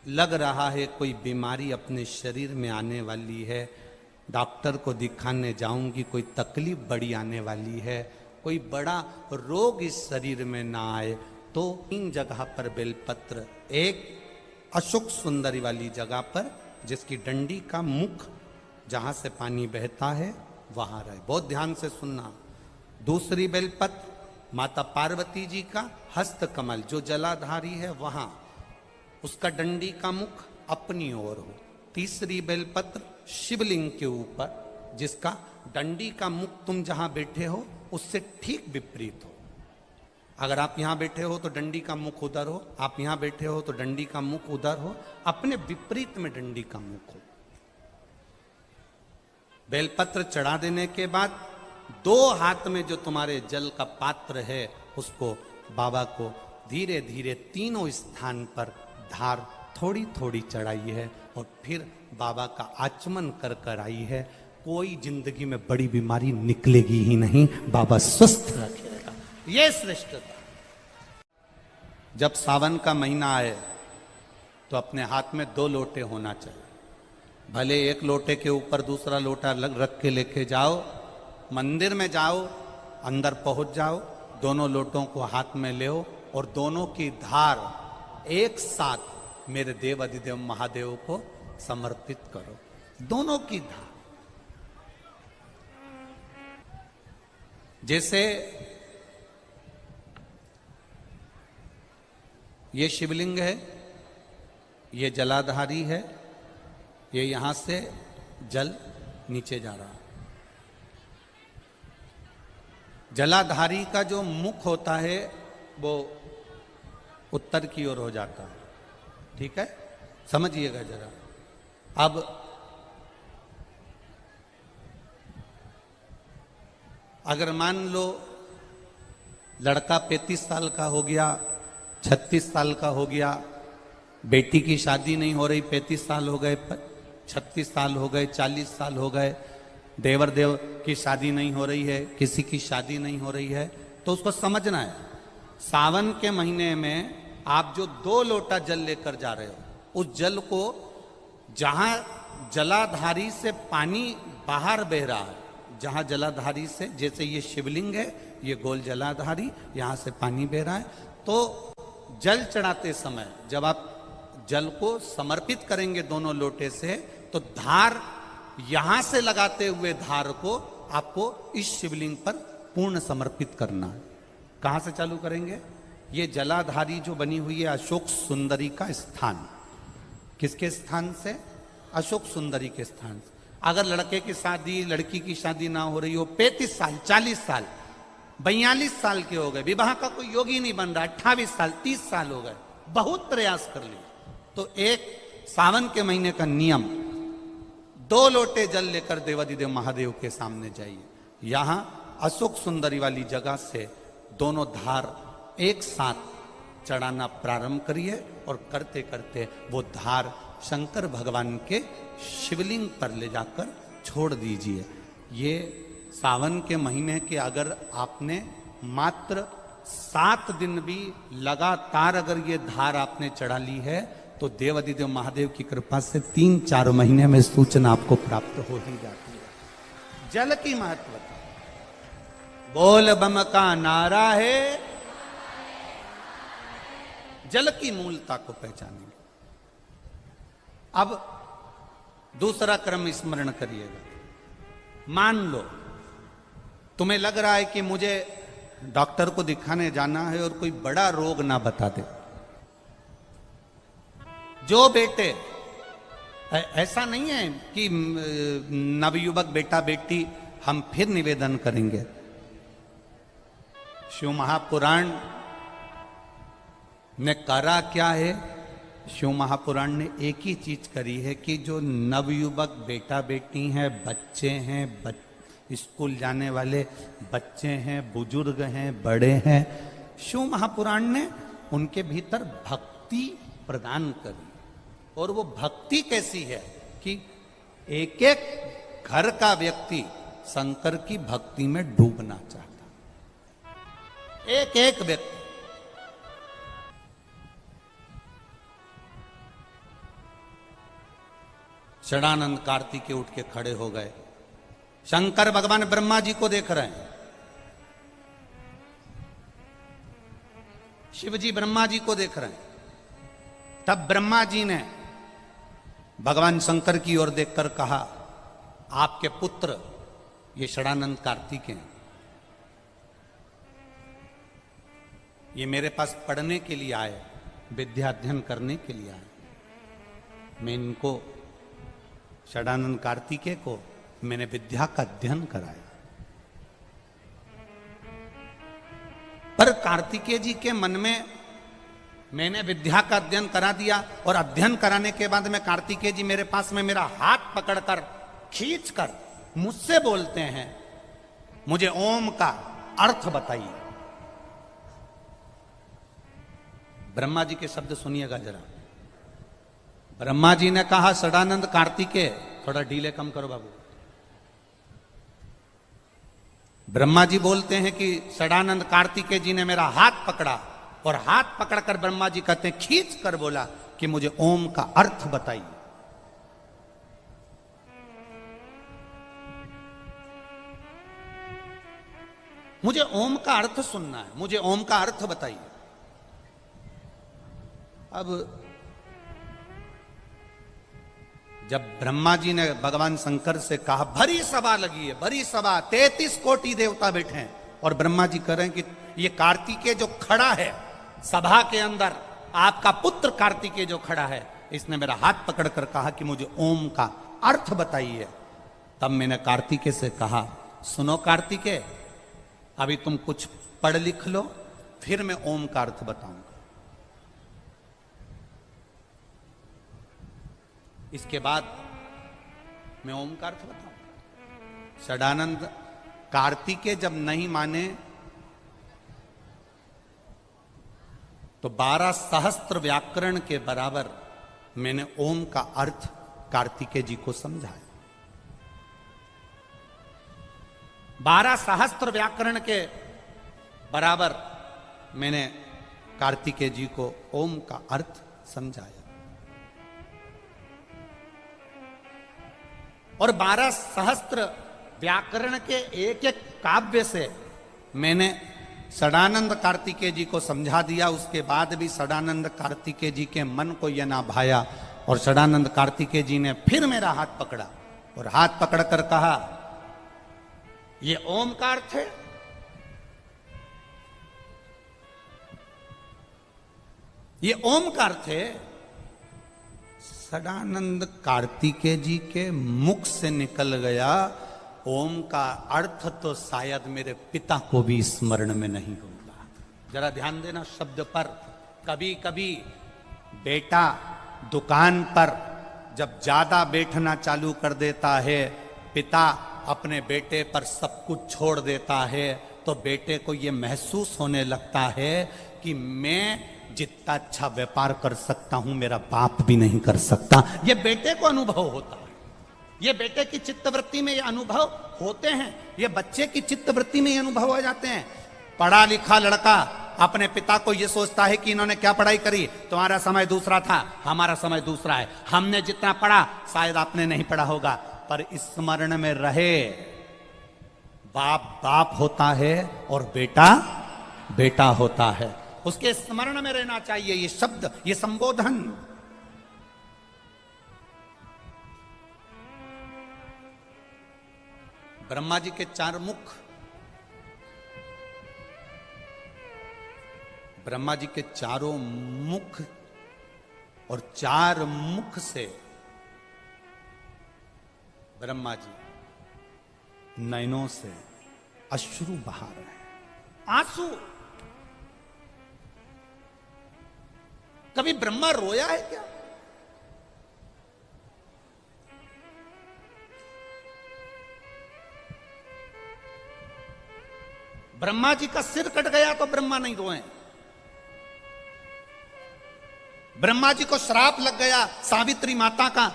लग रहा है कोई बीमारी अपने शरीर में आने वाली है, डॉक्टर को दिखाने जाऊंगी, कोई तकलीफ बड़ी आने वाली है, कोई बड़ा रोग इस शरीर में ना आए, तो इन जगह पर बेलपत्र, एक अशोक सुंदरी वाली जगह पर जिसकी डंडी का मुख जहां से पानी बहता है वहां रहे। बहुत ध्यान से सुनना। दूसरी बेलपत्र माता पार्वती जी का हस्त कमल जो जलाधारी है वहां, उसका डंडी का मुख अपनी ओर हो। तीसरी बेलपत्र शिवलिंग के ऊपर जिसका डंडी का मुख तुम जहां बैठे हो उससे ठीक विपरीत हो। अगर आप यहां बैठे हो तो डंडी का मुख उधर हो, आप यहां बैठे हो तो डंडी का मुख उधर हो, अपने विपरीत में डंडी का मुख हो। बेलपत्र चढ़ा देने के बाद दो हाथ में जो तुम्हारे जल का पात्र है उसको बाबा को धीरे धीरे तीनों स्थान पर धार थोड़ी थोड़ी चढ़ाई है और फिर बाबा का आचमन कर कर आई है। कोई जिंदगी में बड़ी बीमारी निकलेगी ही नहीं, बाबा स्वस्थ रखेगा। ये श्रेष्ठता। जब सावन का महीना आए तो अपने हाथ में 2 लोटे होना चाहिए। भले एक लोटे के ऊपर दूसरा लोटा रख के लेके जाओ, मंदिर में जाओ, अंदर पहुंच जाओ, दोनों लोटों को हाथ में ले और दोनों की धार एक साथ मेरे देव अधिदेव महादेव को समर्पित करो। दोनों की धार जैसे ये शिवलिंग है, ये जलाधारी है, ये यहां से जल नीचे जा रहा है। जलाधारी का जो मुख होता है वो उत्तर की ओर हो जाता है, ठीक है, समझिएगा जरा। अब अगर मान लो लड़का 35 साल का हो गया, 36 साल का हो गया, बेटी की शादी नहीं हो रही, 35 साल हो गए, 36 साल हो गए, 40 साल हो गए, देवर देव की शादी नहीं हो रही है, किसी की शादी नहीं हो रही है, तो उसको समझना है सावन के महीने में आप जो 2 लोटा जल लेकर जा रहे हो, उस जल को जहां जलाधारी से पानी बाहर बह रहा है, जहां जलाधारी से, जैसे ये शिवलिंग है, ये गोल जलाधारी, यहां से पानी बह रहा है, तो जल चढ़ाते समय जब आप जल को समर्पित करेंगे दोनों लोटे से, तो धार यहां से लगाते हुए धार को आपको इस शिवलिंग पर पूर्ण समर्पित करना है। कहां से चालू करेंगे? ये जलाधारी जो बनी हुई है अशोक सुंदरी का स्थान, किसके स्थान से? अशोक सुंदरी के स्थान से। अगर लड़के की शादी, लड़की की शादी ना हो रही हो, 35 साल, 40 साल, 42 साल के हो गए, विवाह का कोई योग ही नहीं बन रहा, 28 साल, 30 साल हो गए, बहुत प्रयास कर लिए, तो एक सावन के महीने का नियम, 2 लोटे जल लेकर देवाधिदेव महादेव के सामने जाइए। यहां अशोक सुंदरी वाली जगह से दोनों धार एक साथ चढ़ाना प्रारंभ करिए और करते करते वो धार शंकर भगवान के शिवलिंग पर ले जाकर छोड़ दीजिए। ये सावन के महीने के अगर आपने मात्र 7 दिन भी लगातार अगर ये धार आपने चढ़ा ली है तो देवाधिदेव महादेव की कृपा से 3-4 महीने में सूचना आपको प्राप्त हो ही जाती है। जल की महत्वता, बोल बम का नारा है, जल की मूलता को पहचानेंगे। अब दूसरा क्रम स्मरण करिएगा। मान लो तुम्हें लग रहा है कि मुझे डॉक्टर को दिखाने जाना है और कोई बड़ा रोग ना बता दे। जो बेटे, ऐसा नहीं है कि नवयुवक बेटा बेटी हम फिर निवेदन करेंगे, शिव महापुराण ने करा क्या है? शिव महापुराण ने एक ही चीज करी है कि जो नवयुवक बेटा बेटी हैं, बच्चे हैं, स्कूल जाने वाले बच्चे हैं, बुजुर्ग हैं, बड़े हैं, शिव महापुराण ने उनके भीतर भक्ति प्रदान करी। और वो भक्ति कैसी है कि एक एक घर का व्यक्ति शंकर की भक्ति में डूबना चाहता, एक एक व्यक्ति। षडानंद कार्तिकेय उठ के खड़े हो गए। शंकर भगवान ब्रह्मा जी को देख रहे हैं, शिव जी ब्रह्मा जी को देख रहे हैं। तब ब्रह्मा जी ने भगवान शंकर की ओर देखकर कहा, आपके पुत्र ये षडानंद कार्तिकेय हैं, ये मेरे पास पढ़ने के लिए आए, विद्या अध्ययन करने के लिए आए। मैं इनको षडानंद कार्तिकेय को मैंने विद्या का अध्ययन कराया। पर कार्तिकेय जी के मन में मैंने विद्या का अध्ययन करा दिया, और अध्ययन कराने के बाद में कार्तिकेय जी मेरे पास में मेरा हाथ पकड़कर खींचकर मुझसे बोलते हैं, मुझे ओम का अर्थ बताइए। ब्रह्मा जी के शब्द सुनिएगा जरा। ब्रह्मा जी ने कहा, षडानंद कार्तिकेय, थोड़ा ढीले कम करो बाबू। ब्रह्मा जी बोलते हैं कि षडानंद कार्तिकेय जी ने मेरा हाथ पकड़ा, और हाथ पकड़कर ब्रह्मा जी कहते हैं, खींच कर बोला कि मुझे ओम का अर्थ बताइए। मुझे ओम का अर्थ सुनना है, मुझे ओम का अर्थ बताइए। अब जब ब्रह्मा जी ने भगवान शंकर से कहा, भरी सभा लगी है, भरी सभा, 33 कोटि देवता बैठे हैं, और ब्रह्मा जी कह रहे हैं कि ये कार्तिकेय जो खड़ा है सभा के अंदर, आपका पुत्र कार्तिकेय जो खड़ा है, इसने मेरा हाथ पकड़कर कहा कि मुझे ओम का अर्थ बताइए। तब मैंने कार्तिकेय से कहा, सुनो कार्तिकेय, अभी तुम कुछ पढ़ लिख लो, फिर मैं ओम का अर्थ बताऊंगा। इसके बाद मैं ओम का अर्थ बताऊंगा। षडानंद कार्तिकेय जब नहीं माने तो 12 सहस्त्र व्याकरण के बराबर मैंने ओम का अर्थ कार्तिकेय जी को समझाया। 12 सहस्त्र व्याकरण के बराबर मैंने कार्तिकेय जी को ओम का अर्थ समझाया, और 12 सहस्त्र व्याकरण के एक एक काव्य से मैंने षडानंद कार्तिकेय जी को समझा दिया। उसके बाद भी षडानंद कार्तिकेय जी के मन को यह ना भाया, और षडानंद कार्तिकेय जी ने फिर मेरा हाथ पकड़ा, और हाथ पकड़कर कहा, ये ओम का अर्थ है। ये ओम का अर्थ है। षडानंद कार्तिकेय जी के मुख से निकल गया, ओम का अर्थ तो शायद मेरे पिता को भी स्मरण में नहीं होगा। जरा ध्यान देना शब्द पर। कभी कभी बेटा दुकान पर जब ज्यादा बैठना चालू कर देता है, पिता अपने बेटे पर सब कुछ छोड़ देता है, तो बेटे को यह महसूस होने लगता है कि मैं जितना अच्छा व्यापार कर सकता हूं मेरा बाप भी नहीं कर सकता। यह बेटे को अनुभव होता है, ये बेटे की चित्तवृत्ति में ये अनुभव होते हैं, ये बच्चे की चित्तवृत्ति में ये अनुभव हो जाते हैं। पढ़ा लिखा लड़का अपने पिता को ये सोचता है कि इन्होंने क्या पढ़ाई करी, तुम्हारा समय दूसरा था, हमारा समय दूसरा है, हमने जितना पढ़ा शायद आपने नहीं पढ़ा होगा, पर स्मरण में रहे बाप बाप होता है और बेटा बेटा होता है, उसके स्मरण में रहना चाहिए ये शब्द, ये संबोधन। ब्रह्मा जी के 4 मुख, ब्रह्मा जी के चारों मुख, और 4 मुख से ब्रह्मा जी नयनों से अश्रु बहा रहे हैं, आंसू। कभी ब्रह्मा रोया है क्या? ब्रह्मा जी का सिर कट गया तो ब्रह्मा नहीं रोए। ब्रह्मा जी को श्राप लग गया सावित्री माता का,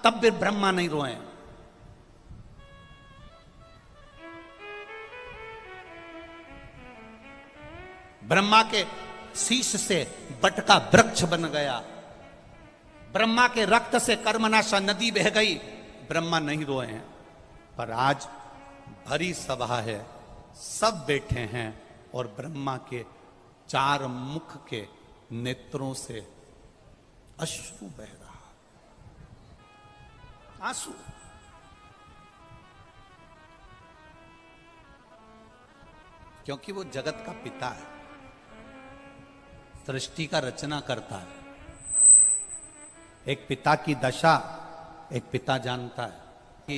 तब भी ब्रह्मा नहीं रोए। ब्रह्मा के शीश से बट का वृक्ष बन गया, ब्रह्मा के रक्त से कर्मनाशा नदी बह गई, ब्रह्मा नहीं रोए हैं। पर आज भरी सभा है, सब बैठे हैं और ब्रह्मा के 4 मुख के नेत्रों से अश्रु बह रहा, आंसू। क्योंकि वो जगत का पिता है, सृष्टि का रचना करता है। एक पिता की दशा एक पिता जानता है कि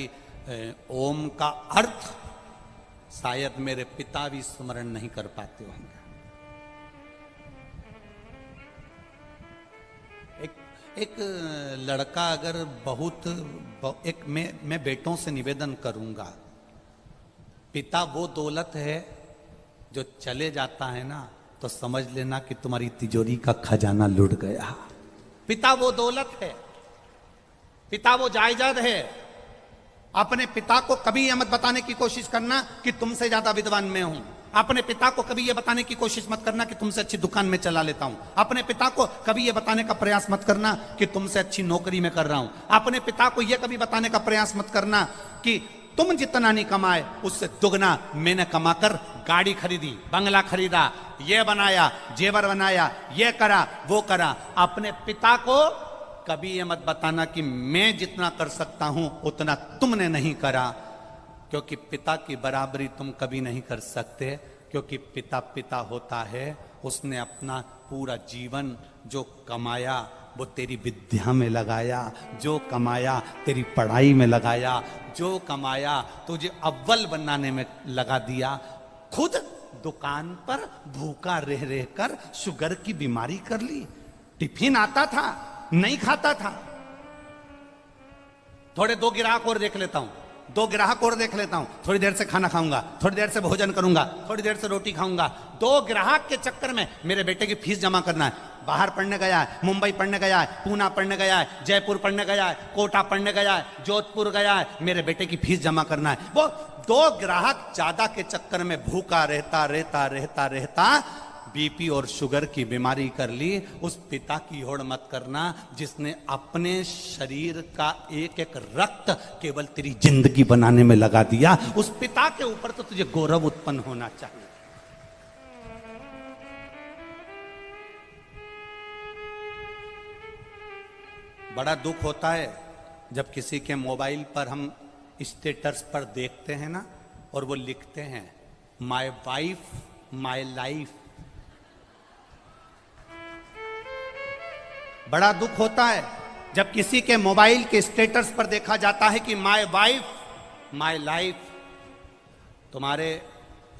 ओम का अर्थ शायद मेरे पिता भी स्मरण नहीं कर पाते होंगे। एक लड़का अगर मैं बेटों से निवेदन करूंगा, पिता वो दौलत है जो चले जाता है ना तो समझ लेना कि तुम्हारी तिजोरी का खजाना लुट गया। पिता वो दौलत है, पिता वो जायदाद है। अपने पिता को कभी यह मत बताने की कोशिश करना कि तुमसे ज्यादा विद्वान मैं हूं। अपने पिता को कभी यह बताने की कोशिश मत करना कि तुमसे अच्छी दुकान में चला लेता हूं। अपने पिता को कभी यह बताने का प्रयास मत करना कि तुमसे अच्छी नौकरी में कर रहा हूं। अपने पिता को यह कभी बताने का प्रयास मत करना कि तुम जितना नहीं कमाए उससे दुगना मैंने कमाकर गाड़ी खरीदी, बंगला खरीदा, ये बनाया, जेवर बनाया, ये करा, वो करा। अपने पिता को कभी ये मत बताना कि मैं जितना कर सकता हूं उतना तुमने नहीं करा, क्योंकि पिता की बराबरी तुम कभी नहीं कर सकते। क्योंकि पिता पिता होता है, उसने अपना पूरा जीवन जो कमाया वो तेरी विद्या में लगाया, जो कमाया तेरी पढ़ाई में लगाया, जो कमाया तुझे अव्वल बनाने में लगा दिया। खुद दुकान पर भूखा रह रहकर शुगर की बीमारी कर ली। टिफिन आता था, नहीं खाता था। थोड़े 2 ग्राहक और देख लेता हूं, 2 ग्राहक और देख लेता हूं, थोड़ी देर से खाना खाऊंगा, थोड़ी देर से भोजन करूंगा, थोड़ी देर से रोटी खाऊंगा। 2 ग्राहक के चक्कर में मेरे बेटे की फीस जमा करना है। बाहर पढ़ने गया है, मुंबई पढ़ने गया है, पूना पढ़ने गया है, जयपुर पढ़ने गया है, कोटा पढ़ने गया है, जोधपुर गया है, मेरे बेटे की फीस जमा करना है। वो 2 ग्राहक ज्यादा के चक्कर में भूखा रहता रहता रहता रहता बीपी और शुगर की बीमारी कर ली। उस पिता की होड़ मत करना जिसने अपने शरीर का एक एक रक्त केवल तेरी जिंदगी बनाने में लगा दिया। उस पिता के ऊपर तो तुझे गौरव उत्पन्न होना चाहिए। बड़ा दुख होता है जब किसी के मोबाइल पर हम स्टेटस पर देखते हैं ना और वो लिखते हैं माय वाइफ माय लाइफ। बड़ा दुख होता है जब किसी के मोबाइल के स्टेटस पर देखा जाता है कि माय वाइफ माय लाइफ। तुम्हारे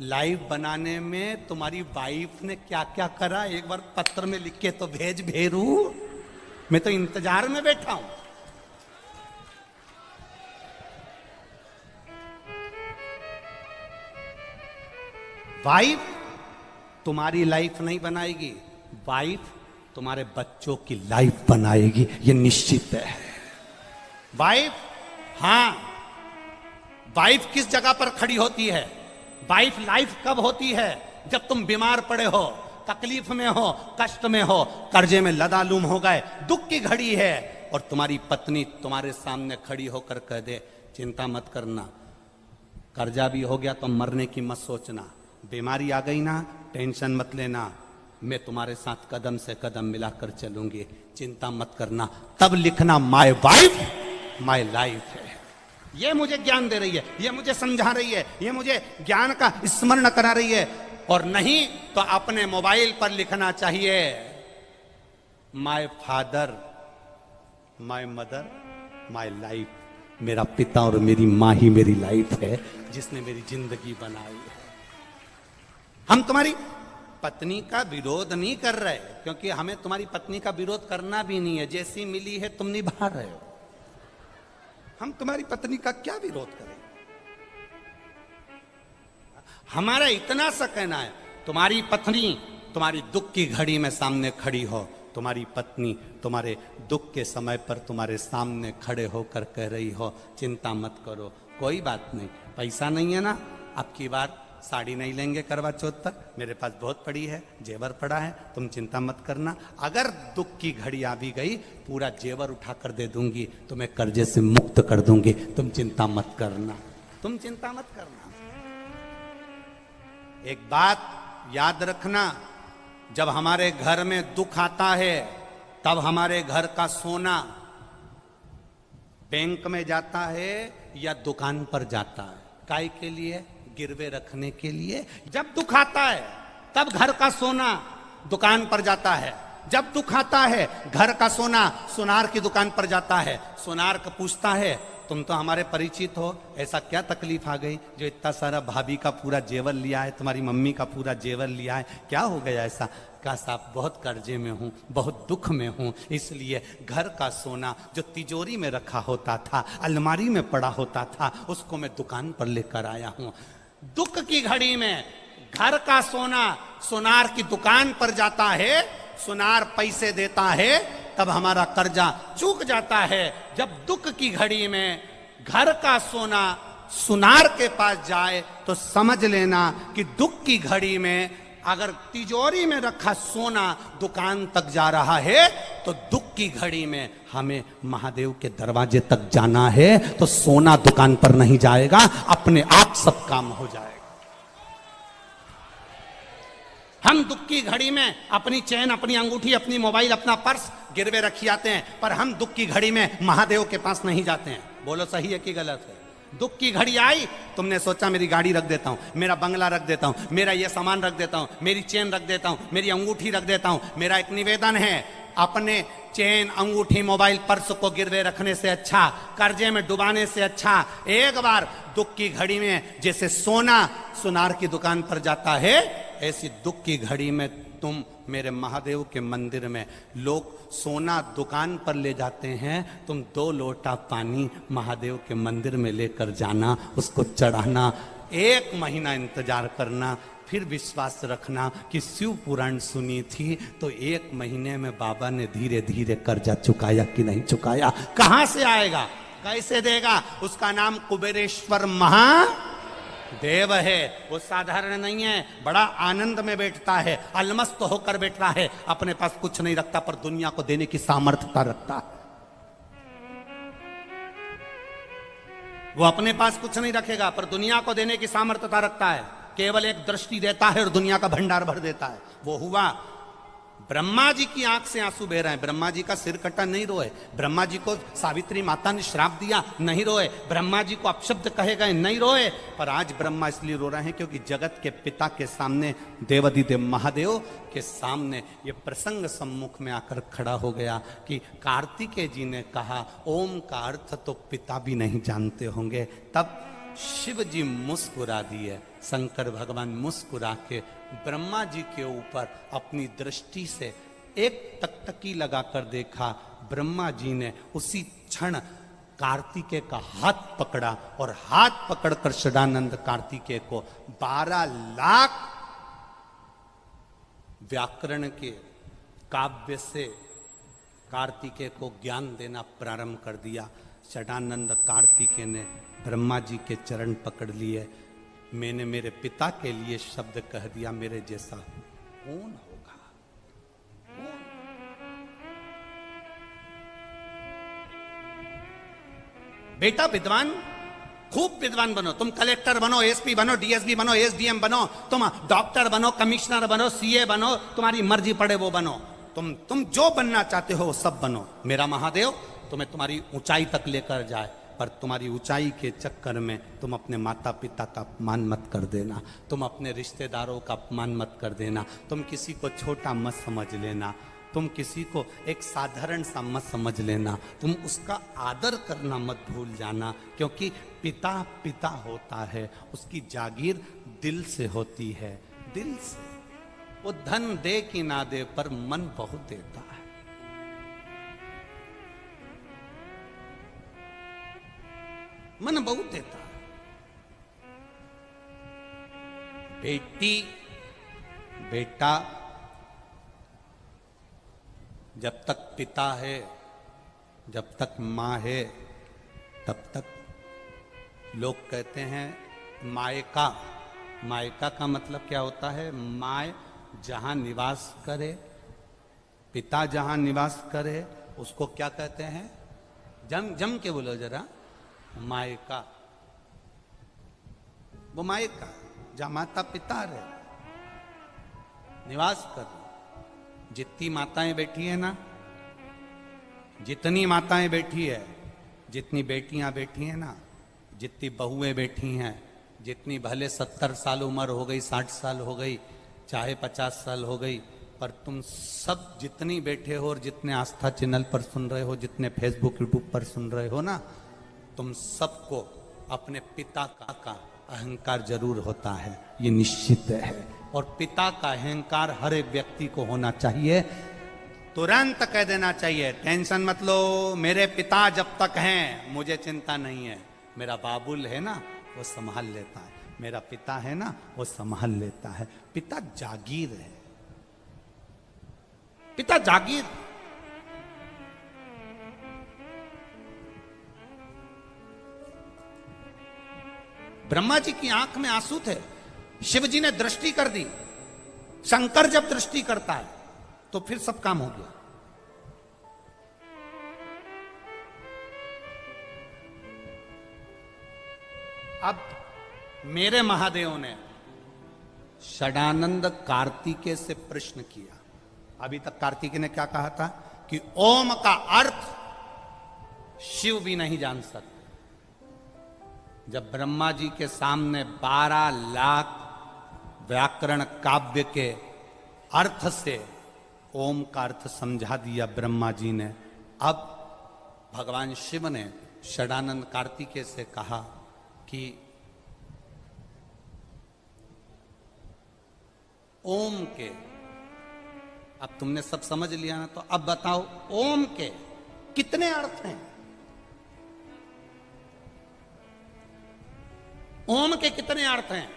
लाइफ बनाने में तुम्हारी वाइफ ने क्या क्या करा, एक बार पत्र में लिख के तो भेज भेरू। मैं तो इंतजार में बैठा हूं। वाइफ तुम्हारी लाइफ नहीं बनाएगी, वाइफ तुम्हारे बच्चों की लाइफ बनाएगी, ये निश्चित है। वाइफ, हां, वाइफ किस जगह पर खड़ी होती है? वाइफ लाइफ कब होती है? जब तुम बीमार पड़े हो, तकलीफ में हो, कष्ट में हो, कर्जे में लदालूम हो गए, दुख की घड़ी है और तुम्हारी पत्नी तुम्हारे सामने खड़ी होकर कह दे चिंता मत करना, कर्जा भी हो गया तो मरने की मत सोचना, बीमारी आ गई ना टेंशन मत लेना, मैं तुम्हारे साथ कदम से कदम मिलाकर चलूंगी, चिंता मत करना। तब लिखना माय वाइफ माय लाइफ है। ये मुझे ज्ञान दे रही है, ये मुझे समझा रही है, ये मुझे ज्ञान का स्मरण करा रही है। और नहीं तो अपने मोबाइल पर लिखना चाहिए my father my mother my life. मेरा पिता और मेरी माँ ही मेरी लाइफ है जिसने मेरी जिंदगी बनाई है। हम तुम्हारी पत्नी का विरोध नहीं कर रहे, क्योंकि हमें तुम्हारी पत्नी का विरोध करना भी नहीं है। जैसी मिली है तुम निभा रहे हो, हम तुम्हारी पत्नी का क्या विरोध करें। हमारा इतना सा कहना है तुम्हारी पत्नी तुम्हारी दुख की घड़ी में सामने खड़ी हो, तुम्हारी पत्नी तुम्हारे दुख के समय पर तुम्हारे सामने खड़े होकर कह रही हो चिंता मत करो, कोई बात नहीं, पैसा नहीं है ना, अब की बार साड़ी नहीं लेंगे करवा चौथ पर, मेरे पास बहुत पड़ी है, जेवर पड़ा है, तुम चिंता मत करना। अगर दुख की घड़ी आ भी गई, पूरा जेवर उठा कर दे दूंगी, तुम्हें कर्जे से मुक्त कर दूंगी, तुम चिंता मत करना, तुम चिंता मत करना। एक बात याद रखना, जब हमारे घर में दुख आता है, तब हमारे घर का सोना बैंक में जाता है या दुकान पर जाता है? काय के लिए? गिरवे रखने के लिए। जब दुख आता है तब घर का सोना दुकान पर जाता है, जब दुख आता है घर का सोना सुनार की दुकान पर जाता है। सुनार का पूछता है, तुम तो हमारे परिचित हो, ऐसा क्या तकलीफ आ गई जो इतना सारा भाभी का पूरा जेवर लिया है, तुम्हारी मम्मी का पूरा जेवर लिया है, क्या हो गया ऐसा? कहा साहब बहुत कर्जे में हूं, बहुत दुख में हूं, इसलिए घर का सोना जो तिजोरी में रखा होता था, अलमारी में पड़ा होता था, उसको मैं दुकान पर लेकर आया हूं। दुख की घड़ी में घर का सोना सुनार की दुकान पर जाता है, सुनार पैसे देता है, तब हमारा कर्जा चूक जाता है। जब दुख की घड़ी में घर का सोना सुनार के पास जाए तो समझ लेना कि दुख की घड़ी में अगर तिजोरी में रखा सोना दुकान तक जा रहा है, तो दुख की घड़ी में हमें महादेव के दरवाजे तक जाना है, तो सोना दुकान पर नहीं जाएगा, अपने आप सब काम हो जाएगा। हम दुख की घड़ी में अपनी चैन, अपनी अंगूठी, अपनी मोबाइल, अपना पर्स गिरवे रखी आते हैं, पर हम दुख की घड़ी में महादेव के पास नहीं जाते हैं। बोलो सही है कि गलत है? दुख की घड़ी आई, तुमने सोचा मेरी गाड़ी रख देता हूं, मेरा बंगला रख देता हूं, मेरा ये सामान रख देता हूं, मेरी चेन रख देता हूं, मेरी अंगूठी रख देता हूं। मेरा एक निवेदन है, अपने चेन, अंगूठी, मोबाइल, पर्स को गिरवे रखने से अच्छा, कर्जे में डुबाने से अच्छा, एक बार दुख की घड़ी में जैसे सोना सुनार की दुकान पर जाता है, ऐसी दुख की घड़ी में तुम मेरे महादेव के मंदिर में, लोग सोना दुकान पर ले जाते हैं, तुम 2 लोटा पानी महादेव के मंदिर में लेकर जाना, उसको चढ़ाना, 1 महीना इंतजार करना, फिर विश्वास रखना कि शिव पुराण सुनी थी तो 1 महीने में बाबा ने धीरे धीरे कर्जा चुकाया कि नहीं चुकाया। कहां से आएगा, कैसे देगा? उसका नाम कुबेरेश्वर महादेव है। वो साधारण नहीं है, बड़ा आनंद में बैठता है, अलमस्त होकर बैठता है, अपने पास कुछ नहीं रखता पर दुनिया को देने की सामर्थ्यता रखता है। वो अपने पास कुछ नहीं रखेगा पर दुनिया को देने की सामर्थ्यता रखता है। केवल एक दृष्टि देता है और दुनिया का भंडार भर देता है। वो हुआ ब्रह्मा जी की आंख से आंसू बह रहे हैं, ब्रह्मा जी का सिर कटा नहीं रोए, ब्रह्मा जी को सावित्री माता ने श्राप दिया नहीं रोए, ब्रह्मा जी को अपशब्द कहे गए नहीं रोए, पर आज ब्रह्मा इसलिए रो रहे हैं क्योंकि जगत के पिता के सामने, देवाधिदेव महादेव के सामने ये प्रसंग सम्मुख में आकर खड़ा हो गया कि कार्तिकेय जी ने कहा ओम का अर्थ तो पिता भी नहीं जानते होंगे। तब शिव जी मुस्कुरा दिए, शंकर भगवान मुस्कुरा के ब्रह्मा जी के ऊपर अपनी दृष्टि से एक टकटकी लगाकर देखा। ब्रह्मा जी ने उसी क्षण कार्तिकेय का हाथ पकड़ा और हाथ पकड़कर षडानंद कार्तिकेय को 12 लाख व्याकरण के काव्य से कार्तिकेय को ज्ञान देना प्रारंभ कर दिया। षडानंद कार्तिकेय ने ब्रह्मा जी के चरण पकड़ लिए। मैंने मेरे पिता के लिए शब्द कह दिया, मेरे जैसा कौन होगा? बेटा विद्वान, खूब विद्वान बनो, तुम कलेक्टर बनो, एसपी बनो, डीएसपी बनो, एसडीएम बनो, तुम डॉक्टर बनो, कमिश्नर बनो, सीए बनो, तुम्हारी मर्जी पड़े वो बनो, तुम जो बनना चाहते हो वो सब बनो। मेरा महादेव तुम्हें तुम्हारी ऊंचाई तक लेकर जाए, पर तुम्हारी ऊंचाई के चक्कर में तुम अपने माता पिता का अपमान मत कर देना, तुम अपने रिश्तेदारों का अपमान मत कर देना, तुम किसी को छोटा मत समझ लेना, तुम किसी को एक साधारण सा मत समझ लेना, तुम उसका आदर करना मत भूल जाना, क्योंकि पिता पिता होता है, उसकी जागीर दिल से होती है, दिल से। वो धन दे कि ना दे पर मन बहुत देता है। मन बहुत देता है। बेटी बेटा जब तक पिता है, जब तक मां है, तब तक लोग कहते हैं मायका मायका का मतलब क्या होता है? माय जहां निवास करे, पिता जहां निवास करे उसको क्या कहते हैं? जम के बोलो जरा। मायका, वो मायका जहां माता पिता रहे, निवास कर। जितनी माताएं बैठी है ना, जितनी माताएं बैठी है, जितनी बेटियां बैठी हैं ना, जितनी बहुएं बैठी हैं, जितनी भले 70 साल उम्र हो गई, 60 साल हो गई, चाहे 50 साल हो गई, पर तुम सब जितनी बैठे हो और जितने आस्था चैनल पर सुन रहे हो, जितने फेसबुक यूट्यूब पर सुन रहे हो ना, तुम सबको अपने पिता का अहंकार जरूर होता है, ये निश्चित है। और पिता का अहंकार हर एक व्यक्ति को होना चाहिए। तुरंत कह देना चाहिए, टेंशन मत लो, मेरे पिता जब तक हैं मुझे चिंता नहीं है। मेरा बाबुल है ना, वो संभाल लेता है। मेरा पिता है ना, वो संभाल लेता है। पिता जागीर है, पिता जागीर। ब्रह्मा जी की आंख में आंसू थे, शिव जी ने दृष्टि कर दी। शंकर जब दृष्टि करता है तो फिर सब काम हो गया। अब मेरे महादेव ने षडानंद कार्तिकेय से प्रश्न किया। अभी तक कार्तिकेय ने क्या कहा था कि ओम का अर्थ शिव भी नहीं जान सकते। जब ब्रह्मा जी के सामने 12 लाख व्याकरण काव्य के अर्थ से ओम का अर्थ समझा दिया ब्रह्मा जी ने, अब भगवान शिव ने षडानंद कार्तिकेय से कहा कि ओम के, अब तुमने सब समझ लिया ना, तो अब बताओ ओम के कितने अर्थ हैं? ओम के कितने अर्थ हैं?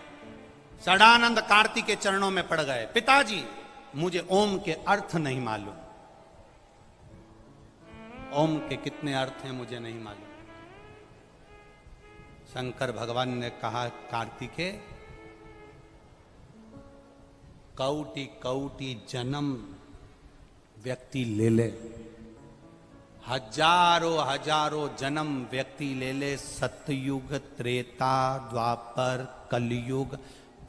षडानंद कार्तिक के चरणों में पड़ गए, पिताजी मुझे ओम के अर्थ नहीं मालूम। ओम के कितने अर्थ हैं मुझे नहीं मालूम। शंकर भगवान ने कहा, कार्तिकेय कौटि कौटि जन्म व्यक्ति ले ले, हजारों हजारों जन्म व्यक्ति ले ले, सतयुग, त्रेता, द्वापर, कलयुग,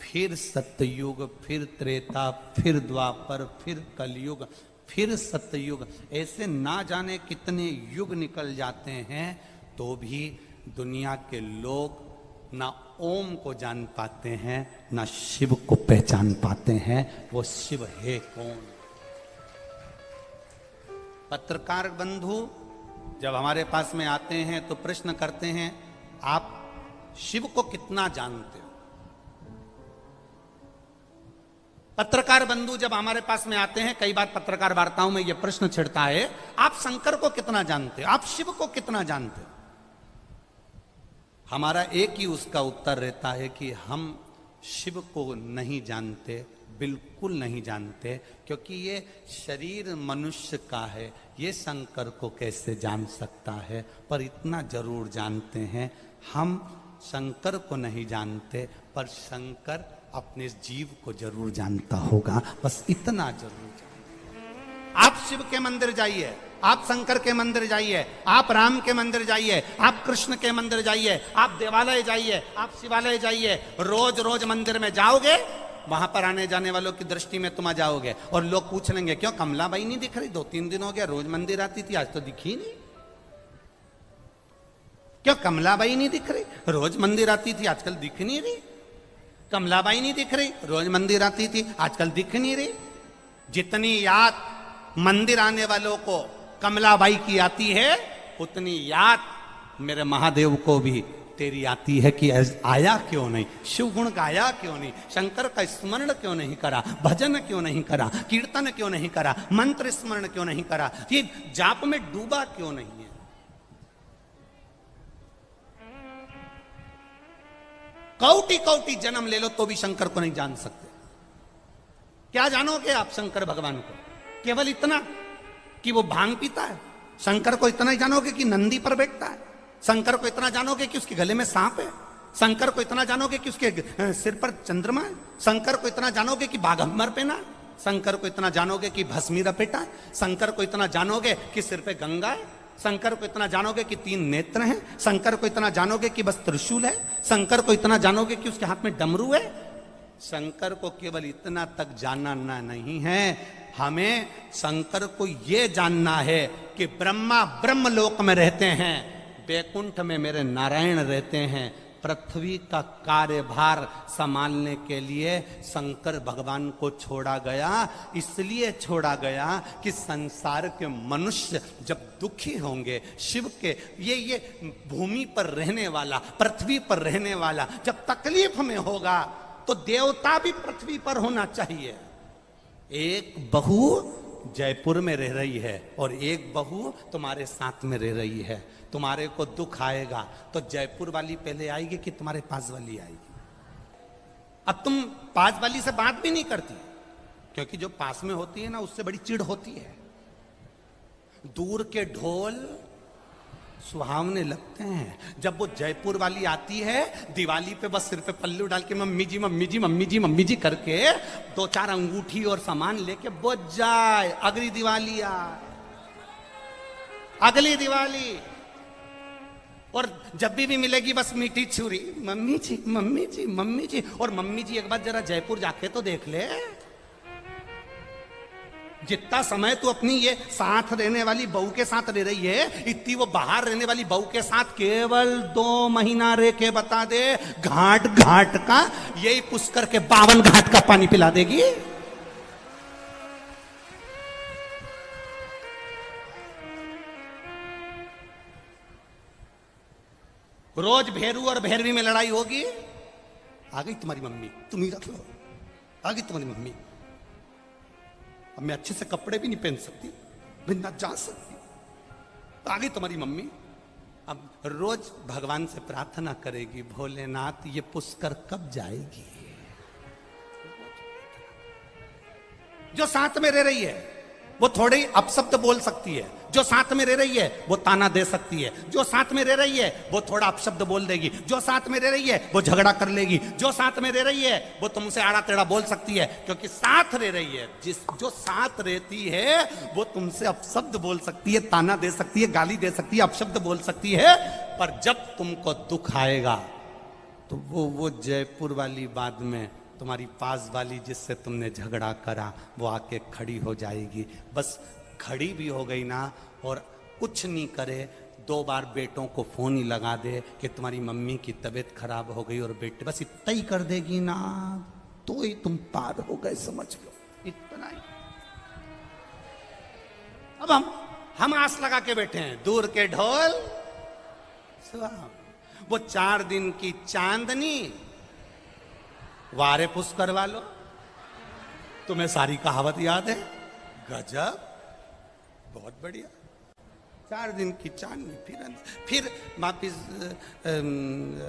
फिर सतयुग, फिर त्रेता, फिर द्वापर, फिर कलयुग, फिर सतयुग, ऐसे ना जाने कितने युग निकल जाते हैं, तो भी दुनिया के लोग ना ओम को जान पाते हैं, ना शिव को पहचान पाते हैं। वो शिव है कौन? पत्रकार बंधु जब हमारे पास में आते हैं तो प्रश्न करते हैं, आप शिव को कितना जानते हो? पत्रकार बंधु जब हमारे पास में आते हैं, कई बार पत्रकार वार्ताओं में यह प्रश्न छिड़ता है, आप शंकर को कितना जानते हो, आप शिव को कितना जानते हो? हमारा एक ही उसका उत्तर रहता है कि हम शिव को नहीं जानते, बिल्कुल नहीं जानते, क्योंकि ये शरीर मनुष्य का है, ये शंकर को कैसे जान सकता है? पर इतना जरूर जानते हैं, हम शंकर को नहीं जानते, पर शंकर अपने जीव को जरूर जानता होगा, बस इतना जरूर जानते। आप शिव के मंदिर जाइए, आप शंकर के मंदिर जाइए, आप राम के मंदिर जाइए, आप कृष्ण के मंदिर जाइए, आप देवालय जाइए, आप शिवालय जाइए, रोज रोज मंदिर में जाओगे, वहां पर आने जाने वालों की दृष्टि में तुम आ जाओगे और लोग पूछ लेंगे, क्यों कमलाबाई नहीं दिख रही? 2-3 दिन हो गया, रोज मंदिर आती थी, आज तो दिखी नहीं। क्यों कमलाबाई नहीं दिख रही? रोज मंदिर आती थी, आजकल दिख नहीं रही। कमलाबाई नहीं दिख रही, रोज मंदिर आती थी, आजकल दिख नहीं रही। जितनी याद मंदिर आने वालों को कमलाबाई की आती है, उतनी याद मेरे महादेव को भी तेरी आती है कि आया क्यों नहीं, शिव गुण गाया क्यों नहीं, शंकर का स्मरण क्यों नहीं करा, भजन क्यों नहीं करा, कीर्तन क्यों नहीं करा, मंत्र स्मरण क्यों नहीं करा, ये जाप में डूबा क्यों नहीं है? कौटि कौटि जन्म ले लो तो भी शंकर को नहीं जान सकते। क्या जानोगे आप शंकर भगवान को? केवल इतना कि वो भांग पीता है। शंकर को इतना ही जानोगे कि नंदी पर बैठता है। शंकर को इतना जानोगे कि उसके गले में सांप है। शंकर को इतना जानोगे कि उसके सिर पर चंद्रमा है? शंकर को इतना जानोगे कि बाघम्बर पहना? शंकर को इतना जानोगे कि भस्मी लपेटा? शंकर को इतना जानोगे कि सिर पे गंगा है? शंकर को इतना जानोगे कि 3 नेत्र हैं? शंकर को इतना जानोगे कि बस त्रिशूल है? शंकर को इतना जानोगे कि उसके हाथ में डमरू है? शंकर को केवल इतना तक जानना नहीं है, हमें शंकर को यह जानना है कि ब्रह्मा ब्रह्मलोक में रहते हैं, वैकुंठ में मेरे नारायण रहते हैं। पृथ्वी का कार्यभार संभालने के लिए शंकर भगवान को छोड़ा गया। इसलिए छोड़ा गया कि संसार के मनुष्य जब दुखी होंगे, शिव के ये भूमि पर रहने वाला, पृथ्वी पर रहने वाला जब तकलीफ में होगा तो देवता भी पृथ्वी पर होना चाहिए। एक बहू जयपुर में रह रही है और एक बहू तुम्हारे साथ में रह रही है। तुम्हारे को दुख आएगा तो जयपुर वाली पहले आएगी कि तुम्हारे पास वाली आएगी? अब तुम पास वाली से बात भी नहीं करती, क्योंकि जो पास में होती है ना, उससे बड़ी चिढ़ होती है। दूर के ढोल सुहावने लगते हैं। जब वो जयपुर वाली आती है, दिवाली पे बस सिर पे पल्लू डाल के मम्मी जी मम्मी जी मम्मी जी मम्मी जी करके 2-4 अंगूठी और सामान लेके बुझ जाए, अगली दिवाली आए, अगली दिवाली। और जब भी मिलेगी बस मीठी छुरी, मम्मी जी मम्मी जी मम्मी जी। और मम्मी जी एक बार जरा जयपुर जाके तो देख ले, जितना समय तू अपनी ये साथ रहने वाली बहू के साथ रह रही है, इतनी वो बाहर रहने वाली बहू के साथ केवल 2 महीना रह के बता दे, घाट घाट का यही पुष्कर के 52 घाट का पानी पिला देगी। रोज भेरू और भैरवी में लड़ाई होगी। आ गई तुम्हारी मम्मी, तुम ही रख लो, आ गई तुम्हारी मम्मी। अब मैं अच्छे से कपड़े भी नहीं पहन सकती, मैं ना जा सकती, आ गई तुम्हारी मम्मी। अब रोज भगवान से प्रार्थना करेगी, भोलेनाथ ये पुष्कर कब जाएगी? जो साथ में रह रही है वो थोड़ी अपशब्द बोल सकती है, जो साथ में रह रही है वो ताना दे सकती है, जो साथ में रह रही है वो थोड़ा अपशब्द बोल देगी, जो साथ में रह रही है वो झगड़ा कर लेगी, जो साथ में रह रही है वो तुमसे आड़ा टेढ़ा बोल सकती है, क्योंकि साथ रह रही है। जो साथ रहती है वो तुमसे अपशब्द बोल सकती है, ताना दे सकती है, गाली दे सकती है, अपशब्द बोल सकती है। पर जब तुमको दुख आएगा तो वो जयपुर वाली बाद में तुम्हारी पास वाली जिससे तुमने झगड़ा करा वो आके खड़ी हो जाएगी। बस खड़ी भी हो गई ना, और कुछ नहीं करे, 2 बार बेटों को फोन ही लगा दे कि तुम्हारी मम्मी की तबीयत खराब हो गई, और बेटे बस इतना ही कर देगी ना तो ही तुम पार हो गए, समझ लो, इतना ही। अब हम आस लगा के बैठे हैं, दूर के ढोल वो 4 दिन की चांदनी वारे पुष्कर वालो। तुम्हें सारी कहावत याद है? गजब, बहुत बढ़िया। 4 दिन की चांदनी, फिर वापिस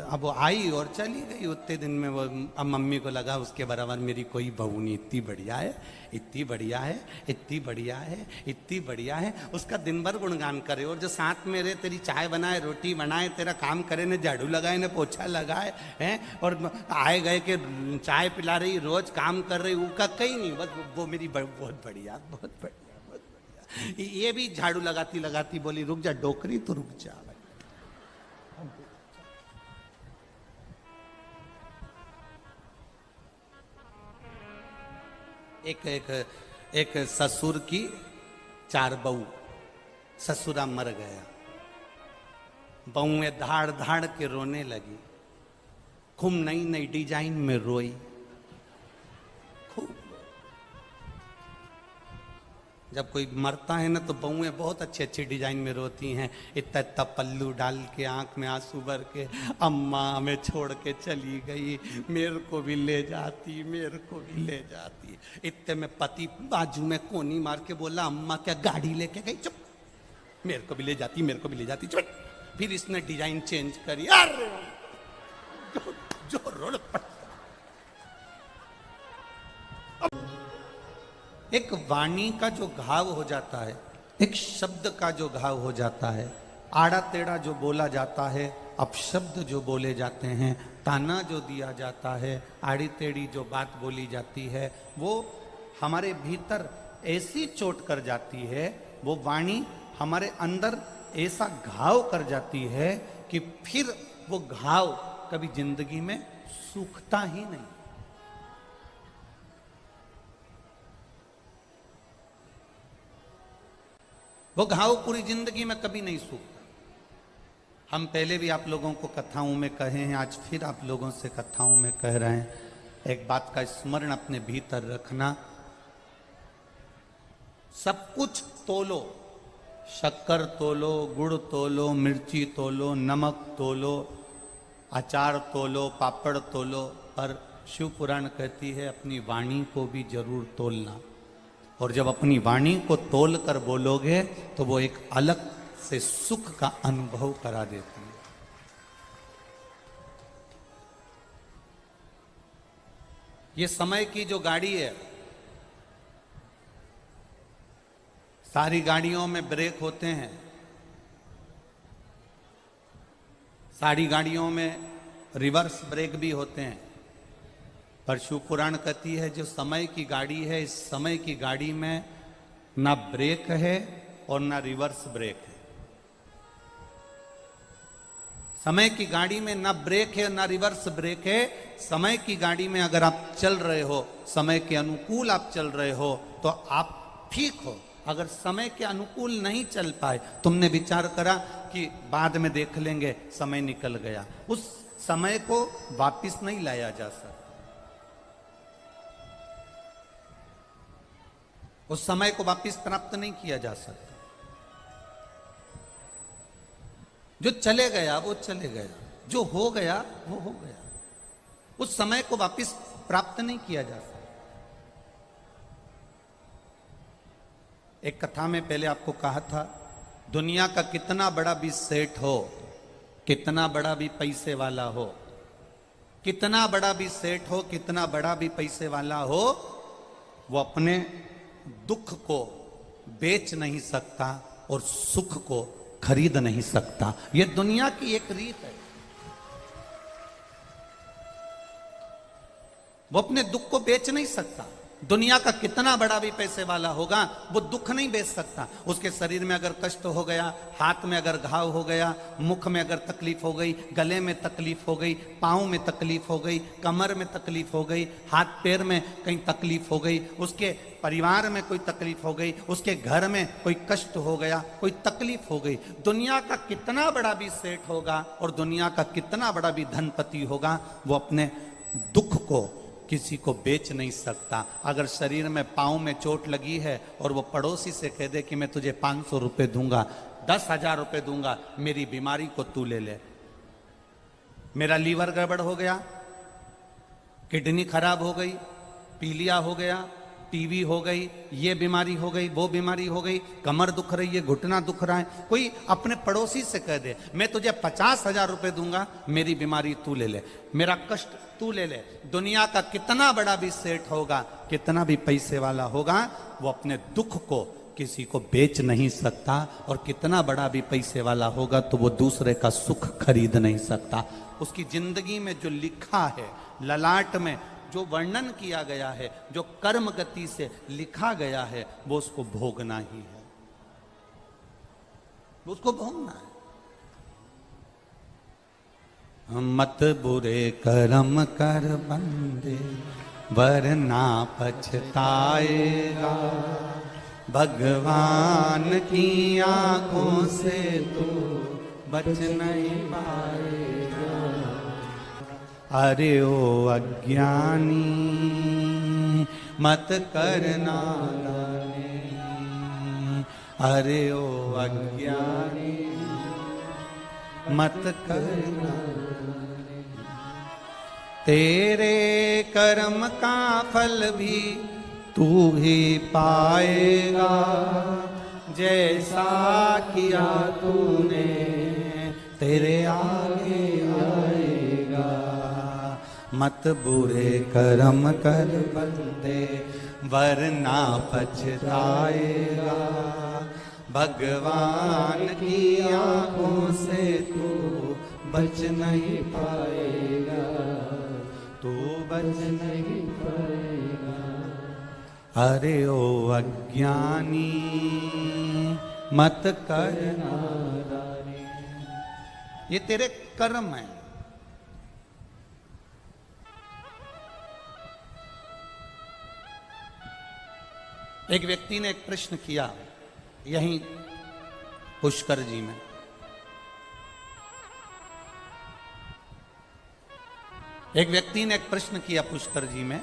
अब वो आई और चली गई। उतने दिन में वो अब मम्मी को लगा उसके बराबर मेरी कोई बहू नहीं, इतनी बढ़िया है, इतनी बढ़िया है, इतनी बढ़िया है, इतनी बढ़िया है। उसका दिन भर गुणगान करे, और जो साथ में रहे, तेरी चाय बनाए, रोटी बनाए, तेरा काम करे, न झाड़ू लगाए, न पोछा लगाए हैं, और आए गए के चाय पिला रही, रोज काम कर रही, उसका कहीं नहीं, बस वो मेरी बहुत बढ़िया, बहुत बढ़िया। ये भी झाड़ू लगाती लगाती बोली रुक जा डोकरी, तो रुक जा भाई। एक ससुर की 4 बहू, ससुरा मर गया, बहुएं धाड़ धाड़ के रोने लगी, खूब नई नई डिजाइन में रोई, खूब। जब कोई मरता है ना तो बहुएं बहुत अच्छी अच्छी डिजाइन में रोती हैं, इतना इतना पल्लू डाल के, आंख में आंसू भर के, अम्मा हमें छोड़ के चली गई, मेरे को भी ले जाती, मेरे को भी ले जाती। इतने में पति बाजू में कोनी मार के बोला, अम्मा क्या गाड़ी लेके गई? चुप, मेरे को भी ले जाती, मेरे को भी ले जाती, चुप। फिर इसने डिजाइन चेंज करी, अरे जो रोड पट। एक वाणी का जो घाव हो जाता है, एक शब्द का जो घाव हो जाता है, आड़ा टेढ़ा जो बोला जाता है, अपशब्द जो बोले जाते हैं, ताना जो दिया जाता है, आड़ी टेढ़ी जो बात बोली जाती है, वो हमारे भीतर ऐसी चोट कर जाती है, वो वाणी हमारे अंदर ऐसा घाव कर जाती है कि फिर वो घाव कभी जिंदगी में सूखता ही नहीं। वो घाव पूरी जिंदगी में कभी नहीं सूखता। हम पहले भी आप लोगों को कथाओं में कहे हैं, आज फिर आप लोगों से कथाओं में कह रहे हैं। एक बात का स्मरण अपने भीतर रखना, सब कुछ तोलो, शक्कर तोलो, गुड़ तोलो, मिर्ची तोलो, नमक तोलो, अचार तोलो, पापड़ तोलो, पर शिव पुराण कहती है अपनी वाणी को भी जरूर तोलना। और जब अपनी वाणी को तोल कर बोलोगे तो वो एक अलग से सुख का अनुभव करा देती है। ये समय की जो गाड़ी है, सारी गाड़ियों में ब्रेक होते हैं, सारी गाड़ियों में रिवर्स ब्रेक भी होते हैं, पर शिव पुराण कहती है जो समय की गाड़ी है, इस समय की गाड़ी में ना ब्रेक है और ना रिवर्स ब्रेक है। समय की गाड़ी में ना ब्रेक है ना रिवर्स ब्रेक है। समय की गाड़ी में अगर आप चल रहे हो, समय के अनुकूल आप चल रहे हो तो आप ठीक हो। अगर समय के अनुकूल नहीं चल पाए, तुमने विचार करा कि बाद में देख लेंगे, समय निकल गया, उस समय को वापस नहीं लाया जा सकता। उस समय को वापस प्राप्त नहीं किया जा सकता। जो चले गया वो चले गया, जो हो गया वो हो गया, उस समय को वापस प्राप्त नहीं किया जा सकता। एक कथा में पहले आपको कहा था, दुनिया का कितना बड़ा भी सेठ हो, कितना बड़ा भी पैसे वाला हो, कितना बड़ा भी सेठ हो, कितना बड़ा भी पैसे वाला हो, वो अपने दुख को बेच नहीं सकता और सुख को खरीद नहीं सकता। यह दुनिया की एक रीत है। वो अपने दुख को बेच नहीं सकता। दुनिया का कितना बड़ा भी पैसे वाला होगा, वो दुख नहीं बेच सकता। उसके शरीर में अगर कष्ट हो गया, हाथ में अगर घाव हो गया, मुख में अगर तकलीफ हो गई, गले में तकलीफ हो गई, पाँव में तकलीफ हो गई, कमर में तकलीफ हो गई, हाथ पैर में कहीं तकलीफ हो गई, उसके परिवार में कोई तकलीफ हो गई, उसके घर में कोई कष्ट हो गया, कोई तकलीफ हो गई, दुनिया का कितना बड़ा भी सेठ होगा और दुनिया का कितना बड़ा भी धनपति होगा, वो अपने दुख को किसी को बेच नहीं सकता। अगर शरीर में पाँव में चोट लगी है और वो पड़ोसी से कह दे कि मैं तुझे 500 रुपये दूंगा, 10,000 रुपये दूंगा, मेरी बीमारी को तू ले ले। मेरा लीवर गड़बड़ हो गया, किडनी खराब हो गई, पीलिया हो गया, टीवी हो गई, ये बीमारी हो गई, वो बीमारी हो गई, कमर दुख रही है, घुटना दुख रहा है, कोई अपने पड़ोसी से कह दे मैं तुझे 50,000 रुपये दूंगा, मेरी बीमारी तू ले ले, मेरा कष्ट तू ले ले। दुनिया का कितना बड़ा भी सेठ होगा, कितना भी पैसे वाला होगा, वो अपने दुख को किसी को बेच नहीं सकता। और कितना बड़ा भी पैसे वाला होगा तो वो दूसरे का सुख खरीद नहीं सकता। उसकी जिंदगी में जो लिखा है, ललाट में जो वर्णन किया गया है, जो कर्म गति से लिखा गया है, वो उसको भोगना ही है, उसको भोगना है। मत बुरे कर्म कर बंदे वरना पछताएगा, भगवान की आंखों से तू बच नहीं पाएगा। अरे ओ अज्ञानी मत करना नाने, अरे ओ अज्ञानी मत करना, तेरे कर्म का फल भी तू ही पाएगा, जैसा किया तूने तेरे आगे आएगा। मत बुरे कर्म कर बंदे वरना पछताएगा, भगवान की आंखों से तू बच नहीं पाएगा, तू बच नहीं पाएगा। अरे ओ अज्ञानी मत कर नादानी, ये तेरे कर्म है। एक व्यक्ति ने एक प्रश्न किया यहीं पुष्कर जी में, एक व्यक्ति ने एक प्रश्न किया पुष्कर जी में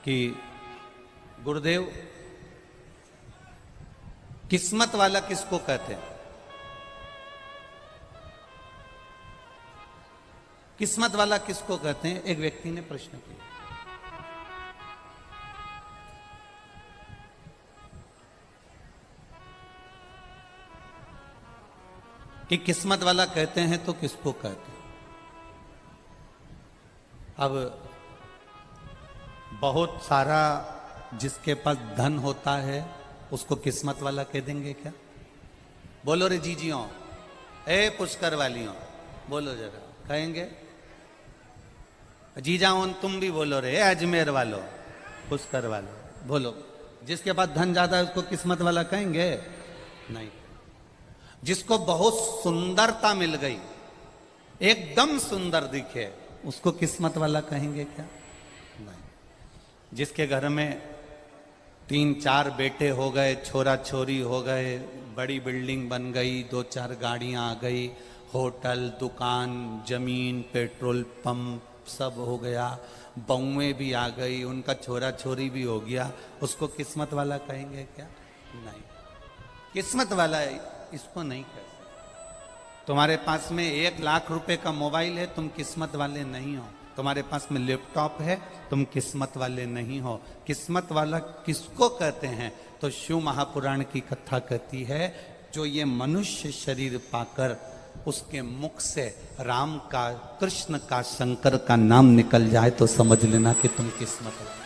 कि गुरुदेव, किस्मत वाला किसको कहते हैं? किस्मत वाला किसको कहते हैं? एक व्यक्ति ने प्रश्न किया। कि किस्मत वाला कहते हैं तो किसको कहते हैं? अब बहुत सारा जिसके पास धन होता है उसको किस्मत वाला कह देंगे क्या? बोलो रे जीजियों, ए पुष्कर वालियों, बोलो जरा, कहेंगे? जीजाओं तुम भी बोलो रे, अजमेर वालों, पुष्कर वालों, बोलो। जिसके पास धन ज्यादा है उसको किस्मत वाला कहेंगे? नहीं। जिसको बहुत सुंदरता मिल गई, एकदम सुंदर दिखे, उसको किस्मत वाला कहेंगे क्या? नहीं। जिसके घर में 3-4 बेटे हो गए, छोरा छोरी हो गए, बड़ी बिल्डिंग बन गई, 2-4 गाड़ियां आ गई, होटल, दुकान, जमीन, पेट्रोल पंप सब हो गया, बहुएं भी आ गई, उनका छोरा छोरी भी हो गया, उसको किस्मत वाला कहेंगे क्या? नहीं। किस्मत वाला इसको नहीं कह सकते। तुम्हारे पास में 1 लाख रुपए का मोबाइल है, तुम किस्मत वाले नहीं हो। तुम्हारे पास में लैपटॉप है, तुम किस्मत वाले नहीं हो। किस्मत वाला किसको कहते हैं? तो शिव महापुराण की कथा कहती है, जो ये मनुष्य शरीर पाकर उसके मुख से राम का, कृष्ण का, शंकर का नाम निकल जाए तो समझ लेना कि तुम किस्मत वाले।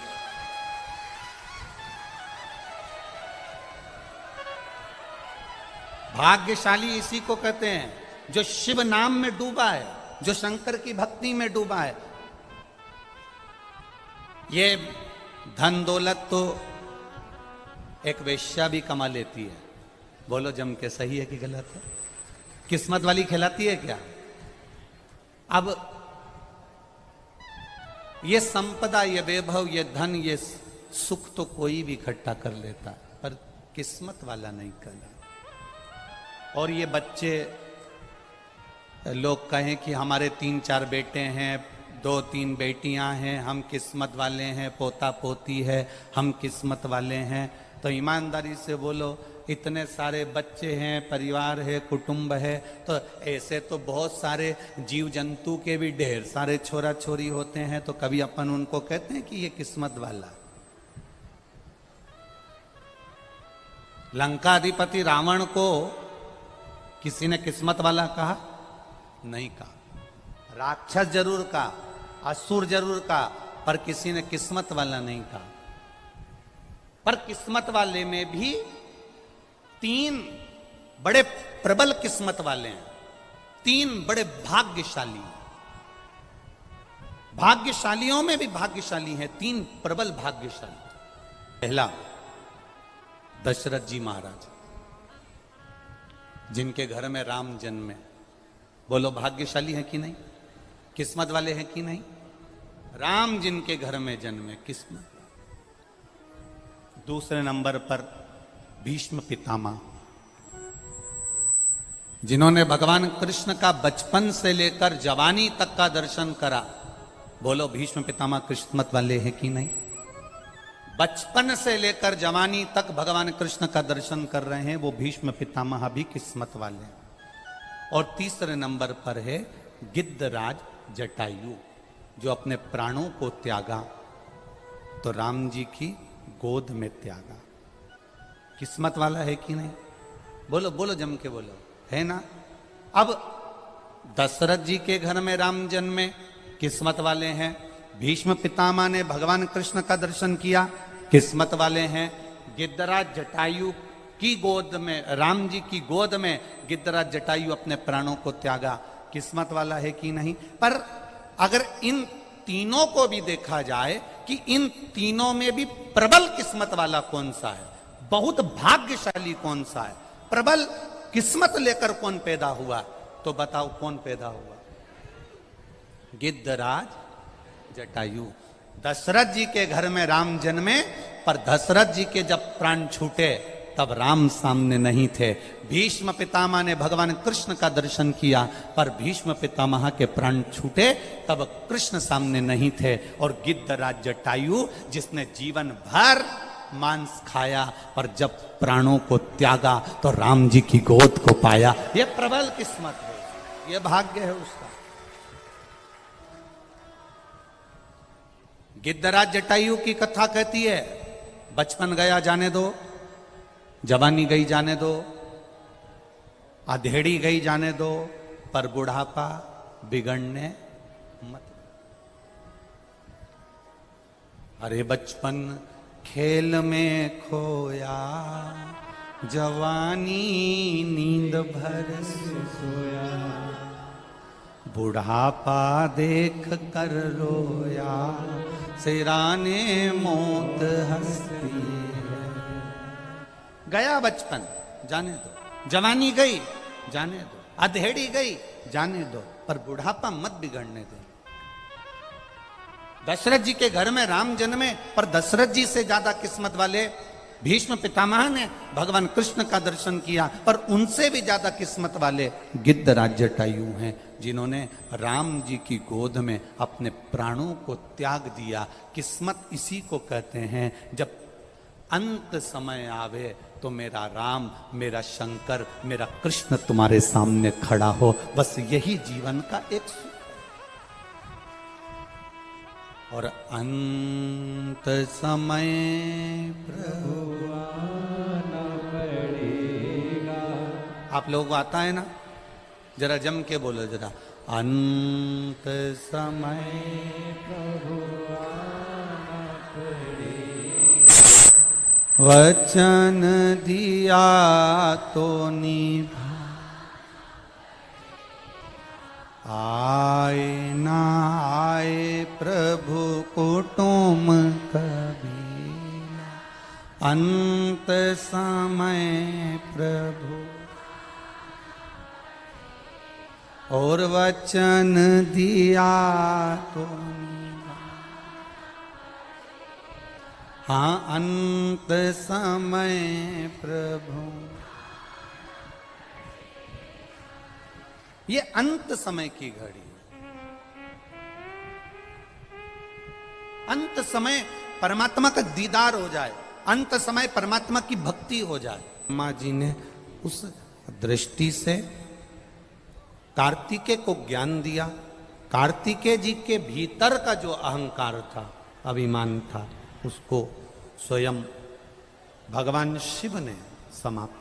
भाग्यशाली इसी को कहते हैं जो शिव नाम में डूबा है, जो शंकर की भक्ति में डूबा है। ये धन दौलत तो एक वेश्या भी कमा लेती है। बोलो जम के, सही है कि गलत है? किस्मत वाली खिलाती है क्या? अब ये संपदा, ये वैभव, ये धन, ये सुख तो कोई भी इकट्ठा कर लेता, पर किस्मत वाला नहीं करता। और ये बच्चे लोग कहें कि हमारे 3-4 बेटे हैं, 2-3 बेटियां हैं, हम किस्मत वाले हैं, पोता पोती है, हम किस्मत वाले हैं। तो ईमानदारी से बोलो, इतने सारे बच्चे हैं, परिवार है, कुटुंब है, तो ऐसे तो बहुत सारे जीव जंतु के भी ढेर सारे छोरा छोरी होते हैं, तो कभी अपन उनको कहते हैं कि ये किस्मत वाला? लंकाधिपति रावण को किसी ने किस्मत वाला कहा? नहीं कहा। राक्षस जरूर कहा, असुर जरूर कहा, पर किसी ने किस्मत वाला नहीं कहा। पर किस्मत वाले में भी 3 बड़े प्रबल किस्मत वाले हैं, 3 बड़े भाग्यशाली हैं। भाग्यशालियों में भी भाग्यशाली हैं 3 प्रबल भाग्यशाली। पहला दशरथ जी महाराज, जिनके घर में राम जन्मे। बोलो भाग्यशाली है कि नहीं? किस्मत वाले हैं कि नहीं? राम जिनके घर में जन्मे, किस्मत। दूसरे नंबर पर भीष्म पितामह, जिन्होंने भगवान कृष्ण का बचपन से लेकर जवानी तक का दर्शन करा। बोलो भीष्म पितामह किस्मत वाले हैं कि नहीं? बचपन से लेकर जवानी तक भगवान कृष्ण का दर्शन कर रहे हैं, वो भीष्म पितामह भी किस्मत वाले हैं। और तीसरे नंबर पर है गिद्धराज जटायु, जो अपने प्राणों को त्यागा तो राम जी की गोद में त्यागा। किस्मत वाला है कि नहीं? बोलो बोलो जम के बोलो, है ना? अब दशरथ जी के घर में राम जन्मे, किस्मत वाले हैं। भीष्म पितामह ने भगवान कृष्ण का दर्शन किया, किस्मत वाले हैं। गिद्धराज जटायु की गोद में, राम जी की गोद में गिद्धराज जटायु अपने प्राणों को त्यागा, किस्मत वाला है कि नहीं। पर अगर इन तीनों को भी देखा जाए कि इन तीनों में भी प्रबल किस्मत वाला कौन सा है, बहुत भाग्यशाली कौन सा है, प्रबल किस्मत लेकर कौन पैदा हुआ, तो बताओ कौन पैदा हुआ? गिद्धराज जटायु। दशरथ जी के घर में राम जन्मे, पर दशरथ जी के जब प्राण छूटे तब राम सामने नहीं थे। भीष्म पितामह ने भगवान कृष्ण का दर्शन किया, पर भीष्म पितामह के प्राण छूटे तब कृष्ण सामने नहीं थे। और गिद्धराज जटायु जिसने जीवन भर मांस खाया, पर जब प्राणों को त्यागा तो राम जी की गोद को पाया। यह प्रबल किस्मत है, यह भाग्य है उसका। गिद्धराज जटायु की कथा कहती है, बचपन गया जाने दो, जवानी गई जाने दो, अधेड़ी गई जाने दो, पर बुढ़ापा बिगड़ने मत। अरे बचपन खेल में खोया, जवानी नींद भर सोया, बुढ़ापा देख कर रोया, सिराने मौत हंसती है। गया बचपन जाने दो, जवानी गई जाने दो, अधेड़ी गई जाने दो, पर बुढ़ापा मत बिगड़ने दो। दशरथ जी के घर में राम जन्मे, पर दशरथ जी से ज्यादा किस्मत वाले भीष्म पितामह ने भगवान कृष्ण का दर्शन किया, पर उनसे भी ज्यादा किस्मत वाले गिद्धराज जटायु हैं, जिन्होंने राम जी की गोद में अपने प्राणों को त्याग दिया। किस्मत इसी को कहते हैं, जब अंत समय आवे तो मेरा राम, मेरा शंकर, मेरा कृष्ण तुम्हारे सामने खड़ा हो। बस यही जीवन का एक सुख। और अंत समय प्रभु आना पड़ेगा। आप लोगों को आता है ना? जरा जम के बोलो जरा, अंत समय प्रभु आना पड़ेगा, वचन दिया तो निभा, आए ना आए प्रभु कुटुम कभी, अंत समय प्रभु और वचन दिया तो निभा। हाँ, अंत समय प्रभु। ये अंत समय की घड़ी है। अंत समय परमात्मा का दीदार हो जाए, अंत समय परमात्मा की भक्ति हो जाए। माँ जी ने उस दृष्टि से कार्तिकेय को ज्ञान दिया। कार्तिकेय जी के भीतर का जो अहंकार था, अभिमान था, उसको स्वयं भगवान शिव ने समाप्त।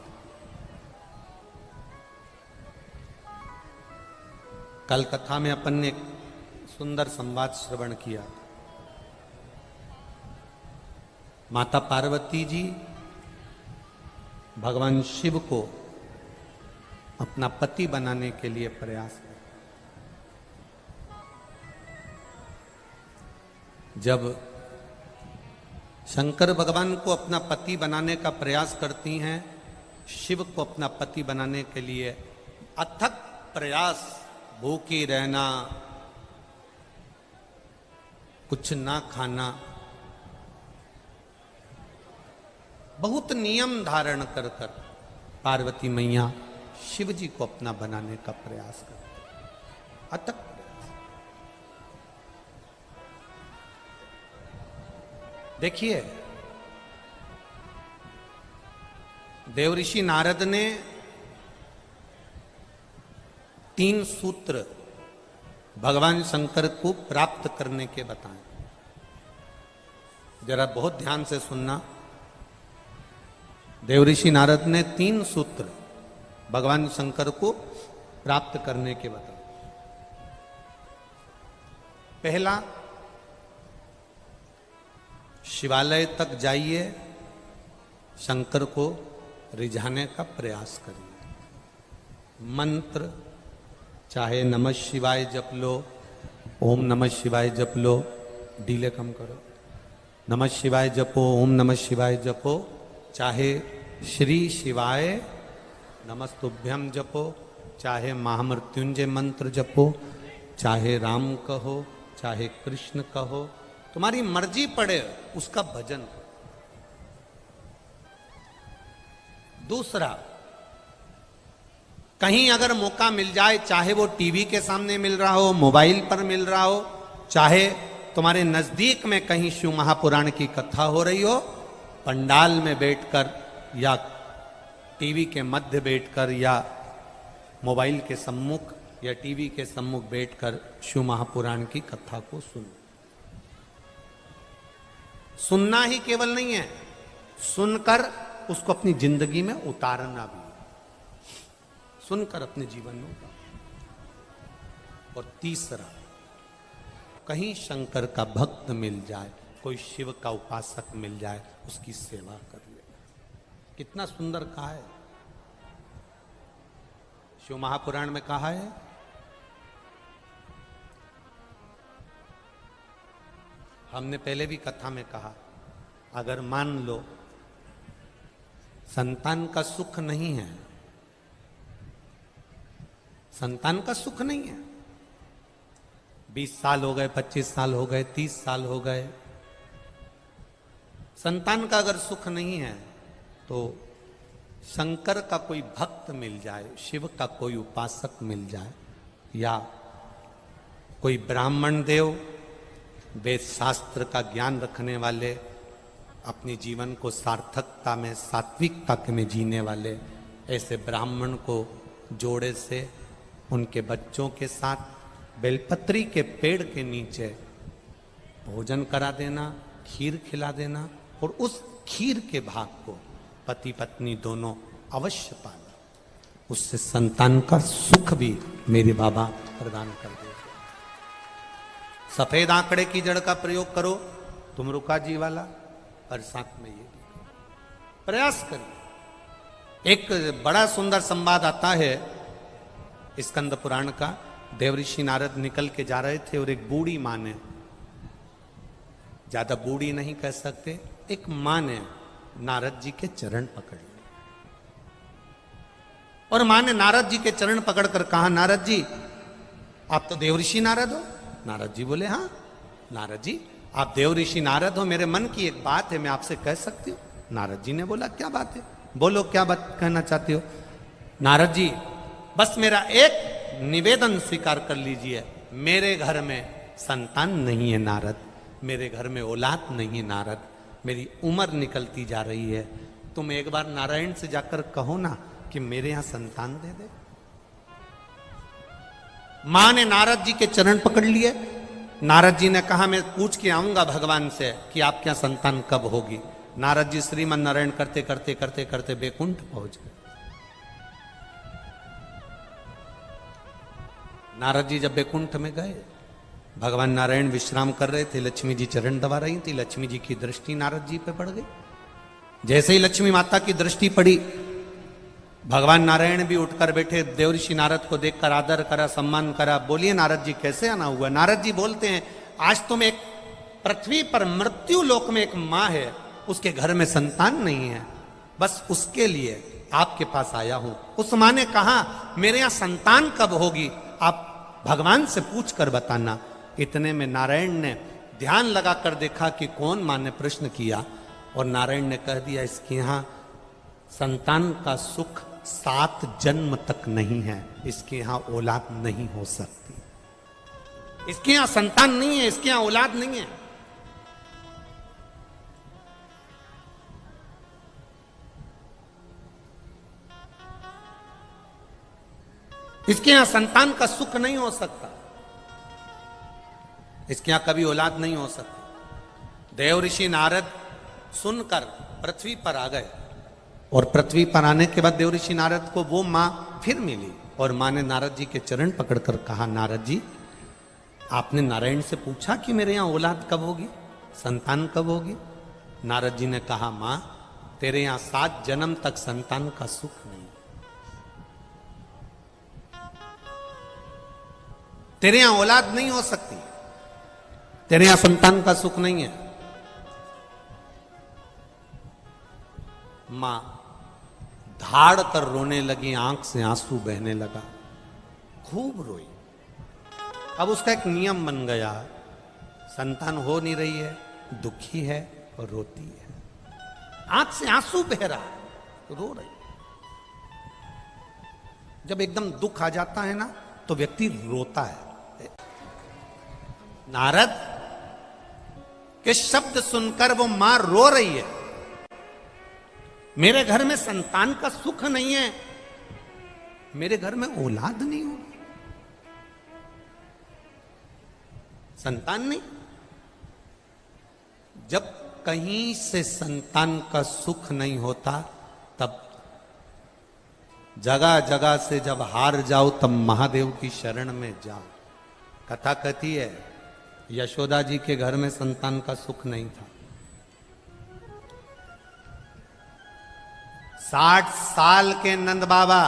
कल कथा में अपन ने एक सुंदर संवाद श्रवण किया। माता पार्वती जी भगवान शिव को अपना पति बनाने के लिए प्रयास कर, जब शंकर भगवान को अपना पति बनाने का प्रयास करती हैं, शिव को अपना पति बनाने के लिए अथक प्रयास, भूखी रहना, कुछ ना खाना, बहुत नियम धारण कर कर पार्वती मैया शिव जी को अपना बनाने का प्रयास करते, अथक प्रयास। देखिए, देवऋषि नारद ने 3 सूत्र भगवान शंकर को प्राप्त करने के बताएं। जरा बहुत ध्यान से सुनना। देवऋषि नारद ने 3 सूत्र भगवान शंकर को प्राप्त करने के बताएं। पहला, शिवालय तक जाइए, शंकर को रिझाने का प्रयास करिए। मंत्र, चाहे नमः शिवाय जप लो, ओम नमः शिवाय जप लो, डीले कम करो, नमः शिवाय जपो, ओम नमः शिवाय जपो, चाहे श्री शिवाय नमस्तुभ्यम जपो, चाहे महामृत्युंजय मंत्र जपो, चाहे राम कहो, चाहे कृष्ण कहो, तुम्हारी मर्जी पड़े उसका भजन करो। दूसरा, कहीं अगर मौका मिल जाए, चाहे वो टीवी के सामने मिल रहा हो, मोबाइल पर मिल रहा हो, चाहे तुम्हारे नजदीक में कहीं शिव महापुराण की कथा हो रही हो, पंडाल में बैठकर या टीवी के मध्य बैठकर या मोबाइल के सम्मुख या टीवी के सम्मुख बैठकर शिव महापुराण की कथा को सुनो। सुनना ही केवल नहीं है, सुनकर उसको अपनी जिंदगी में उतारना भी, सुनकर अपने जीवन में उतारना। और तीसरा, कहीं शंकर का भक्त मिल जाए, कोई शिव का उपासक मिल जाए, उसकी सेवा कर ले। कितना सुंदर कहा है, शिव महापुराण में कहा है, हमने पहले भी कथा में कहा, अगर मान लो संतान का सुख नहीं है, संतान का सुख नहीं है, 20 साल हो गए, 25 साल हो गए, 30 साल हो गए, संतान का अगर सुख नहीं है, तो शंकर का कोई भक्त मिल जाए, शिव का कोई उपासक मिल जाए, या कोई ब्राह्मण देव, वेद शास्त्र का ज्ञान रखने वाले, अपने जीवन को सार्थकता में, सात्विकता में जीने वाले, ऐसे ब्राह्मण को जोड़े से उनके बच्चों के साथ बेलपत्री के पेड़ के नीचे भोजन करा देना, खीर खिला देना, और उस खीर के भाग को पति पत्नी दोनों अवश्य पाना, उससे संतान का सुख भी मेरे बाबा प्रदान कर देंगे। सफेद आंकड़े की जड़ का प्रयोग करो, तुम रुका जी वाला, और साथ में ये भी करो, प्रयास करिए। एक बड़ा सुंदर संवाद आता है स्कंद पुराण का। देवऋषि नारद निकल के जा रहे थे और एक बूढ़ी मां ने, ज्यादा बूढ़ी नहीं कह सकते, एक मां ने नारद जी के चरण पकड़ लिए, और मां ने नारद जी के चरण पकड़कर कहा, नारद जी आप तो देवऋषि नारद हो। नारद जी बोले, हाँ नारद जी आप देवऋषि नारद हो, मेरे मन की एक बात है, मैं आपसे कह सकती हूँ। नारद जी ने बोला, क्या बात है, बोलो क्या बात कहना चाहते हो। नारद जी बस मेरा एक निवेदन स्वीकार कर लीजिए, मेरे घर में संतान नहीं है नारद, मेरे घर में औलाद नहीं है नारद, मेरी उम्र निकलती जा रही है, तुम एक बार नारायण से जाकर कहो ना कि मेरे यहां संतान दे दे। मां ने नारद जी के चरण पकड़ लिए। नारद जी ने कहा, मैं पूछ के आऊंगा भगवान से कि आपके यहां संतान कब होगी। नारद जी श्रीमन नारायण करते करते करते करते बैकुंठ पहुंच गए। नारद जी जब बैकुंठ में गए, भगवान नारायण विश्राम कर रहे थे, लक्ष्मी जी चरण दबा रही थी, लक्ष्मी जी की दृष्टि नारद जी पे पड़ गई। जैसे ही लक्ष्मी माता की दृष्टि पड़ी, भगवान नारायण भी उठकर बैठे, देवऋषि नारद को देखकर आदर करा, सम्मान करा। बोलिए नारद जी कैसे आना हुआ। नारद जी बोलते हैं, आज तुम एक पृथ्वी पर मृत्यु लोक में एक मां है, उसके घर में संतान नहीं है, बस उसके लिए आपके पास आया हूं। उस मां ने कहा, मेरे यहां संतान कब होगी, आप भगवान से पूछ कर बताना। इतने में नारायण ने ध्यान लगाकर देखा कि कौन मां ने प्रश्न किया, और नारायण ने कह दिया, इसके यहां संतान का सुख 7 जन्म तक नहीं है, इसके यहां औलाद नहीं हो सकती, इसके यहां संतान नहीं है, इसके यहां औलाद नहीं है। इसके यहां संतान का सुख नहीं हो सकता, इसके यहां कभी औलाद नहीं हो सकती। देवऋषि नारद सुनकर पृथ्वी पर आ गए, और पृथ्वी पर आने के बाद देवऋषि नारद को वो मां फिर मिली, और मां ने नारद जी के चरण पकड़कर कहा, नारद जी आपने नारायण से पूछा कि मेरे यहां औलाद कब होगी, संतान कब होगी। नारद जी ने कहा, मां तेरे यहां 7 जन्म तक संतान का सुख नहीं। तेरे यहां औलाद नहीं हो सकती, तेरे यहां संतान का सुख नहीं है। मां धाड़ कर रोने लगी, आंख से आंसू बहने लगा, खूब रोई। अब उसका एक नियम बन गया, संतान हो नहीं रही है, दुखी है और रोती है, आंख से आंसू बह रहा है, रो रही। जब एकदम दुख आ जाता है ना तो व्यक्ति रोता है। नारद के शब्द सुनकर वो मां रो रही है, मेरे घर में संतान का सुख नहीं है, मेरे घर में औलाद नहीं हो, संतान नहीं। जब कहीं से संतान का सुख नहीं होता तब जगह जगह से जब हार जाओ तब महादेव की शरण में जाओ। कथा कहती है यशोदा जी के घर में संतान का सुख नहीं था। 60 साल के नंद बाबा,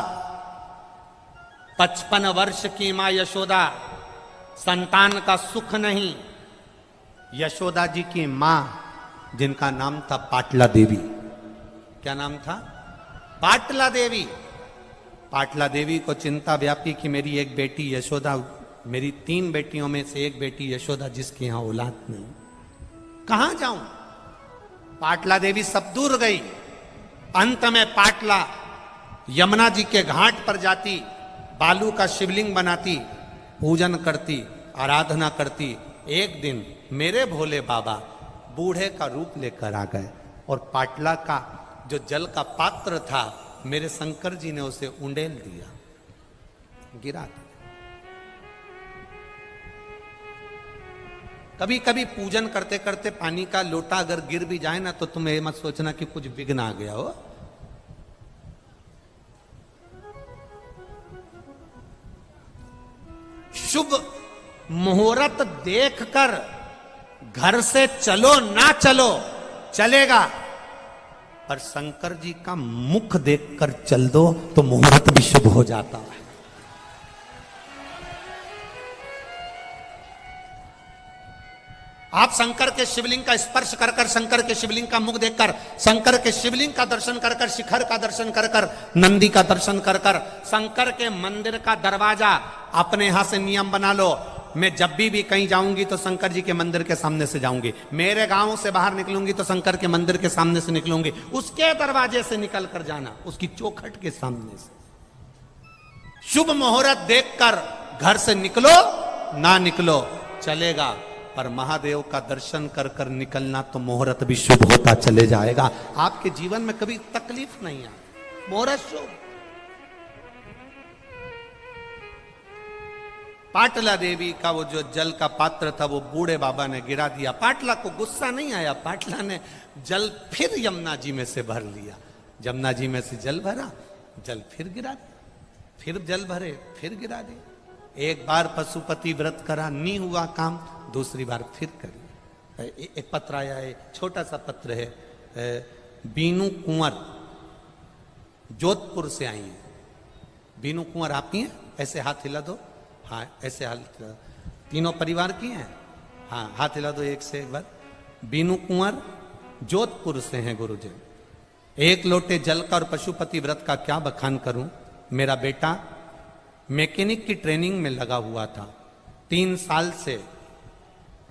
55 वर्ष की मां यशोदा, संतान का सुख नहीं। यशोदा जी की मां जिनका नाम था पाटला देवी, क्या नाम था? पाटला देवी। पाटला देवी को चिंता व्यापी कि मेरी एक बेटी यशोदा, मेरी 3 बेटियों में से एक बेटी यशोदा जिसके यहां औलाद नहीं, कहां जाऊं? पाटला देवी सब दूर गई। अंत में पाटला यमुना जी के घाट पर जाती, बालू का शिवलिंग बनाती, पूजन करती, आराधना करती। एक दिन मेरे भोले बाबा बूढ़े का रूप लेकर आ गए और पाटला का जो जल का पात्र था मेरे शंकर जी ने उसे उंडेल दिया, गिरा दिया। कभी कभी पूजन करते करते पानी का लोटा अगर गिर भी जाए ना तो तुम ये मत सोचना कि कुछ विघ्न आ गया हो। शुभ मुहूर्त देखकर घर से चलो ना चलो चलेगा, पर शंकर जी का मुख देखकर चल दो तो मुहूर्त भी शुभ हो जाता है। आप शंकर के शिवलिंग का स्पर्श कर कर, शंकर के शिवलिंग का मुख देखकर, शंकर के शिवलिंग का दर्शन कर कर, शिखर का दर्शन कर कर, नंदी का दर्शन कर कर, शंकर के मंदिर का दरवाजा अपने यहां से नियम बना लो, मैं जब भी कहीं जाऊंगी तो शंकर जी के मंदिर के सामने से जाऊंगी। मेरे गांव से बाहर निकलूंगी तो शंकर के मंदिर के सामने से निकलूंगी। उसके दरवाजे से निकल कर जाना, उसकी चौखट के सामने से। शुभ मुहूर्त देखकर घर से निकलो ना निकलो चलेगा, पर महादेव का दर्शन कर कर निकलना तो मुहूर्त भी शुभ होता चले जाएगा। आपके जीवन में कभी तकलीफ नहीं आए, मुहूर्त शुभ। पाटला देवी का वो जो जल का पात्र था वो बूढ़े बाबा ने गिरा दिया। पाटला को गुस्सा नहीं आया, पाटला ने जल फिर यमुना जी में से भर लिया। यमुना जी में से जल भरा, जल फिर गिरा दिया, फिर जल भरे, फिर गिरा दिया। एक बार पशुपति व्रत करा, नहीं हुआ काम, दूसरी बार फिर करी। एक पत्र आया है, छोटा सा पत्र है, बीनू कुंवर जोधपुर से आई है। बीनू कुंवर आप ही हैं? ऐसे हाथ हिला दो, हाँ ऐसे हाथ। तीनों परिवार की हैं? हाँ हाथ हिला दो एक से एक बार। बीनू कुंवर जोधपुर से हैं गुरुजी। एक लोटे जल का और पशुपति व्रत का क्या बखान करूं। मेरा बेटा मैकेनिक की ट्रेनिंग में लगा हुआ था, 3 साल से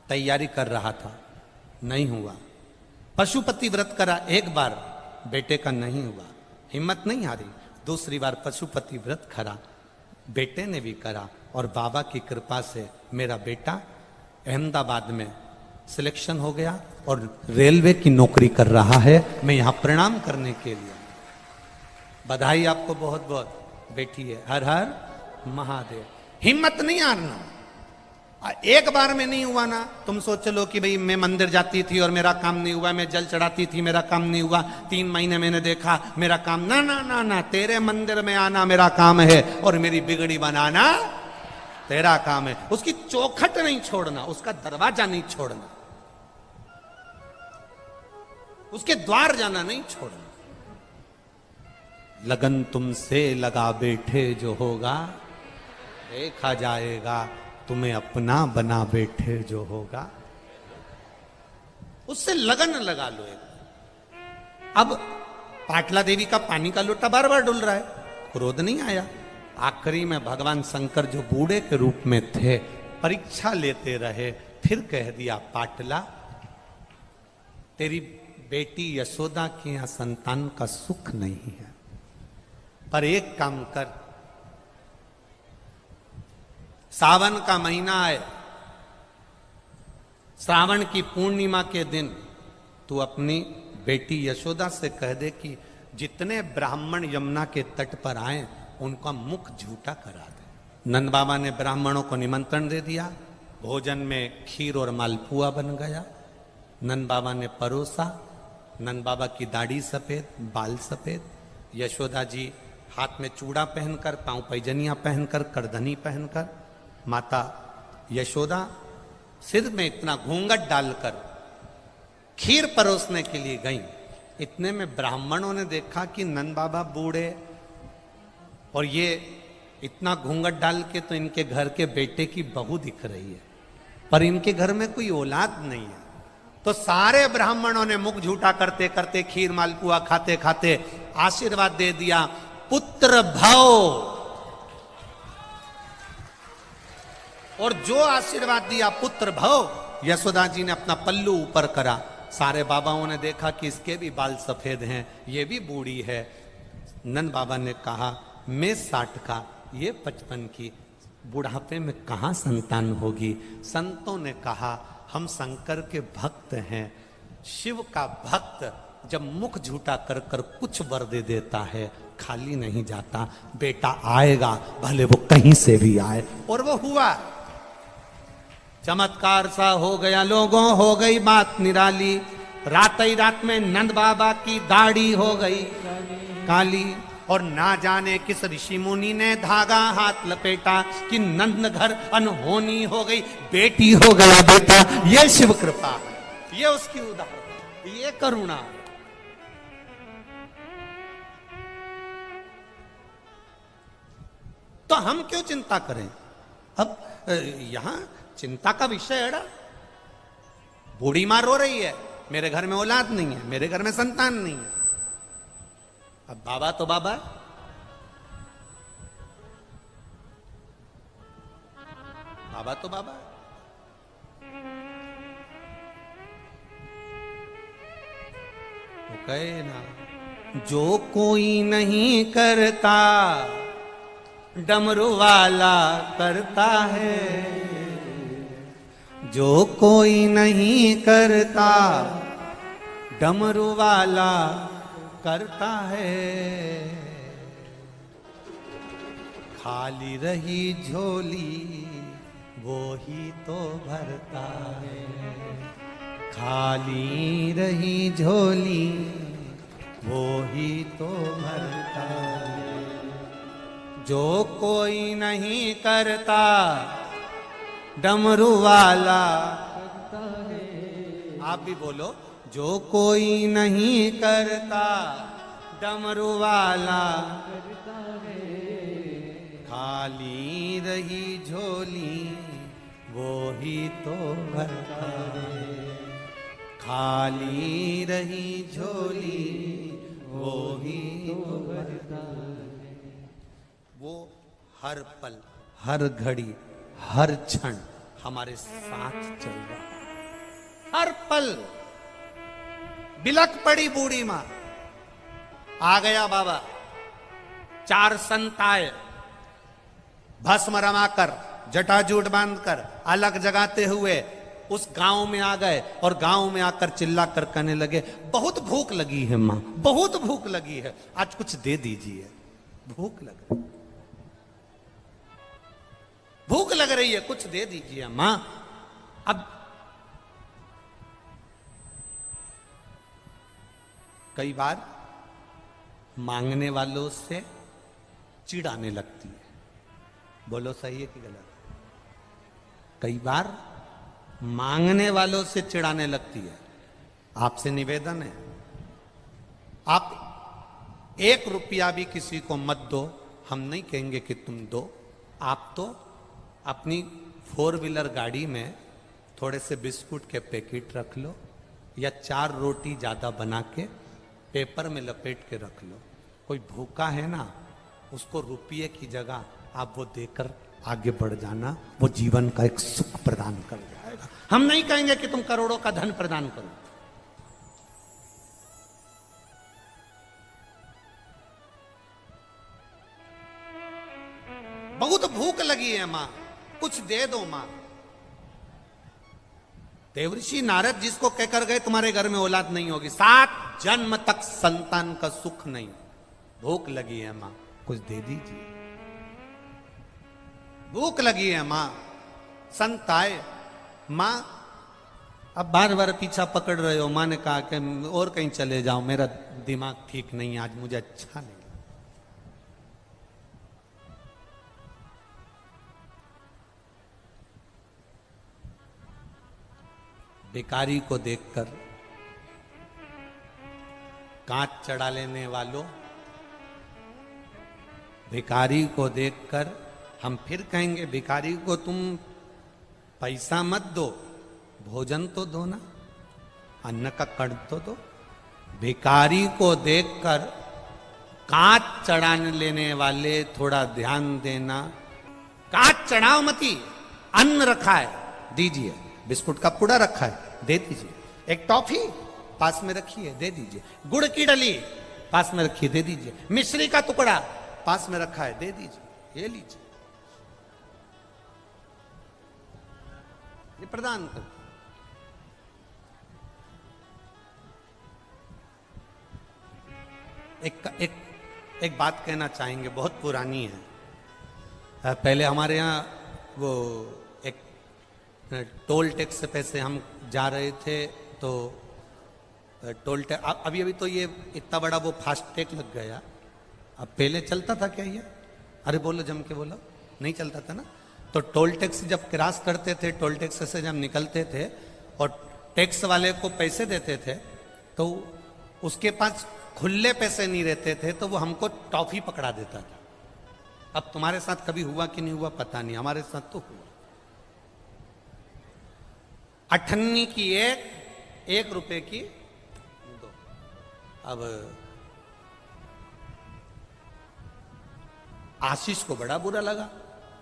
तैयारी कर रहा था, नहीं हुआ। पशुपति व्रत करा एक बार, बेटे का नहीं हुआ, हिम्मत नहीं हारी। दूसरी बार पशुपति व्रत करा, बेटे ने भी करा, और बाबा की कृपा से मेरा बेटा अहमदाबाद में सिलेक्शन हो गया और रेलवे की नौकरी कर रहा है। मैं यहां प्रणाम करने के लिए, बधाई आपको बहुत बहुत। बेटी है, हर हर महादेव। हिम्मत नहीं हारना। एक बार में नहीं हुआ ना, तुम सोच लो कि भाई मैं मंदिर जाती थी और मेरा काम नहीं हुआ, मैं जल चढ़ाती थी मेरा काम नहीं हुआ, 3 महीने मैंने देखा मेरा काम, ना ना ना ना, तेरे मंदिर में आना मेरा काम है और मेरी बिगड़ी बनाना तेरा काम है। उसकी चौखट नहीं छोड़ना, उसका दरवाजा नहीं छोड़ना, उसके द्वार जाना नहीं छोड़ना। लगन तुमसे लगा बैठे जो होगा देखा जाएगा, तुम्हें अपना बना बैठे जो होगा, उससे लगन लगा लो एक। अब पाटला देवी का पानी का लोटा बार बार डुल रहा है, क्रोध नहीं आया। आखिरी में भगवान शंकर जो बूढ़े के रूप में थे, परीक्षा लेते रहे, फिर कह दिया पाटला, तेरी बेटी यशोदा के यहां संतान का सुख नहीं है, पर एक काम कर, सावन का महीना है, श्रावण की पूर्णिमा के दिन तू अपनी बेटी यशोदा से कह दे कि जितने ब्राह्मण यमुना के तट पर आए उनका मुख झूठा करा दे। नंद बाबा ने ब्राह्मणों को निमंत्रण दे दिया, भोजन में खीर और मालपुआ बन गया। नंद बाबा ने परोसा। नंद बाबा की दाढ़ी सफेद, बाल सफेद, यशोदा जी हाथ में चूड़ा पहनकर, पांव पैजनिया पहनकर, करधनी पहनकर, माता यशोदा सिर में इतना घूंघट डालकर खीर परोसने के लिए गई। इतने में ब्राह्मणों ने देखा कि नंद बाबा बूढ़े और ये इतना घूंघट डाल के तो इनके घर के बेटे की बहू दिख रही है, पर इनके घर में कोई औलाद नहीं है। तो सारे ब्राह्मणों ने मुख झूठा करते करते, खीर मालपुआ खाते खाते आशीर्वाद दे दिया, पुत्र भव। और जो आशीर्वाद दिया पुत्र भव, यशोदा जी ने अपना पल्लू ऊपर करा। सारे बाबाओं ने देखा कि इसके भी बाल सफेद हैं, ये भी बूढ़ी है। नंद बाबा ने कहा, मैं 60 का, ये 55 की, बुढ़ापे में कहाँ संतान होगी। संतों ने कहा, हम शंकर के भक्त हैं। शिव का भक्त जब मुख झूठा कर कर कुछ वर दे देता है, खाली नहीं जाता। बेटा आएगा, भले वो कहीं से भी आए। और वो हुआ, चमत्कार सा हो गया। लोगों, हो गई बात निराली। रात ही रात में नंद बाबा की दाढ़ी हो गई काली। और ना जाने किस ऋषि मुनि ने धागा हाथ लपेटा कि नंद घर अनहोनी हो गई, बेटी हो गया बेटा। ये शिव कृपा है, ये उसकी उदाहरण, ये करुणा। तो हम क्यों चिंता करें? अब यहां चिंता का विषय है ना। बूढ़ी माँ रो रही है, मेरे घर में औलाद नहीं है, मेरे घर में संतान नहीं है। अब बाबा तो बाबा, बाबा तो बाबा। तो कहे ना, जो कोई नहीं करता डमरू वाला करता है, जो कोई नहीं करता डमरू वाला करता है। खाली रही झोली वो ही तो भरता है, खाली रही झोली वो ही तो भरता है। जो कोई नहीं करता डमरू वाला करता है। आप भी बोलो, जो कोई नहीं करता डमरू वाला करता है। खाली रही झोली वो ही तो भरता है, खाली रही झोली वो ही तो भरता है। वो हर पल, हर घड़ी, हर क्षण हमारे साथ चल रहा है। हर पल बिलक पड़ी बूढ़ी मां, आ गया बाबा। 4 संत आए, भस्म रमाकर, जटाजूट बांधकर, अलग जगाते हुए उस गांव में आ गए। और गांव में आकर चिल्ला कर कहने लगे, बहुत भूख लगी है मां, बहुत भूख लगी है, आज कुछ दे दीजिए, भूख लग रही, भूख लग रही है, कुछ दे दीजिए मां। अब कई बार मांगने वालों से चिढ़ाने लगती है। बोलो सही है कि गलत? कई बार मांगने वालों से चिढ़ाने लगती है। आपसे निवेदन है, आप 1 रुपया भी किसी को मत दो। हम नहीं कहेंगे कि तुम दो, आप तो अपनी 4 व्हीलर गाड़ी में थोड़े से बिस्कुट के पैकेट रख लो या 4 रोटी ज्यादा बना के पेपर में लपेट के रख लो। कोई भूखा है ना, उसको रुपये की जगह आप वो देकर आगे बढ़ जाना, वो जीवन का एक सुख प्रदान कर जाएगा। हम नहीं कहेंगे कि तुम करोड़ों का धन प्रदान करो। बहुत भूख लगी है मां, कुछ दे दो मां। देवऋषि नारद जिसको कहकर गए तुम्हारे घर में औलाद नहीं होगी, 7 जन्म तक संतान का सुख नहीं, भूख लगी है मां, कुछ दे दीजिए। भूख लगी है मां, संत आए, मां अब बार बार पीछा पकड़ रहे हो। मां ने कहा कि और कहीं चले जाओ, मेरा दिमाग ठीक नहीं, आज मुझे अच्छा नहीं। भिखारी को देखकर, कांच चढ़ा लेने वालों, भिखारी को देखकर हम फिर कहेंगे भिखारी को तुम पैसा मत दो, भोजन तो दो ना, अन्न का कण तो दो। भिखारी को देखकर कांच चढ़ाने लेने वाले थोड़ा ध्यान देना। कांच चढ़ाओ मती, अन्न रखा है दीजिए, बिस्कुट का पुड़ा रखा है दे दीजिए, एक टॉफी पास में रखी है दे दीजिए, गुड़ की डली पास में रखी है दे दीजिए, मिश्री का टुकड़ा पास में रखा है दे दीजिए, ये लीजिए, ये प्रदान कर। एक बात कहना चाहेंगे, बहुत पुरानी है। पहले हमारे यहाँ वो एक टोल टैक्स से पैसे हम जा रहे थे, तो टोल टैक्स अभी तो ये इतना बड़ा वो फास्ट टैग लग गया। अब पहले चलता था क्या ये? अरे बोलो जम के बोलो, नहीं चलता था ना। तो टोल टैक्स जब क्रॉस करते थे, टोल टैक्स से जब निकलते थे और टैक्स वाले को पैसे देते थे, तो उसके पास खुले पैसे नहीं रहते थे, तो वो हमको टॉफी पकड़ा देता था। अब तुम्हारे साथ कभी हुआ कि नहीं हुआ पता नहीं, हमारे साथ तो हुआ। 98 की एक रुपए की 2। अब आशीष को बड़ा बुरा लगा।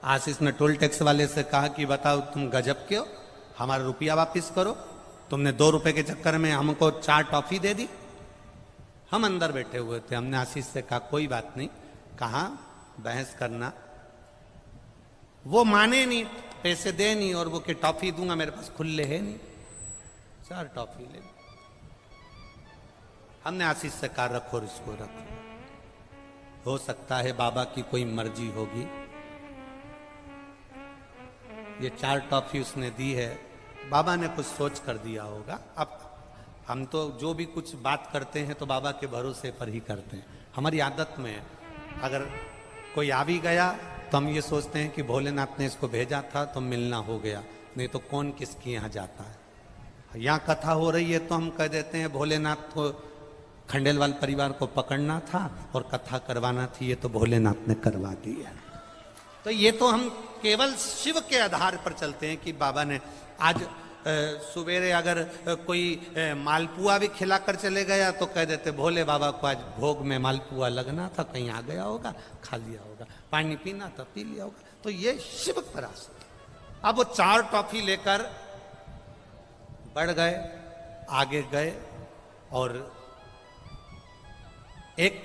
आशीष ने टोल टैक्स वाले से कहा कि बताओ तुम गजब के हो, हमारा रुपया वापिस करो, तुमने 2 रुपए के चक्कर में हमको 4 टॉफी दे दी। हम अंदर बैठे हुए थे, हमने आशीष से कहा कोई बात नहीं, कहा बहस करना। वो माने नहीं, पैसे दे नहीं, और वो कि टॉफी दूंगा, मेरे पास खुले है नहीं, 4 टॉफी ले। हमने आशीष से कहा रखो, इसको रखो, हो सकता है बाबा की कोई मर्जी होगी। ये 4 टॉफी उसने दी है, बाबा ने कुछ सोच कर दिया होगा। अब हम तो जो भी कुछ बात करते हैं तो बाबा के भरोसे पर ही करते हैं। हमारी आदत में है, अगर कोई आ भी गया तो हम ये सोचते हैं कि भोलेनाथ ने इसको भेजा था तो मिलना हो गया, नहीं तो कौन किसके यहाँ जाता है। यहाँ कथा हो रही है तो हम कह देते हैं भोलेनाथ को, खंडेलवाल परिवार को पकड़ना था और कथा करवाना थी, ये तो भोलेनाथ ने करवा दी है। तो ये तो हम केवल शिव के आधार पर चलते हैं कि बाबा ने आज सवेरे अगर कोई मालपुआ भी खिलाकर चले गया तो कह देते भोले बाबा को आज भोग में मालपुआ लगना था, कहीं आ गया होगा, खा लिया होगा, पानी पीना था पी लिया होगा। तो ये शिव पराशर। अब वो 4 टॉफी लेकर बढ़ गए, आगे गए, और एक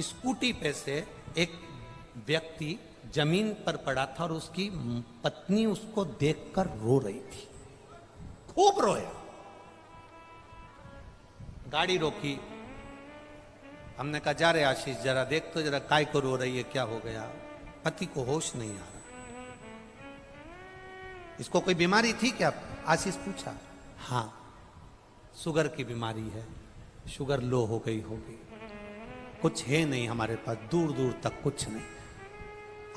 स्कूटी पे से एक व्यक्ति जमीन पर पड़ा था और उसकी पत्नी उसको देखकर रो रही थी, खूब रोया। गाड़ी रोकी, हमने कहा जा रहे आशीष जरा देख तो जरा, काय को रो रही है, क्या हो गया? पति को होश नहीं आ रहा। इसको कोई बीमारी थी क्या? आशीष पूछा। हाँ, शुगर की बीमारी है, शुगर लो हो गई होगी, कुछ है नहीं हमारे पास, दूर दूर तक कुछ नहीं।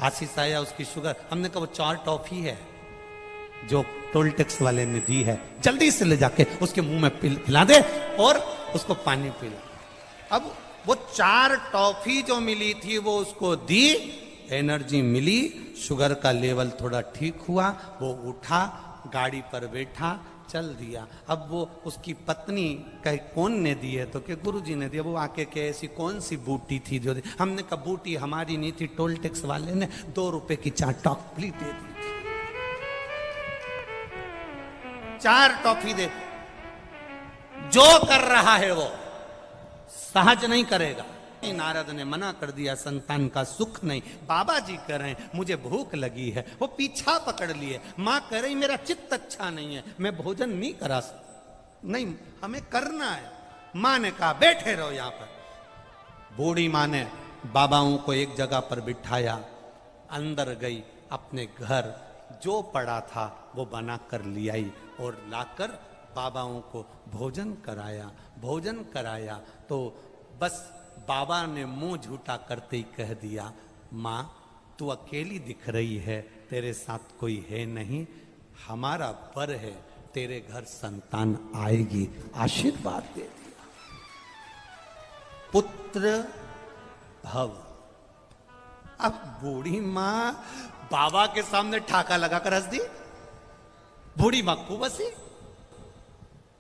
आशीष आया, उसकी शुगर, हमने कहा वो 4 टॉफी है जो टोल टैक्स वाले ने दी है, जल्दी से ले जाके उसके मुंह में खिला दे और उसको पानी पिला। अब वो 4 टॉफी जो मिली थी वो उसको दी, एनर्जी मिली, शुगर का लेवल थोड़ा ठीक हुआ, वो उठा, गाड़ी पर बैठा, चल दिया। अब वो उसकी पत्नी कहे कौन ने दी है, तो के गुरुजी ने दिया। वो आके कहे ऐसी कौन सी बूटी थी जो दी? हमने कहा बूटी हमारी नहीं थी, टोल टैक्स वाले ने 2 रुपए की 4 टॉफी दे दी थी। 4 टॉफी दे। जो कर रहा है वो सहज नहीं करेगा। नारद ने मना कर दिया, संतान का सुख नहीं। बाबा जी कह रहे हैं मुझे भूख लगी है, वो पीछा पकड़ लिए। माँ कह रही मेरा चित्त अच्छा नहीं है, मैं भोजन नहीं करा सकता, नहीं हमें करना है। माँ ने कहा बैठे रहो यहां पर। बूढ़ी माँ ने बाबाओं को एक जगह पर बिठाया, अंदर गई, अपने घर जो पड़ा था वो बना कर ले आई और लाकर बाबाओं को भोजन कराया। भोजन कराया तो बस बाबा ने मुंह झूठा करते ही कह दिया, माँ तू अकेली दिख रही है, तेरे साथ कोई है नहीं, हमारा वर है, तेरे घर संतान आएगी, आशीर्वाद दे दिया। पुत्र भव। अब बूढ़ी माँ बाबा के सामने ठाका लगाकर हंस दी। बूढ़ी माँ खूब हंसी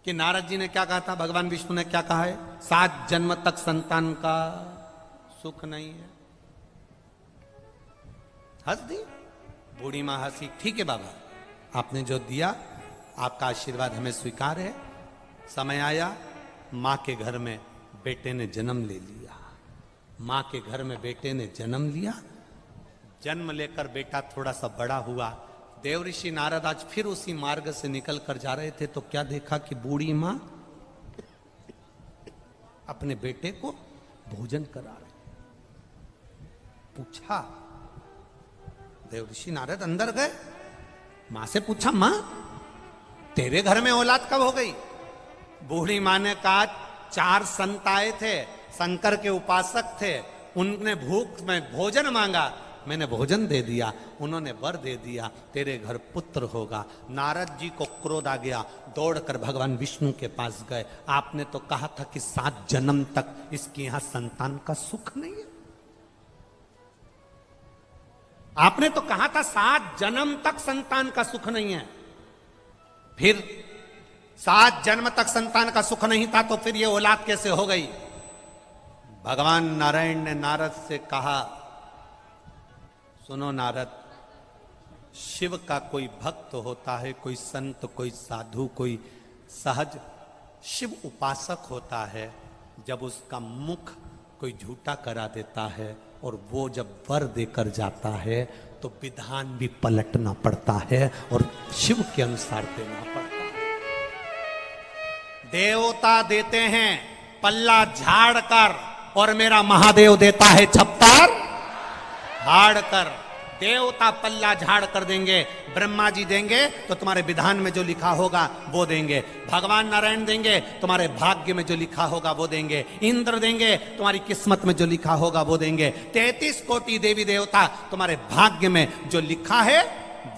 कि नारद जी ने क्या कहा था, भगवान विष्णु ने क्या कहा है, 7 जन्म तक संतान का सुख नहीं है। हंस दी बूढ़ी मां, हंसी। ठीक है बाबा, आपने जो दिया आपका आशीर्वाद हमें स्वीकार है। समय आया, मां के घर में बेटे ने जन्म ले लिया। मां के घर में बेटे ने जन्म लिया। जन्म लेकर बेटा थोड़ा सा बड़ा हुआ। देव ऋषि नारद आज फिर उसी मार्ग से निकल कर जा रहे थे तो क्या देखा कि बूढ़ी मां अपने बेटे को भोजन करा रही। पूछा, देव ऋषि नारद अंदर गए, मां से पूछा, मां तेरे घर में औलाद कब हो गई? बूढ़ी मां ने कहा 4 संत आए थे, शंकर के उपासक थे, उनने भूख में भोजन मांगा, मैंने भोजन दे दिया, उन्होंने वर दे दिया, तेरे घर पुत्र होगा। नारद जी को क्रोध आ गया, दौड़कर भगवान विष्णु के पास गए। आपने तो कहा था कि 7 जन्म तक इसके यहां संतान का सुख नहीं है। आपने तो कहा था 7 जन्म तक संतान का सुख नहीं है। फिर 7 जन्म तक संतान का सुख नहीं था तो फिर ये औलाद कैसे हो गई? भगवान नारायण ने नारद से कहा, सुनो नारद, शिव का कोई भक्त होता है, कोई संत, कोई साधु, कोई सहज शिव उपासक होता है, जब उसका मुख कोई झूठा करा देता है और वो जब वर देकर जाता है तो विधान भी पलटना पड़ता है और शिव के अनुसार देना पड़ता है। देवता देते हैं पल्ला झाड़ कर और मेरा महादेव देता है छप्पर झाड़ कर। देवता पल्ला झाड़ कर देंगे, ब्रह्मा जी देंगे तो तुम्हारे विधान में जो लिखा होगा वो देंगे, भगवान नारायण देंगे तुम्हारे भाग्य में जो लिखा होगा वो देंगे, इंद्र देंगे तुम्हारी किस्मत में जो लिखा होगा वो देंगे, 33 कोटि देवी देवता तुम्हारे भाग्य में जो लिखा है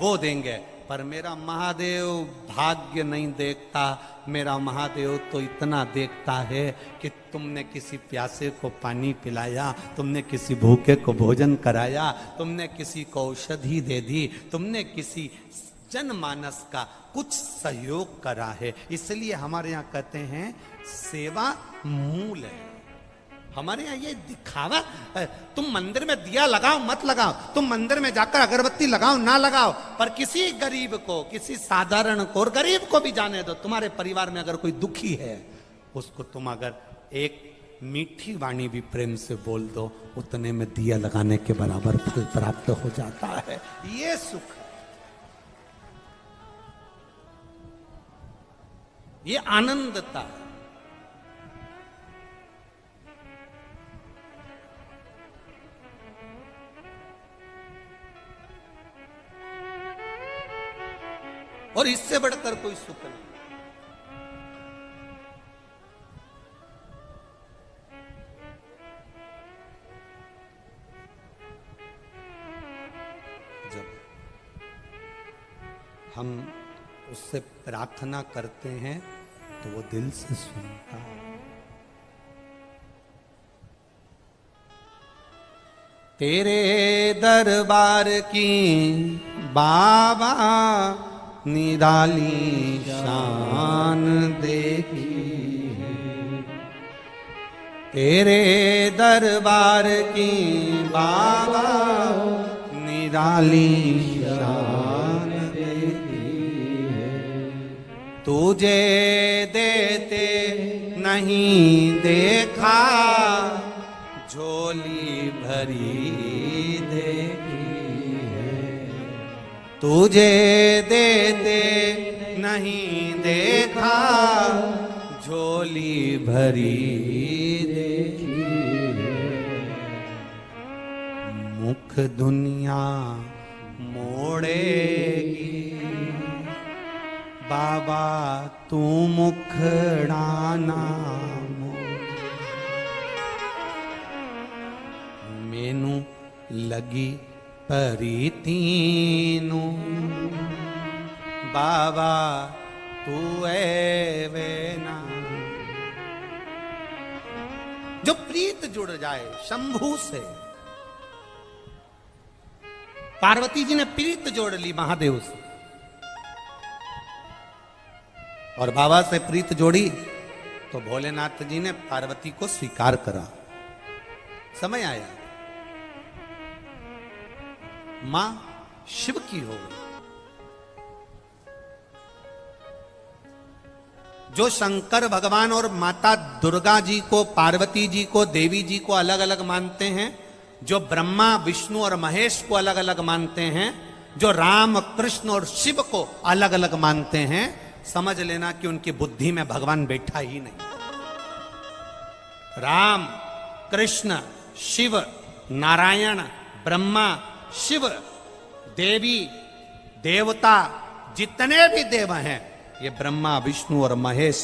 वो देंगे। पर मेरा महादेव भाग्य नहीं देखता, मेरा महादेव तो इतना देखता है कि तुमने किसी प्यासे को पानी पिलाया, तुमने किसी भूखे को भोजन कराया, तुमने किसी को औषधि दे दी, तुमने किसी जनमानस का कुछ सहयोग करा है। इसलिए हमारे यहाँ कहते हैं सेवा मूल है। हमारे यहाँ ये दिखावा, तुम मंदिर में दिया लगाओ मत लगाओ, तुम मंदिर में जाकर अगरबत्ती लगाओ ना लगाओ, पर किसी गरीब को, किसी साधारण को, और गरीब को भी जाने दो, तुम्हारे परिवार में अगर कोई दुखी है उसको तुम अगर एक मीठी वाणी भी प्रेम से बोल दो, उतने में दिया लगाने के बराबर फल प्राप्त हो जाता है। ये सुख, ये आनंदता है। और इससे बढ़कर कोई सुख नहीं। जब हम उससे प्रार्थना करते हैं तो वो दिल से सुनता है। तेरे दरबार की बाबा निराली शान देखी, तेरे दरबार की बाबा निराली शान देखी है। तुझे देते नहीं देखा, झोली भरी देखी है। तुझे देते नहीं देखा, झोली भरी देखी है। मुख दुनिया मोड़ेगी, बाबा तू मुखड़ा ना मोड़। मैनू लगी परीतीनू, बाबा तू वे ना। जो प्रीत जुड़ जाए शंभू से, पार्वती जी ने प्रीत जोड़ ली महादेव से, और बाबा से प्रीत जोड़ी तो भोलेनाथ जी ने पार्वती को स्वीकार करा। समय आया मां शिव की हो गई। जो शंकर भगवान और माता दुर्गा जी को, पार्वती जी को, देवी जी को अलग अलग मानते हैं, जो ब्रह्मा विष्णु और महेश को अलग अलग मानते हैं, जो राम कृष्ण और शिव को अलग अलग मानते हैं, समझ लेना कि उनकी बुद्धि में भगवान बैठा ही नहीं। राम कृष्ण शिव नारायण ब्रह्मा शिव देवी देवता जितने भी देव हैं, ये ब्रह्मा विष्णु और महेश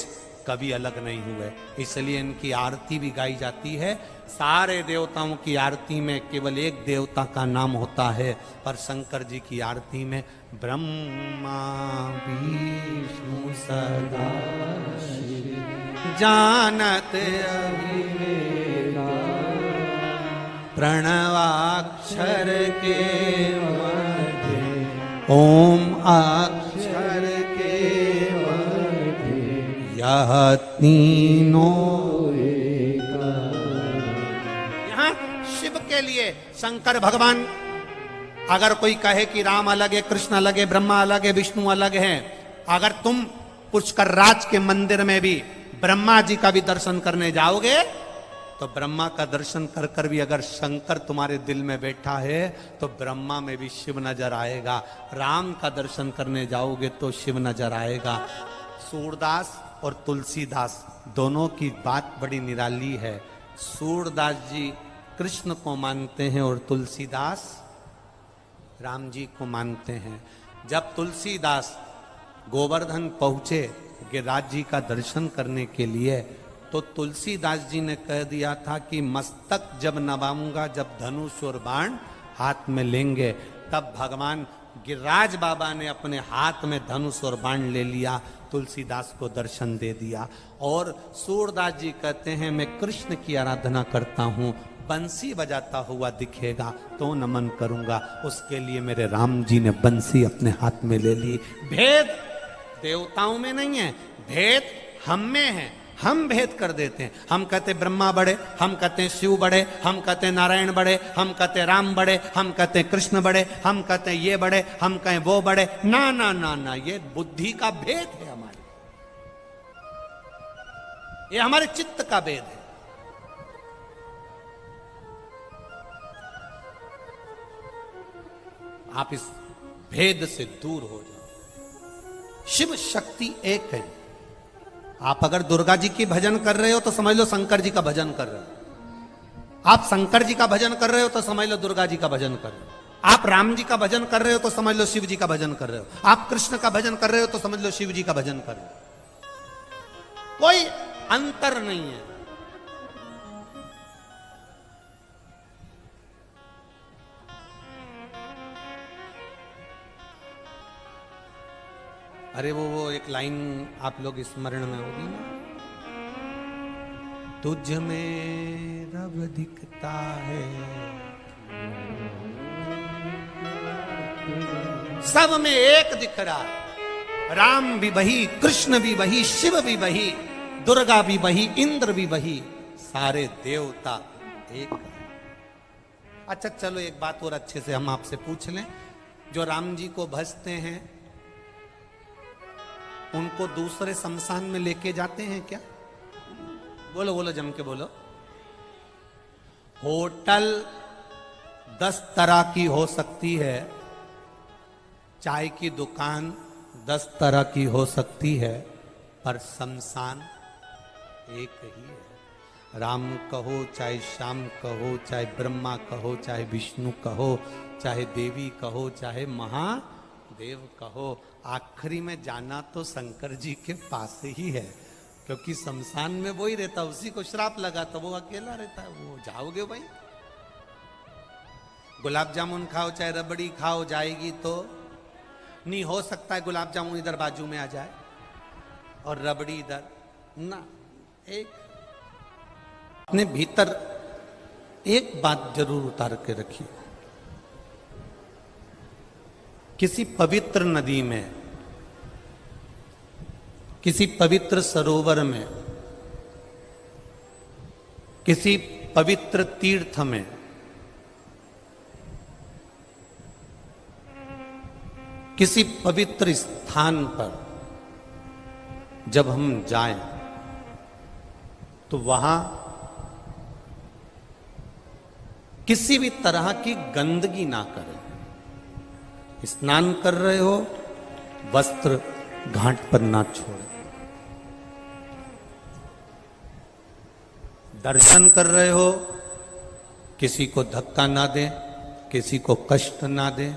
कभी अलग नहीं हुए। इसलिए इनकी आरती भी गाई जाती है। सारे देवताओं की आरती में केवल एक देवता का नाम होता है, पर शंकर जी की आरती में ब्रह्मा विष्णु सदा शिव जानत अभिवेका, प्रणवाक्षर के मध्य ओम अक्षर के मध्य यह तीनों एका। यहां शिव के लिए शंकर भगवान, अगर कोई कहे कि राम अलग है, कृष्ण अलग है, ब्रह्मा अलग है, विष्णु अलग है, अगर तुम पुष्कर राज के मंदिर में भी ब्रह्मा जी का भी दर्शन करने जाओगे तो ब्रह्मा का दर्शन कर कर भी अगर शंकर तुम्हारे दिल में बैठा है तो ब्रह्मा में भी शिव नजर आएगा। राम का दर्शन करने जाओगे तो शिव नजर आएगा। सूरदास और तुलसीदास दोनों की बात बड़ी निराली है। सूरदास जी कृष्ण को मानते हैं और तुलसीदास राम जी को मानते हैं। जब तुलसीदास गोवर्धन पहुंचे गिरिराज जी का दर्शन करने के लिए, तो तुलसीदास जी ने कह दिया था कि मस्तक जब नवाऊंगा, जब धनुष और बाण हाथ में लेंगे, तब भगवान गिरिराज बाबा ने अपने हाथ में धनुष और बाण ले लिया, तुलसीदास को दर्शन दे दिया। और सूरदास जी कहते हैं मैं कृष्ण की आराधना करता हूं, बंसी बजाता हुआ दिखेगा तो नमन करूंगा। उसके लिए मेरे राम जी ने बंसी अपने हाथ में ले ली। भेद देवताओं में नहीं है, भेद हम में है। हम भेद कर देते हैं। हम कहते ब्रह्मा बड़े, हम कहते शिव बड़े, हम कहते नारायण बड़े, हम कहते राम बड़े, हम कहते कृष्ण बड़े, हम कहते ये बड़े, हम कहें वो बड़े। ना ना ना ना, ये बुद्धि का भेद है हमारे, ये हमारे चित्त का भेद है। आप इस भेद से दूर हो जाओ। शिव शक्ति एक है। आप अगर दुर्गा जी की भजन कर रहे हो तो समझ लो शंकर जी का भजन कर रहे हो। आप शंकर जी का भजन कर रहे हो तो समझ लो दुर्गा जी का भजन कर रहे हो। आप राम जी का भजन कर रहे हो तो समझ लो शिव जी का भजन कर रहे हो। आप कृष्ण का भजन कर रहे हो तो समझ लो शिव जी का भजन कर रहे हो। कोई अंतर नहीं है। अरे वो एक लाइन आप लोग स्मरण में होगी ना, तुझ में रब दिखता है सब में एक दिख रहा है। राम भी वही, कृष्ण भी वही, शिव भी वही, दुर्गा भी वही, इंद्र भी वही, सारे देवता एक। अच्छा चलो एक बात और अच्छे से हम आपसे पूछ लें, जो राम जी को भजते हैं उनको दूसरे शमशान में लेके जाते हैं क्या? बोलो बोलो, जम के बोलो। होटल 10 तरह की हो सकती है, चाय की दुकान 10 तरह की हो सकती है, पर शमशान एक ही है। राम कहो चाहे श्याम कहो, चाहे ब्रह्मा कहो, चाहे विष्णु कहो, चाहे देवी कहो, चाहे महादेव कहो, आखिरी में जाना तो शंकर जी के पास ही है, क्योंकि शमशान में वो ही रहता, उसी को श्राप लगा तो वो अकेला रहता है। वो जाओगे भाई, गुलाब जामुन खाओ चाहे रबड़ी खाओ, जाएगी तो नहीं। हो सकता है गुलाब जामुन इधर बाजू में आ जाए और रबड़ी इधर ना। एक अपने भीतर एक बात जरूर उतार के रखिए, किसी पवित्र नदी में, किसी पवित्र सरोवर में, किसी पवित्र तीर्थ में किसी पवित्र स्थान पर जब हम जाएं तो वहां किसी भी तरह की गंदगी ना करें। स्नान कर रहे हो, वस्त्र घाट पर ना छोड़ें। दर्शन कर रहे हो, किसी को धक्का ना दें, किसी को कष्ट ना दें।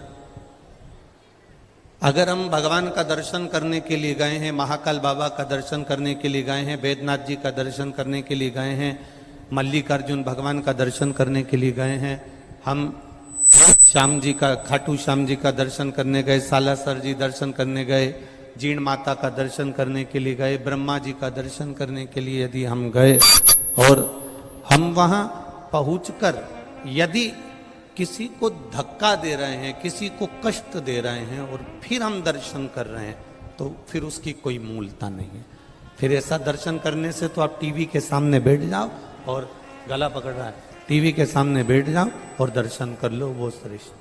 अगर हम भगवान का दर्शन करने के लिए गए हैं, महाकाल बाबा का दर्शन करने के लिए गए हैं, बैद्यनाथ जी का दर्शन करने के लिए गए हैं, मल्लिकार्जुन भगवान का दर्शन करने के लिए गए हैं, हम श्याम जी का, खाटू श्याम जी का दर्शन करने गए, सालासर जी दर्शन करने गए, जीण माता का दर्शन करने के लिए गए, ब्रह्मा जी का दर्शन करने के लिए यदि हम गए और हम वहां पहुंचकर यदि किसी को धक्का दे रहे हैं, किसी को कष्ट दे रहे हैं और फिर हम दर्शन कर रहे हैं, तो फिर उसकी कोई मूलता नहीं है। फिर ऐसा दर्शन करने से तो आप टीवी के सामने बैठ जाओ, और गला पकड़ रहा है, टीवी के सामने बैठ जाओ और दर्शन कर लो, वो श्रेष्ठ।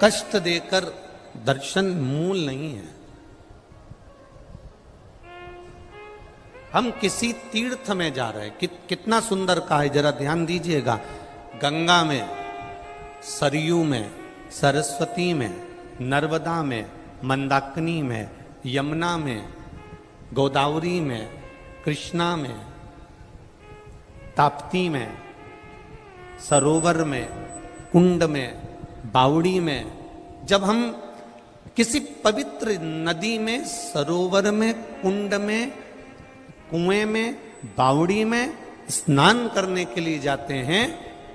कष्ट देकर दर्शन मूल नहीं है। हम किसी तीर्थ में जा रहे हैं, कितना सुंदर कहा है, जरा ध्यान दीजिएगा। गंगा में, सरयू में, सरस्वती में, नर्मदा में, मंदाकिनी में, यमुना में, गोदावरी में, कृष्णा में, ताप्ती में, सरोवर में, कुंड में, बावड़ी में, जब हम किसी पवित्र नदी में, सरोवर में, कुंड में, कुएं में, बावड़ी में स्नान करने के लिए जाते हैं,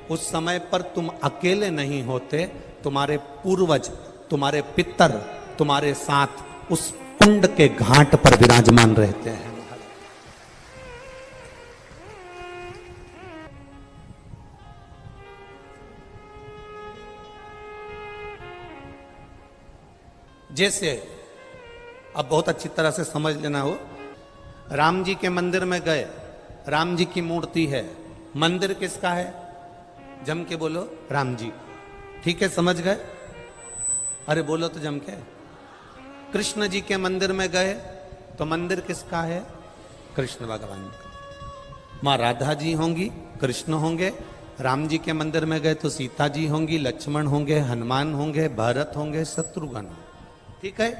उस समय पर तुम अकेले नहीं होते, तुम्हारे पूर्वज, तुम्हारे पितर तुम्हारे साथ उस कुंड के घाट पर विराजमान रहते हैं। जैसे अब बहुत अच्छी तरह से समझ लेना हो, राम जी के मंदिर में गए, राम जी की मूर्ति है, मंदिर किसका है? जम के बोलो, राम जी। ठीक है, समझ गए? अरे बोलो तो जम के। कृष्ण जी के मंदिर में गए तो मंदिर किसका है? कृष्ण भगवान का। माँ राधा जी होंगी, कृष्ण होंगे। राम जी के मंदिर में गए तो सीता जी होंगी, लक्ष्मण होंगे, हनुमान होंगे, भरत होंगे, शत्रुघ्न। ठीक है।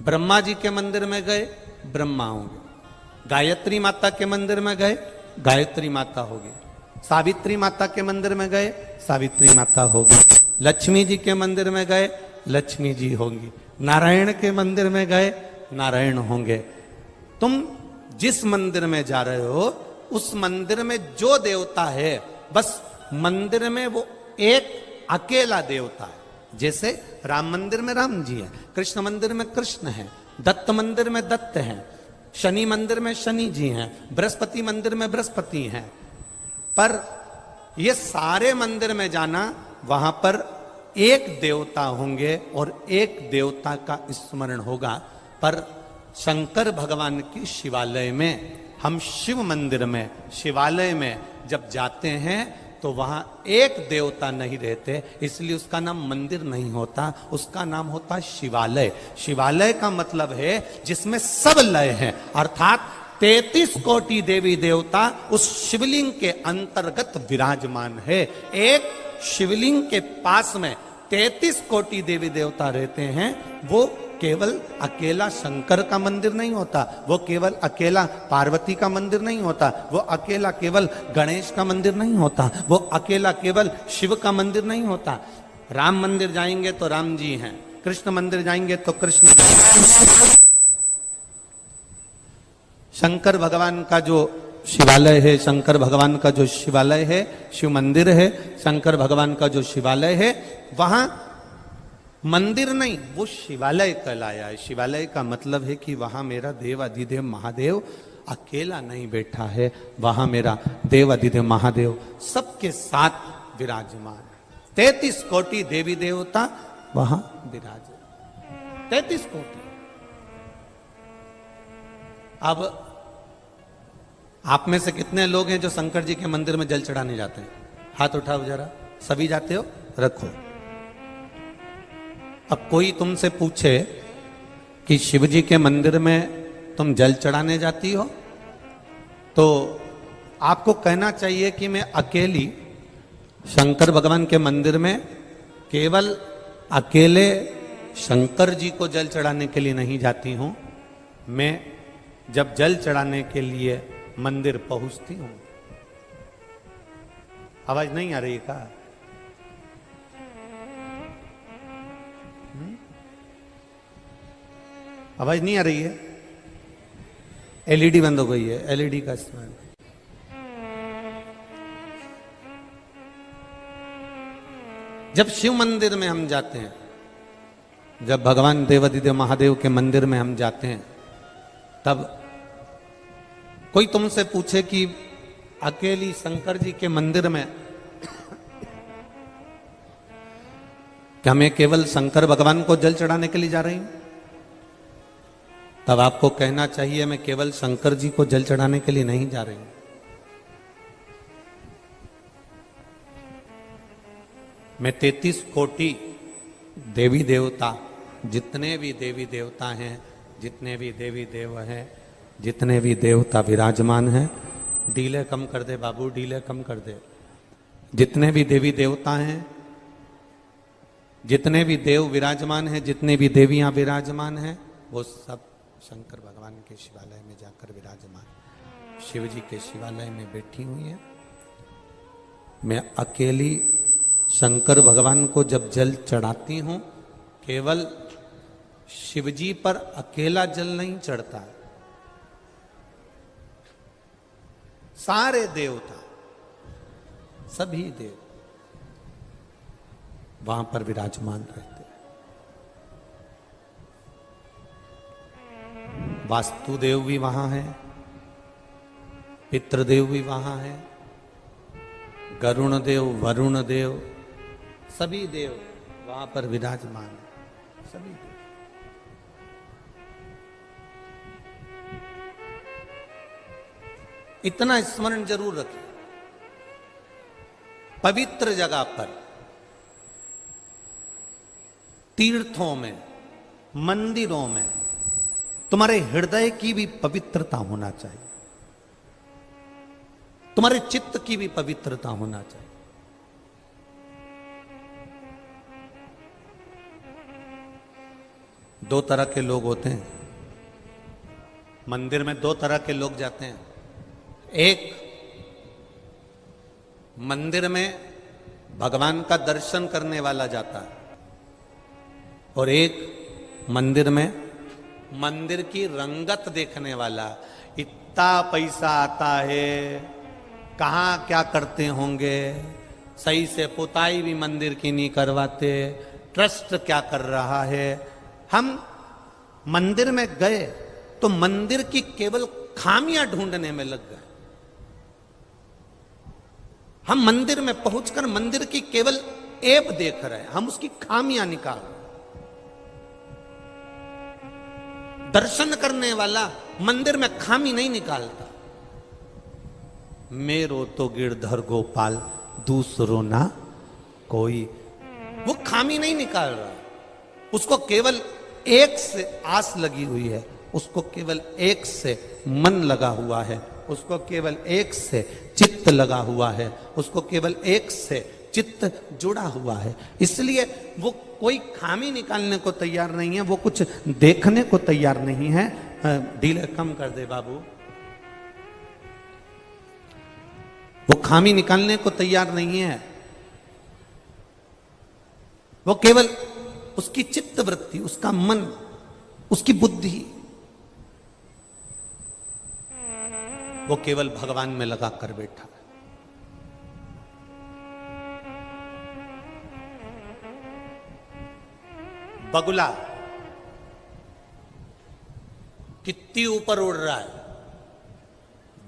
ब्रह्मा जी के मंदिर में गए, ब्रह्मा होंगे। गायत्री माता के मंदिर में गए, गायत्री माता होगी। सावित्री माता के मंदिर में गए, सावित्री माता होगी। लक्ष्मी जी के मंदिर में गए, लक्ष्मी जी होंगी। नारायण के मंदिर में गए, नारायण होंगे। तुम जिस मंदिर में जा रहे हो, उस मंदिर में जो देवता है, बस मंदिर में वो एक अकेला देवता है। जैसे राम मंदिर में राम जी है, कृष्ण मंदिर में कृष्ण है, दत्त मंदिर में दत्त है, शनि मंदिर में शनि जी हैं, बृहस्पति मंदिर में बृहस्पति हैं, पर ये सारे मंदिर में जाना, वहां पर एक देवता होंगे और एक देवता का स्मरण होगा। पर शंकर भगवान के शिवालय में, हम शिव मंदिर में, शिवालय में जब जाते हैं तो वहां एक देवता नहीं रहते, इसलिए उसका नाम मंदिर नहीं होता, उसका नाम होता शिवालय। शिवालय का मतलब है जिसमें सब लय है, अर्थात 33 कोटि देवी देवता उस शिवलिंग के अंतर्गत विराजमान है। एक शिवलिंग के पास में 33 कोटि देवी देवता रहते हैं। वो केवल अकेला शंकर का मंदिर नहीं होता, वो केवल अकेला पार्वती का मंदिर नहीं होता, वो अकेला केवल गणेश का मंदिर नहीं होता, वो अकेला केवल शिव का मंदिर नहीं होता। राम मंदिर जाएंगे तो राम जी हैं, कृष्ण मंदिर जाएंगे तो कृष्ण। शंकर भगवान का जो शिवालय है, शंकर भगवान का जो शिवालय है, शिव मंदिर है, शंकर भगवान का जो शिवालय है, वहां मंदिर नहीं, वो शिवालय कहलाया है। शिवालय का मतलब है कि वहां मेरा देव अधिदेव महादेव अकेला नहीं बैठा है, वहां मेरा देव अधिदेव महादेव सबके साथ विराजमान है। 33 कोटि देवी देवता वहां विराज, 33 कोटि। अब आप में से कितने लोग हैं जो शंकर जी के मंदिर में जल चढ़ाने जाते हैं? हाथ उठाओ जरा। सभी जाते हो? रखो। अब कोई तुमसे पूछे कि शिव जी के मंदिर में तुम जल चढ़ाने जाती हो, तो आपको कहना चाहिए कि मैं अकेली शंकर भगवान के मंदिर में केवल अकेले शंकर जी को जल चढ़ाने के लिए नहीं जाती हूं। मैं जब जल चढ़ाने के लिए मंदिर पहुंचती हूं, आवाज नहीं आ रही का? आवाज नहीं आ रही है? एलईडी बंद हो गई है, एलईडी का इस्तेमाल। जब शिव मंदिर में हम जाते हैं, जब भगवान देवाधिदेव महादेव के मंदिर में हम जाते हैं, तब कोई तुमसे पूछे कि अकेली शंकर जी के मंदिर में क्या मैं केवल शंकर भगवान को जल चढ़ाने के लिए जा रही हूं, तब आपको कहना चाहिए मैं केवल शंकर जी को जल चढ़ाने के लिए नहीं जा रही हूं। मैं 33 कोटि देवी देवता, जितने भी देवी देवता हैं, जितने भी देवी देव हैं, जितने भी देवता विराजमान हैं, डीले कम कर दे बाबू, डीले कम कर दे। जितने भी देवी देवता हैं, जितने भी देव विराजमान हैं, जितने भी देवियां विराजमान हैं, वो सब शंकर भगवान के शिवालय में जाकर विराजमान, शिव जी के शिवालय में बैठी हुई है। मैं अकेली शंकर भगवान को जब जल चढ़ाती हूं, केवल शिव जी पर अकेला जल नहीं चढ़ता, सारे देवता, सभी देव वहां पर विराजमान रहते हैं। वास्तुदेव भी वहां है, पितृदेव भी वहां है, गरुण देव, वरुण देव, सभी देव वहां पर विराजमान है, सभी देव। इतना स्मरण जरूर रखें, पवित्र जगह पर, तीर्थों में, मंदिरों में तुम्हारे हृदय की भी पवित्रता होना चाहिए, तुम्हारे चित्त की भी पवित्रता होना चाहिए। दो तरह के लोग होते हैं मंदिर में, दो तरह के लोग जाते हैं। एक, मंदिर में भगवान का दर्शन करने वाला जाता है, और एक मंदिर में मंदिर की रंगत देखने वाला। इतना पैसा आता है, कहाँ क्या करते होंगे, सही से पुताई भी मंदिर की नहीं करवाते, ट्रस्ट क्या कर रहा है। हम मंदिर में गए, तो मंदिर की केवल खामियां ढूंढने में लग गए। हम मंदिर में पहुंचकर मंदिर की केवल ऐब देख रहे हैं, हम उसकी खामियां निकाल रहे हैं। दर्शन करने वाला मंदिर में खामी नहीं निकालता। मेरो तो गिरधर गोपाल दूसरो ना कोई, वो खामी नहीं निकाल रहा, उसको केवल एक से आस लगी हुई है, उसको केवल एक से मन लगा हुआ है, उसको केवल एक से चित्त लगा हुआ है, उसको केवल एक से चित्त जुड़ा हुआ है। इसलिए वो कोई खामी निकालने को तैयार नहीं है, वो कुछ देखने को तैयार नहीं है। डीले कम कर दे बाबू। वो खामी निकालने को तैयार नहीं है, वो केवल उसकी चित्त वृत्ति, उसका मन, उसकी बुद्धि, वो केवल भगवान में लगा कर बैठा है। बगुला कितनी ऊपर उड़ रहा है,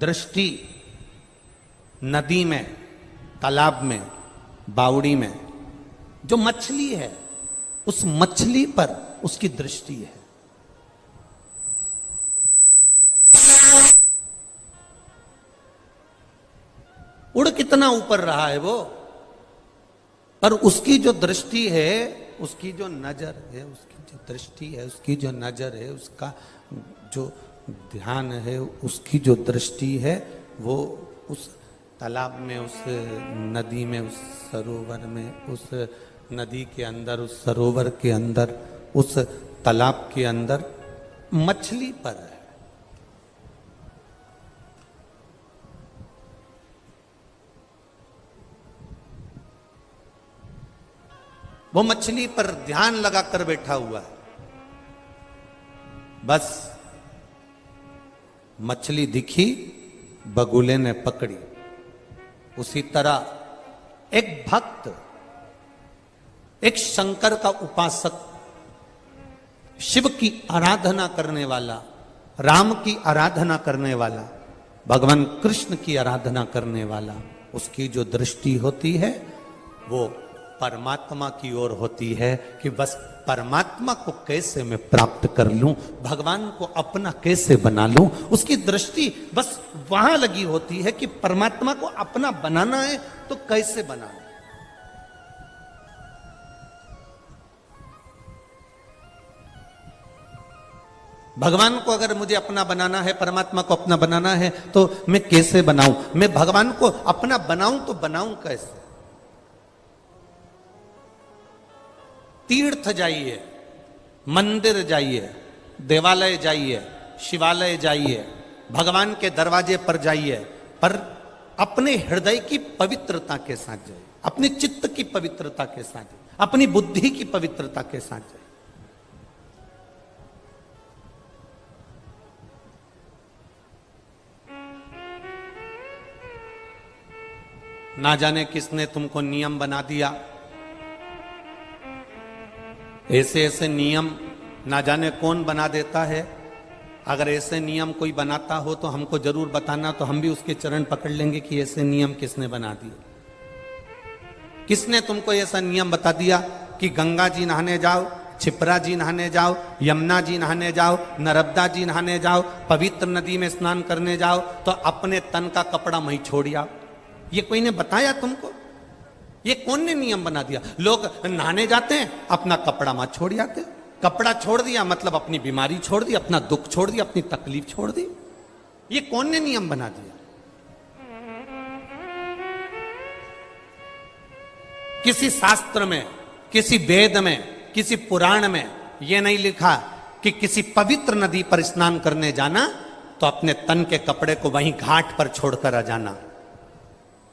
दृष्टि नदी में, तालाब में, बावड़ी में जो मछली है, उस मछली पर उसकी दृष्टि है। उड़ कितना ऊपर रहा है वो, पर उसकी जो दृष्टि है, उसकी जो नजर है, उसकी जो दृष्टि है, उसकी जो नजर है, उसका जो ध्यान है, उसकी जो दृष्टि है, वो उस तालाब में, उस नदी में, उस सरोवर में, उस नदी के अंदर, उस सरोवर के अंदर, उस तालाब के अंदर मछली पर है। वो मछली पर ध्यान लगाकर बैठा हुआ है। बस मछली दिखी, बगुले ने पकड़ी। उसी तरह एक भक्त, एक शंकर का उपासक, शिव की आराधना करने वाला, राम की आराधना करने वाला, भगवान कृष्ण की आराधना करने वाला, उसकी जो दृष्टि होती है वो परमात्मा की ओर होती है कि बस परमात्मा को कैसे मैं प्राप्त कर लूं, भगवान को अपना कैसे बना लूं। उसकी दृष्टि बस वहां लगी होती है कि परमात्मा को अपना बनाना है तो कैसे बनाना। भगवान को अगर मुझे अपना बनाना है, परमात्मा को अपना बनाना है, तो मैं कैसे बनाऊं? मैं भगवान को अपना बनाऊं तो बनाऊं कैसे? तीर्थ जाइए, मंदिर जाइए, देवालय जाइए, शिवालय जाइए, भगवान के दरवाजे पर जाइए, पर अपने हृदय की पवित्रता के साथ जाइए, अपने चित्त की पवित्रता के साथ जाइए, अपनी बुद्धि की पवित्रता के साथ जाइए। ना जाने किसने तुमको नियम बना दिया, ऐसे ऐसे नियम ना जाने कौन बना देता है। अगर ऐसे नियम कोई बनाता हो तो हमको जरूर बताना, तो हम भी उसके चरण पकड़ लेंगे कि ऐसे नियम किसने बना दिए। किसने तुमको ऐसा नियम बता दिया कि गंगा जी नहाने जाओ, छिपरा जी नहाने जाओ, यमुना जी नहाने जाओ, नर्मदा जी नहाने जाओ, पवित्र नदी में स्नान करने जाओ तो अपने तन का कपड़ा वहीं छोड़ आओ? ये कोई ने बताया तुमको? ये कौन ने नियम बना दिया? लोग नहाने जाते हैं, अपना कपड़ा मत छोड़ आते। कपड़ा छोड़ दिया मतलब अपनी बीमारी छोड़ दी, अपना दुख छोड़ दिया, अपनी तकलीफ छोड़ दी। ये कौन ने नियम बना दिया? किसी शास्त्र में, किसी वेद में, किसी पुराण में यह नहीं लिखा कि किसी पवित्र नदी पर स्नान करने जाना तो अपने तन के कपड़े को वहीं घाट पर छोड़कर आ जाना,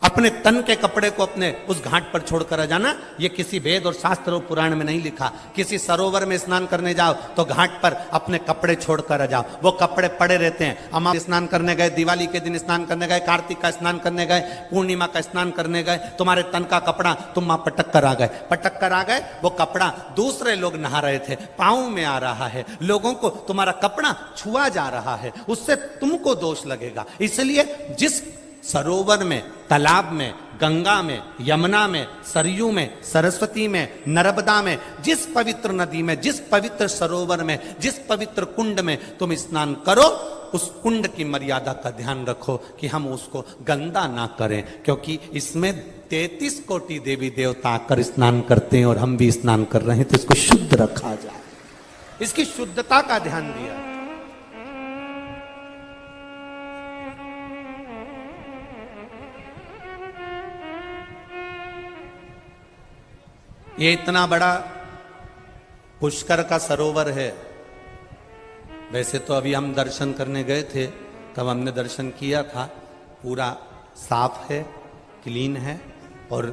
अपने तन के कपड़े को अपने उस घाट पर छोड़कर आ जाना, ये किसी वेद और शास्त्र और पुराण में नहीं लिखा। किसी सरोवर में स्नान करने जाओ तो घाट पर अपने कपड़े छोड़कर आ जाओ। वो कपड़े पड़े रहते हैं। अमावस्या स्नान करने गए, दिवाली के दिन स्नान करने गए, कार्तिक का स्नान करने गए, पूर्णिमा का स्नान करने गए, तुम्हारे तन का कपड़ा तुम वहां पटक कर आ गए। वो कपड़ा दूसरे लोग नहा रहे थे, पांव में आ रहा है, लोगों को तुम्हारा कपड़ा छुआ जा रहा है, उससे तुमको दोष लगेगा। इसलिए जिस सरोवर में, तालाब में, गंगा में, यमुना में, सरयू में, सरस्वती में, नर्मदा में, जिस पवित्र नदी में, जिस पवित्र सरोवर में, जिस पवित्र कुंड में तुम स्नान करो, उस कुंड की मर्यादा का ध्यान रखो कि हम उसको गंदा ना करें, क्योंकि इसमें 33 कोटि देवी देवता आकर स्नान करते हैं और हम भी स्नान कर रहे हैं, तो इसको शुद्ध रखा जाए, इसकी शुद्धता का ध्यान दिया। ये इतना बड़ा पुष्कर का सरोवर है। वैसे तो अभी हम दर्शन करने गए थे, तब हमने दर्शन किया था, पूरा साफ है, क्लीन है, और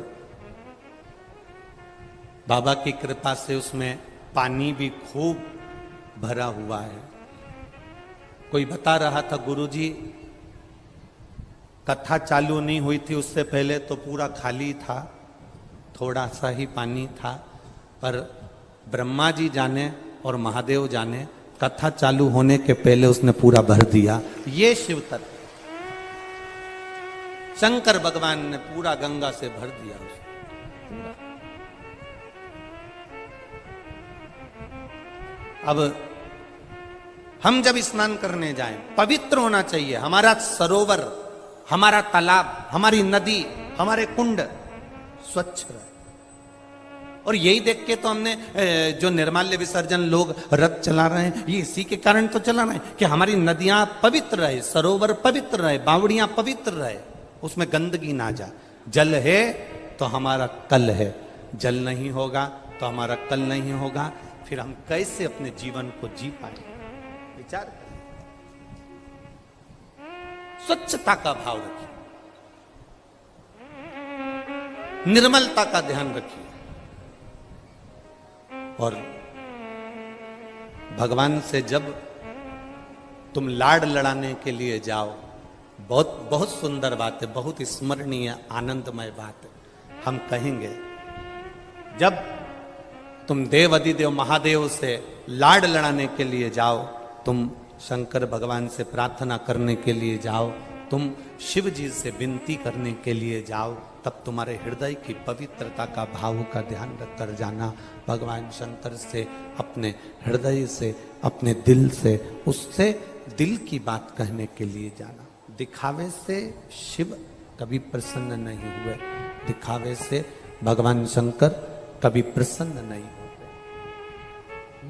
बाबा की कृपा से उसमें पानी भी खूब भरा हुआ है। कोई बता रहा था, गुरुजी कथा चालू नहीं हुई थी उससे पहले तो पूरा खाली था, थोड़ा सा ही पानी था, पर ब्रह्मा जी जाने और महादेव जाने, कथा चालू होने के पहले उसने पूरा भर दिया। ये शिव तत्व, शंकर भगवान ने पूरा गंगा से भर दिया उसको। अब हम जब स्नान करने जाएं, पवित्र होना चाहिए हमारा सरोवर, हमारा तालाब, हमारी नदी, हमारे कुंड स्वच्छ रहे। और यही देख के तो हमने जो निर्माल्य विसर्जन लोग रथ चला रहे हैं, ये इसी के कारण तो चला रहे हैं कि हमारी नदियां पवित्र रहे, सरोवर पवित्र रहे, बावड़ियां पवित्र रहे, उसमें गंदगी ना जाए। जल है तो हमारा कल है, जल नहीं होगा तो हमारा कल नहीं होगा, फिर हम कैसे अपने जीवन को जी पाए? विचार करें। स्वच्छता का भाव रखिए, निर्मलता का ध्यान रखिए, और भगवान से जब तुम लाड लड़ाने के लिए जाओ, बहुत बहुत सुंदर बात है, बहुत स्मरणीय आनंदमय बात है। हम कहेंगे जब तुम देव अधिदेव महादेव से लाड लड़ाने के लिए जाओ, तुम शंकर भगवान से प्रार्थना करने के लिए जाओ, तुम शिव जी से विनती करने के लिए जाओ, तब तुम्हारे हृदय की पवित्रता का भाव का ध्यान रख कर जाना। भगवान शंकर से, अपने हृदय से, अपने दिल से, उससे दिल की बात कहने के लिए जाना। दिखावे से शिव कभी प्रसन्न नहीं हुए, दिखावे से भगवान शंकर कभी प्रसन्न नहीं होते।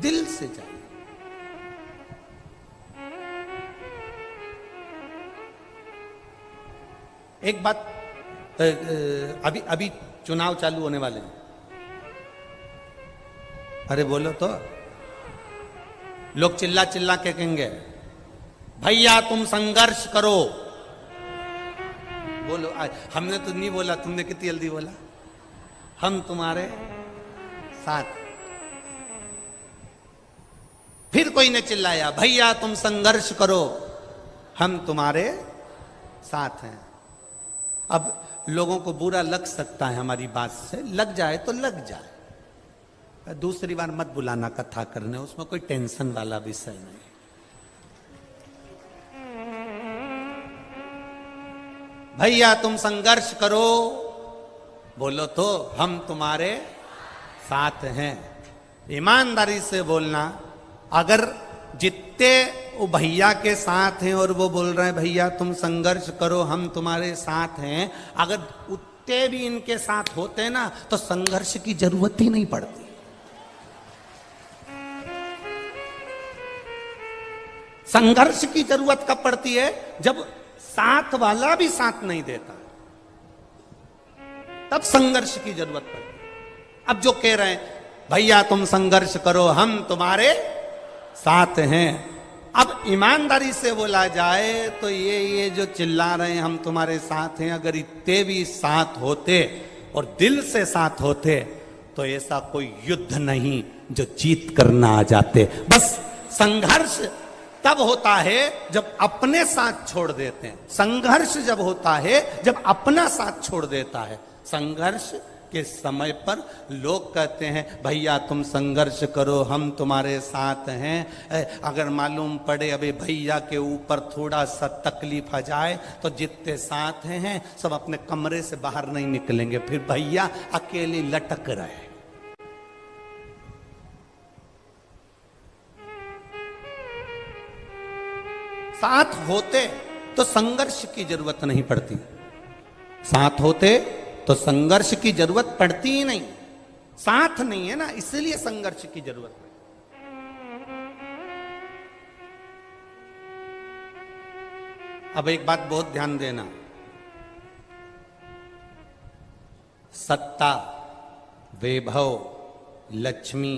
दिल से जाइए। एक बात, अभी चुनाव चालू होने वाले हैं, अरे बोलो तो, लोग चिल्ला चिल्ला के कहेंगे भैया तुम संघर्ष करो। बोलो, हमने तो नहीं बोला, तुमने कितनी जल्दी बोला, हम तुम्हारे साथ। फिर कोई ने चिल्लाया भैया तुम संघर्ष करो, हम तुम्हारे साथ हैं। अब लोगों को बुरा लग सकता है हमारी बात से, लग जाए तो लग जाए, दूसरी बार मत बुलाना कथा करने, उसमें कोई टेंशन वाला विषय नहीं। भैया तुम संघर्ष करो, बोलो तो हम तुम्हारे साथ हैं। ईमानदारी से बोलना, अगर जितने वो भैया के साथ हैं और वो बोल रहे हैं भैया तुम संघर्ष करो हम तुम्हारे साथ हैं, अगर उतने भी इनके साथ होते ना तो संघर्ष की जरूरत ही नहीं पड़ती। संघर्ष की जरूरत कब पड़ती है? जब साथ वाला भी साथ नहीं देता, तब संघर्ष की जरूरत पड़ती है। अब जो कह रहे हैं भैया तुम संघर्ष करो हम तुम्हारे साथ हैं, अब ईमानदारी से बोला जाए तो ये जो चिल्ला रहे हैं हम तुम्हारे साथ हैं, अगर इतने भी साथ होते और दिल से साथ होते तो ऐसा कोई युद्ध नहीं जो जीत कर ना आ जाते। बस संघर्ष तब होता है जब अपने साथ छोड़ देते हैं। संघर्ष जब होता है जब अपना साथ छोड़ देता है। संघर्ष के समय पर लोग कहते हैं भैया तुम संघर्ष करो, हम तुम्हारे साथ हैं। अगर मालूम पड़े अबे भैया के ऊपर थोड़ा सा तकलीफ आ जाए तो जितने साथ हैं सब अपने कमरे से बाहर नहीं निकलेंगे, फिर भैया अकेले लटक रहे। साथ होते तो संघर्ष की जरूरत नहीं पड़ती। साथ होते तो संघर्ष की जरूरत पड़ती ही नहीं। साथ नहीं है ना, इसलिए संघर्ष की जरूरत पड़ती। अब एक बात बहुत ध्यान देना, सत्ता, वैभव, लक्ष्मी,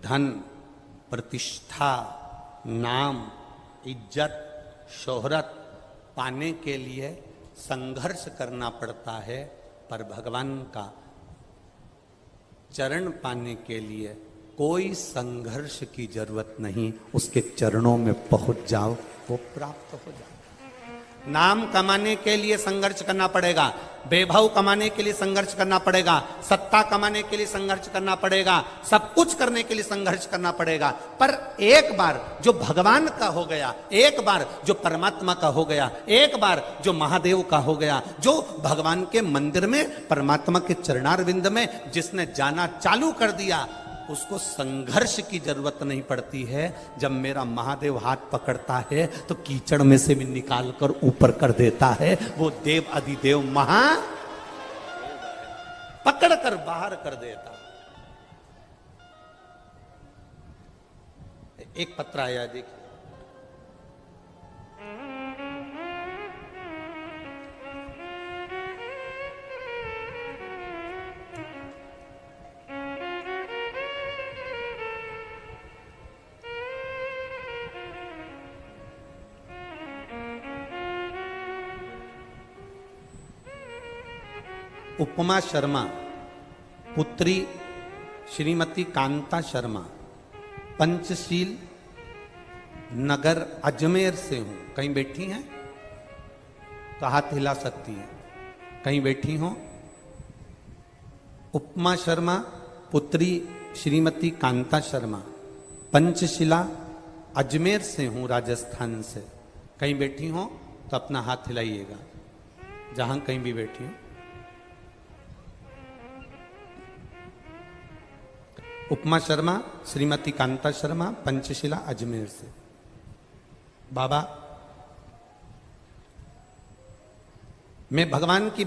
धन, प्रतिष्ठा, नाम, इज्जत, शोहरत पाने के लिए संघर्ष करना पड़ता है, पर भगवान का चरण पाने के लिए कोई संघर्ष की जरूरत नहीं। उसके चरणों में पहुंच जाओ, वो प्राप्त हो जाओ। नाम कमाने के लिए संघर्ष करना पड़ेगा, वैभव कमाने के लिए संघर्ष करना पड़ेगा, सत्ता कमाने के लिए संघर्ष करना पड़ेगा, सब कुछ करने के लिए संघर्ष करना पड़ेगा। पर एक बार जो भगवान का हो गया, एक बार जो परमात्मा का हो गया, एक बार जो महादेव का हो गया, जो भगवान के मंदिर में परमात्मा के चरणारविंद में जिसने जाना चालू कर दिया, उसको संघर्ष की जरूरत नहीं पड़ती है। जब मेरा महादेव हाथ पकड़ता है तो कीचड़ में से भी निकाल कर ऊपर कर देता है। वो देव अधिदेव महा पकड़ कर बाहर कर देता। एक पत्र आया, देखिए। उपमा शर्मा, पुत्री श्रीमती कांता शर्मा, पंचशील नगर अजमेर से हूं। कहीं बैठी हैं तो हाथ हिला सकती हैं, कहीं बैठी हो। उपमा शर्मा, पुत्री श्रीमती कांता शर्मा, पंचशिला अजमेर से हूं, राजस्थान से। कहीं बैठी हो तो अपना हाथ हिलाइएगा, जहां कहीं भी बैठी हो। उपमा शर्मा, श्रीमती कांता शर्मा, पंचशिला अजमेर से। बाबा, मैं भगवान की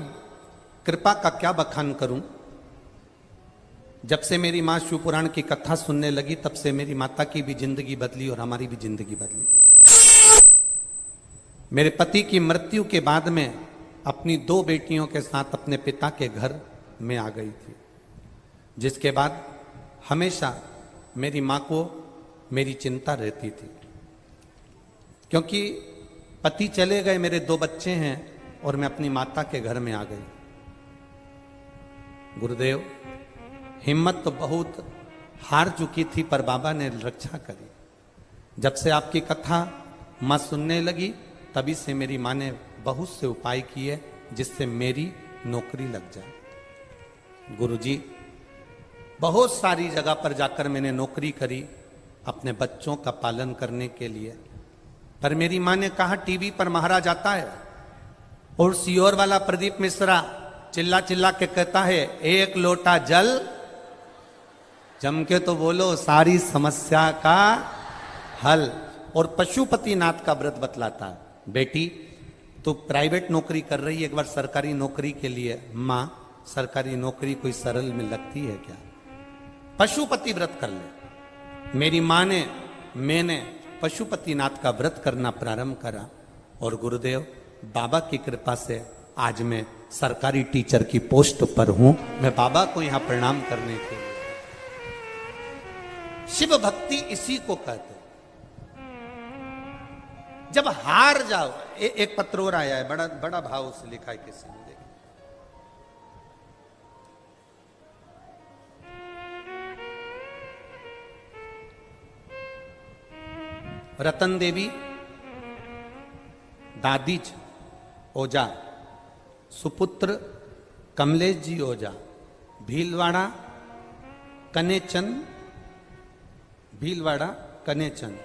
कृपा का क्या बखान करूं। जब से मेरी मां शिवपुराण की कथा सुनने लगी तब से मेरी माता की भी जिंदगी बदली और हमारी भी जिंदगी बदली। मेरे पति की मृत्यु के बाद में अपनी 2 बेटियों के साथ अपने पिता के घर में आ गई थी, जिसके बाद हमेशा मेरी मां को मेरी चिंता रहती थी, क्योंकि पति चले गए, मेरे 2 बच्चे हैं और मैं अपनी माता के घर में आ गई। गुरुदेव, हिम्मत तो बहुत हार चुकी थी पर बाबा ने रक्षा करी। जब से आपकी कथा मां सुनने लगी तभी से मेरी मां ने बहुत से उपाय किए जिससे मेरी नौकरी लग जाए। गुरुजी, बहुत सारी जगह पर जाकर मैंने नौकरी करी अपने बच्चों का पालन करने के लिए, पर मेरी मां ने कहा टीवी पर महाराज आता है और सीहोर वाला प्रदीप मिश्रा चिल्ला चिल्ला के कहता है 1 लोटा जल, जम के तो बोलो सारी समस्या का हल। और पशुपतिनाथ का व्रत बतलाता है, बेटी तो प्राइवेट नौकरी कर रही है, एक बार सरकारी नौकरी के लिए। मां, सरकारी नौकरी कोई सरल में लगती है क्या? पशुपति व्रत कर ले। मेरी मां ने, मैंने पशुपतिनाथ का व्रत करना प्रारंभ करा और गुरुदेव बाबा की कृपा से आज मैं सरकारी टीचर की पोस्ट पर हूं। मैं बाबा को यहां प्रणाम करने के लिए। शिव भक्ति इसी को कहते। जब हार जाओ, एक पत्र और आया है, बड़ा बड़ा भाव से लिखा है किसी ने, देखिए। रतन देवी दादीज ओझा, सुपुत्र कमलेश जी ओझा, भीलवाड़ा कनेचंद, भीलवाड़ा कनेचंद।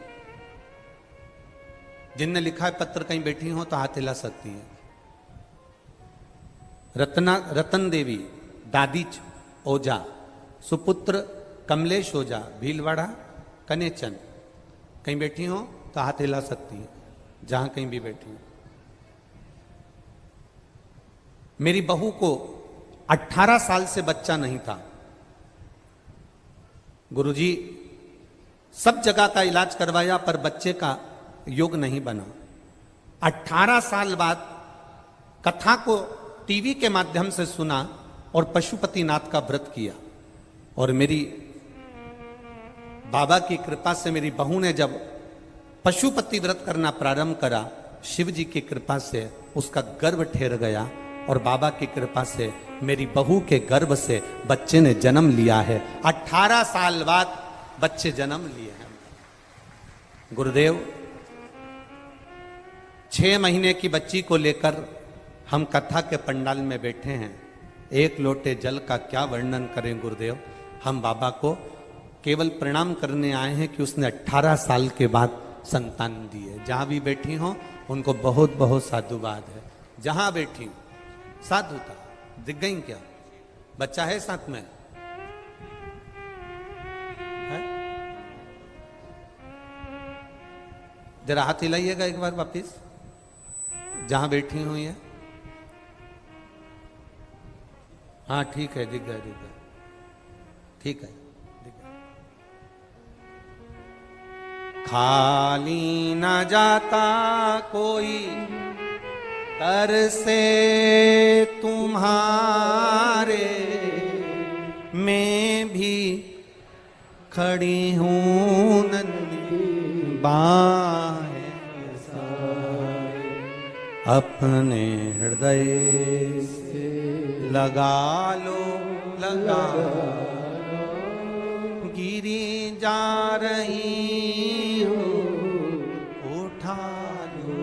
जिनने लिखा है पत्र कहीं बैठी हो तो हाथ हिला सकती है। रतन देवी दादीज ओझा, सुपुत्र कमलेश ओझा, भीलवाड़ा कनेचंद। कहीं बैठी हो तो हाथ हिला सकती है, जहां कहीं भी बैठी हो। मेरी बहू को 18 साल से बच्चा नहीं था। गुरुजी सब जगह का इलाज करवाया पर बच्चे का योग नहीं बना। 18 साल बाद कथा को टीवी के माध्यम से सुना और पशुपतिनाथ का व्रत किया। और मेरी बाबा की कृपा से मेरी बहू ने जब पशुपति व्रत करना प्रारंभ करा, शिव जी की कृपा से उसका गर्भ ठहर गया और बाबा की कृपा से मेरी बहू के गर्भ से बच्चे ने जन्म लिया है। 18 साल बाद बच्चे जन्म लिए हैं। गुरुदेव 6 महीने की बच्ची को लेकर हम कथा के पंडाल में बैठे हैं। एक लोटे जल का क्या वर्णन करें गुरुदेव। हम बाबा को केवल प्रणाम करने आए हैं कि उसने 18 साल के बाद संतान दी है। जहां भी बैठी हो उनको बहुत बहुत साधुवाद है। जहां बैठी हो साधुता दिख गई क्या? बच्चा है साथ में है? जरा हाथ हिलाइएगा एक बार वापिस, जहां बैठी हुई है। हाँ ठीक है, दिख गया, दिख गया, ठीक है, दिख गया। खाली ना जाता कोई तर से तुम्हारे, मैं भी खड़ी हूं नन्ही बाहें अपने हृदय से लगा लो, लगा गिरी जा रही हूँ उठा लो।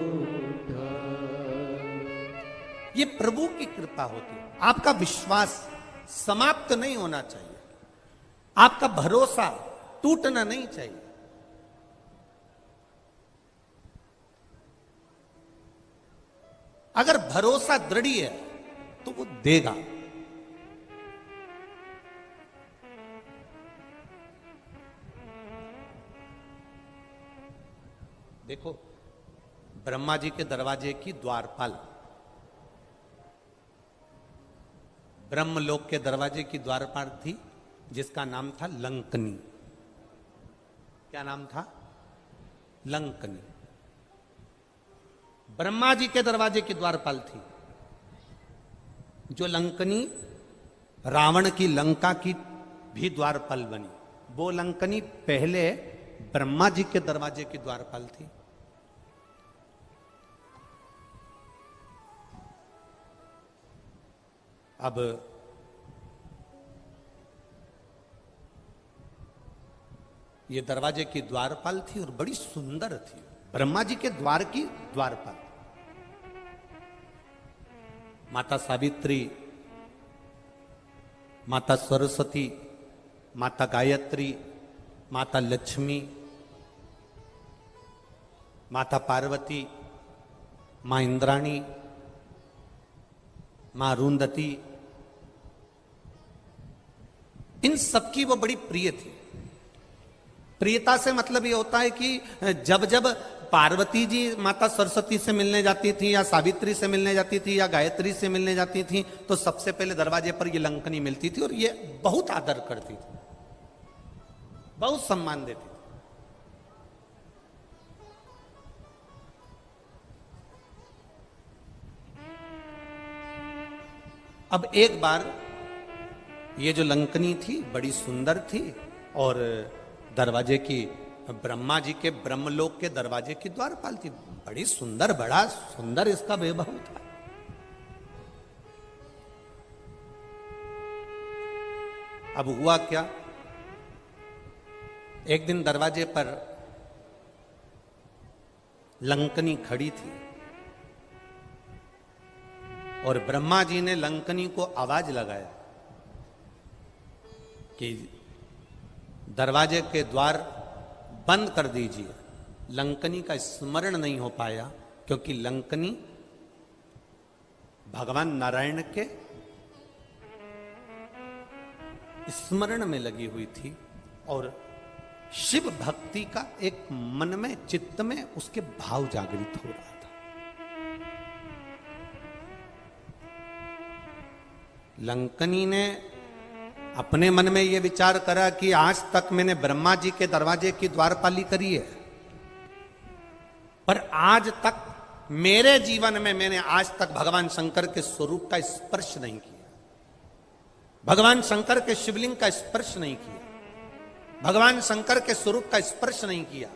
ये प्रभु की कृपा होती है। आपका विश्वास समाप्त नहीं होना चाहिए, आपका भरोसा टूटना नहीं चाहिए। अगर भरोसा दृढ़ है तो वो देगा। देखो ब्रह्मा जी के दरवाजे की द्वारपाल, ब्रह्मलोक के दरवाजे की द्वारपाल थी जिसका नाम था लंकनी। क्या नाम था? लंकनी। ब्रह्मा जी के दरवाजे की द्वारपाल थी। जो लंकनी रावण की लंका की भी द्वारपाल बनी, वो लंकनी पहले ब्रह्मा जी के दरवाजे की द्वारपाल थी। अब ये दरवाजे की द्वारपाल थी और बड़ी सुंदर थी। ब्रह्मा जी के द्वार की द्वारपाल माता सावित्री, माता सरस्वती, माता गायत्री, माता लक्ष्मी, माता पार्वती, मां इंद्राणी, मां अरुंधति, इन सबकी वो बड़ी प्रिय थी। प्रियता से मतलब ये होता है कि जब जब पार्वती जी माता सरस्वती से मिलने जाती थी या सावित्री से मिलने जाती थी या गायत्री से मिलने जाती थी तो सबसे पहले दरवाजे पर ये लंकनी मिलती थी और ये बहुत आदर करती थी, बहुत सम्मान देती थी। अब एक बार ये जो लंकनी थी बड़ी सुंदर थी और दरवाजे की ब्रह्मा जी के ब्रह्मलोक के दरवाजे की द्वारपाल थी। बड़ी सुंदर, बड़ा सुंदर इसका वैभव था। अब हुआ क्या, एक दिन दरवाजे पर लंकनी खड़ी थी और ब्रह्मा जी ने लंकनी को आवाज लगाया कि दरवाजे के द्वार बंद कर दीजिए। लंकनी का स्मरण नहीं हो पाया क्योंकि लंकनी भगवान नारायण के स्मरण में लगी हुई थी और शिव भक्ति का एक मन में, चित्त में उसके भाव जागृत हो रहा था। लंकनी ने अपने मन में यह विचार करा कि आज तक मैंने ब्रह्मा जी के दरवाजे की द्वारपाली करी है, पर आज तक मेरे जीवन में मैंने आज तक भगवान शंकर के स्वरूप का स्पर्श नहीं किया, भगवान शंकर के शिवलिंग का स्पर्श नहीं किया, भगवान शंकर के स्वरूप का स्पर्श नहीं किया।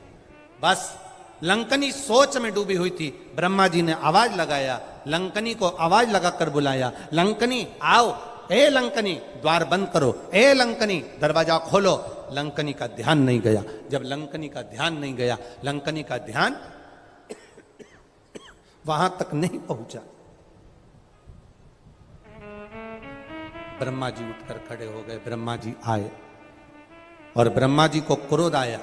बस लंकनी सोच में डूबी हुई थी। ब्रह्मा जी ने आवाज लगाया, लंकनी को आवाज लगाकर बुलाया, लंकनी आओ, ए लंकनी द्वार बंद करो, ए लंकनी दरवाजा खोलो। लंकनी का ध्यान नहीं गया। जब लंकनी का ध्यान नहीं गया, लंकनी का ध्यान वहां तक नहीं पहुंचा। ब्रह्मा जी उठकर खड़े हो गए। ब्रह्मा जी आए और ब्रह्मा जी को क्रोध आया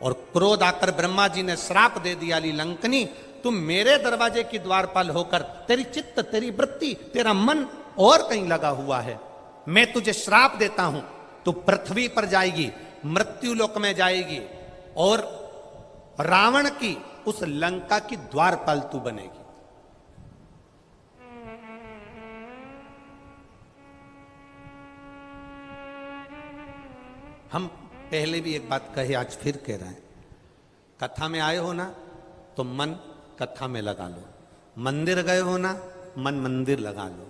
और क्रोध आकर ब्रह्मा जी ने श्राप दे दिया, ली लंकनी तुम मेरे दरवाजे की द्वारपाल होकर, तेरी चित्त, तेरी वृत्ति, तेरा मन और कहीं लगा हुआ है। मैं तुझे श्राप देता हूं, तू पृथ्वी पर जाएगी, मृत्यु लोक में जाएगी और रावण की उस लंका की द्वारपाल तू बनेगी। हम पहले भी एक बात कहे, आज फिर कह रहे हैं, कथा में आए हो ना तो मन कथा में लगा लो, मंदिर गए हो ना मन मंदिर लगा लो,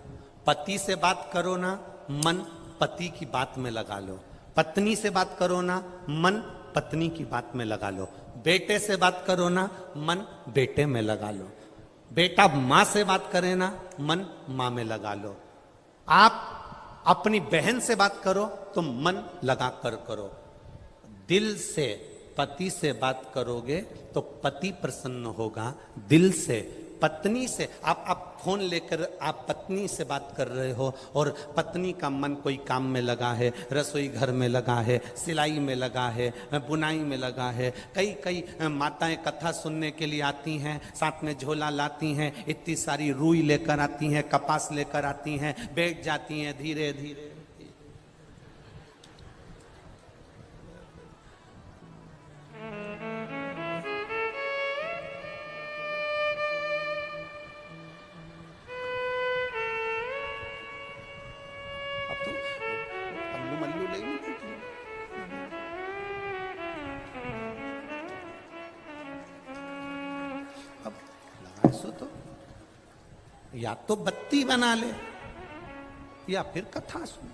पति से बात करो ना मन पति की बात में लगा लो, पत्नी से बात करो ना मन पत्नी की बात में लगा लो, बेटे से बात करो ना मन बेटे में लगा लो, बेटा माँ से बात करे ना मन माँ में लगा लो, आप अपनी बहन से बात करो तो मन लगा कर करो। दिल से पति से बात करोगे तो पति प्रसन्न होगा, दिल से पत्नी से आप फोन लेकर आप पत्नी से बात कर रहे हो और पत्नी का मन कोई काम में लगा है, रसोई घर में लगा है, सिलाई में लगा है, बुनाई में लगा है। कई माताएं कथा सुनने के लिए आती हैं, साथ में झोला लाती हैं, इतनी सारी रुई लेकर आती हैं, कपास लेकर आती हैं, बैठ जाती हैं धीरे धीरे। तो या तो बत्ती बना ले या फिर कथा सुन।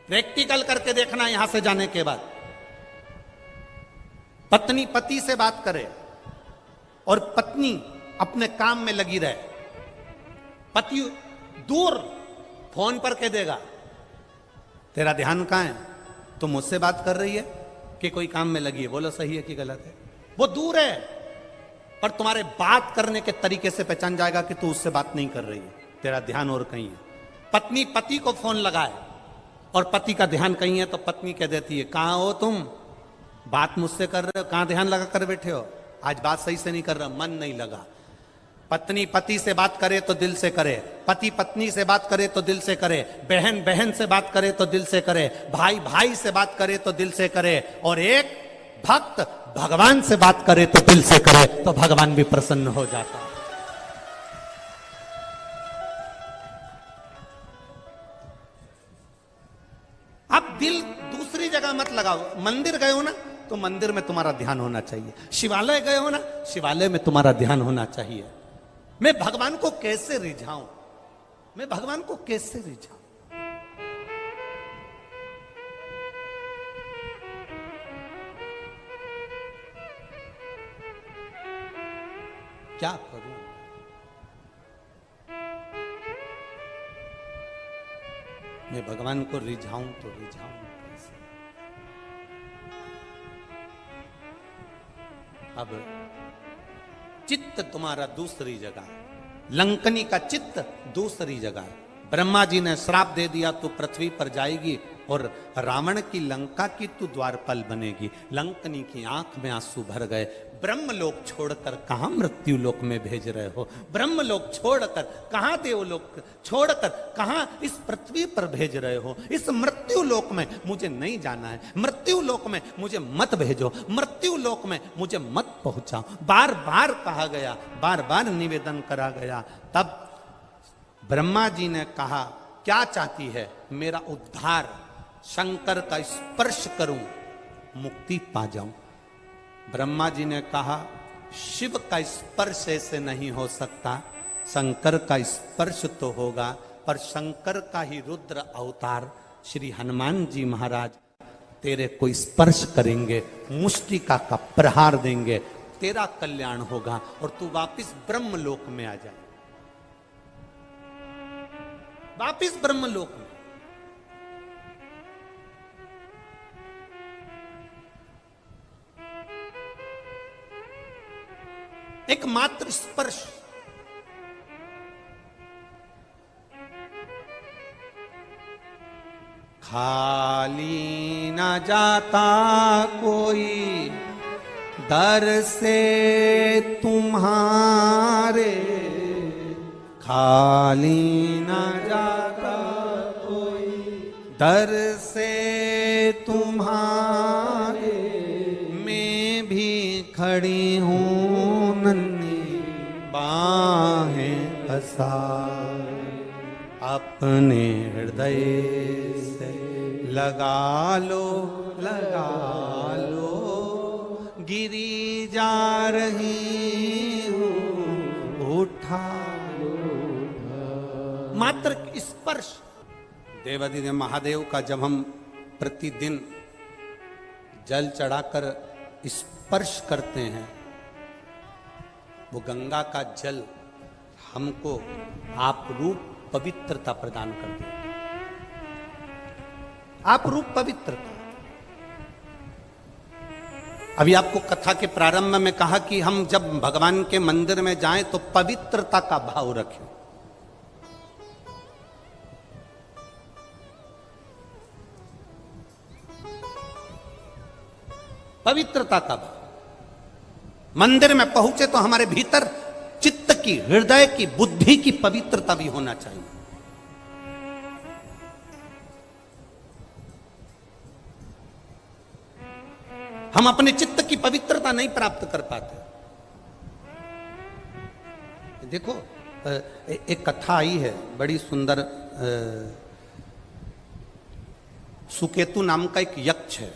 प्रैक्टिकल करके देखना यहां से जाने के बाद। पत्नी पति से बात करे और पत्नी अपने काम में लगी रहे, पति दूर फोन पर कह देगा तेरा ध्यान कहां है, तुम मुझसे बात कर रही है कि कोई काम में लगी है, बोलो सही है कि गलत है। वो दूर है पर तुम्हारे बात करने के तरीके से पहचान जाएगा कि तू उससे बात नहीं कर रही है, तेरा ध्यान और कहीं है। पत्नी पति को फोन लगाए और पति का ध्यान कहीं है तो पत्नी कह देती है कहां हो तुम, बात मुझसे कर रहे हो, कहां ध्यान लगा कर बैठे हो, आज बात सही से नहीं कर रहा, मन नहीं लगा। पत्नी पति से बात करे तो दिल से करे, पति पत्नी से बात करे तो दिल से करे, बहन बहन से बात करे तो दिल से करे, भाई भाई से बात करे तो दिल से करे, और एक भक्त भगवान से बात करे तो दिल से करे तो भगवान भी प्रसन्न हो जाता है। अब दिल दूसरी जगह मत लगाओ। मंदिर गए हो ना तो मंदिर में तुम्हारा ध्यान होना चाहिए, शिवालय गए हो ना शिवालय में तुम्हारा ध्यान होना चाहिए। मैं भगवान को कैसे रिझाऊं, मैं भगवान को कैसे रिझाऊं। क्या करूं? मैं भगवान को रिझाऊं तो रिझाऊं कैसे? अब चित्त तुम्हारा दूसरी जगह, लंकनी का चित्त दूसरी जगह। ब्रह्मा जी ने श्राप दे दिया तो पृथ्वी पर जाएगी, और रावण की लंका की तू द्वारपाल बनेगी। लंकनी की आंख में आंसू भर गए। ब्रह्मलोक छोड़कर कहां मृत्यु लोक में भेज रहे हो? ब्रह्मलोक छोड़कर कहां देवलोक छोड़कर कहां इस पृथ्वी पर भेज रहे हो? इस मृत्यु लोक में मुझे नहीं जाना है। मृत्यु लोक में मुझे मत भेजो, मृत्यु लोक में मुझे मत पहुंचाओ। बार बार कहा गया, बार बार निवेदन करा गया। तब ब्रह्मा जी ने कहा, क्या चाहती है? मेरा उद्धार, शंकर का स्पर्श करूं, मुक्ति पा जाऊं। ब्रह्मा जी ने कहा, शिव का स्पर्श ऐसे नहीं हो सकता, शंकर का स्पर्श तो होगा, पर शंकर का ही रुद्र अवतार श्री हनुमान जी महाराज तेरे को स्पर्श करेंगे, मुष्टिका का प्रहार देंगे, तेरा कल्याण होगा और तू वापिस ब्रह्मलोक में आ जाए, वापिस ब्रह्मलोक में। एक मात्र स्पर्श, खाली न जाता कोई दर से तुम्हारे, खाली न जाता कोई दर से तुम्हारे, मैं भी खड़ी हूँ नन्ही बाहें पसार, अपने हृदय से लगा लो, लगा लो, गिरी जा रही हूँ, उठा लो। मात्र स्पर्श। देवादिदेव महादेव का जब हम प्रतिदिन जल चढ़ाकर स्पर्श करते हैं, वो गंगा का जल हमको आप रूप पवित्रता प्रदान कर देता, आप रूप पवित्रता। अभी आपको कथा के प्रारंभ में कहा कि हम जब भगवान के मंदिर में जाएं तो पवित्रता का भाव रखें। पवित्रता का भाव। मंदिर में पहुंचे तो हमारे भीतर चित्त की, हृदय की, बुद्धि की पवित्रता भी होना चाहिए। हम अपने चित्त की पवित्रता नहीं प्राप्त कर पाते। देखो, एक कथा आई है बड़ी सुंदर। सुकेतु नाम का एक यक्ष है,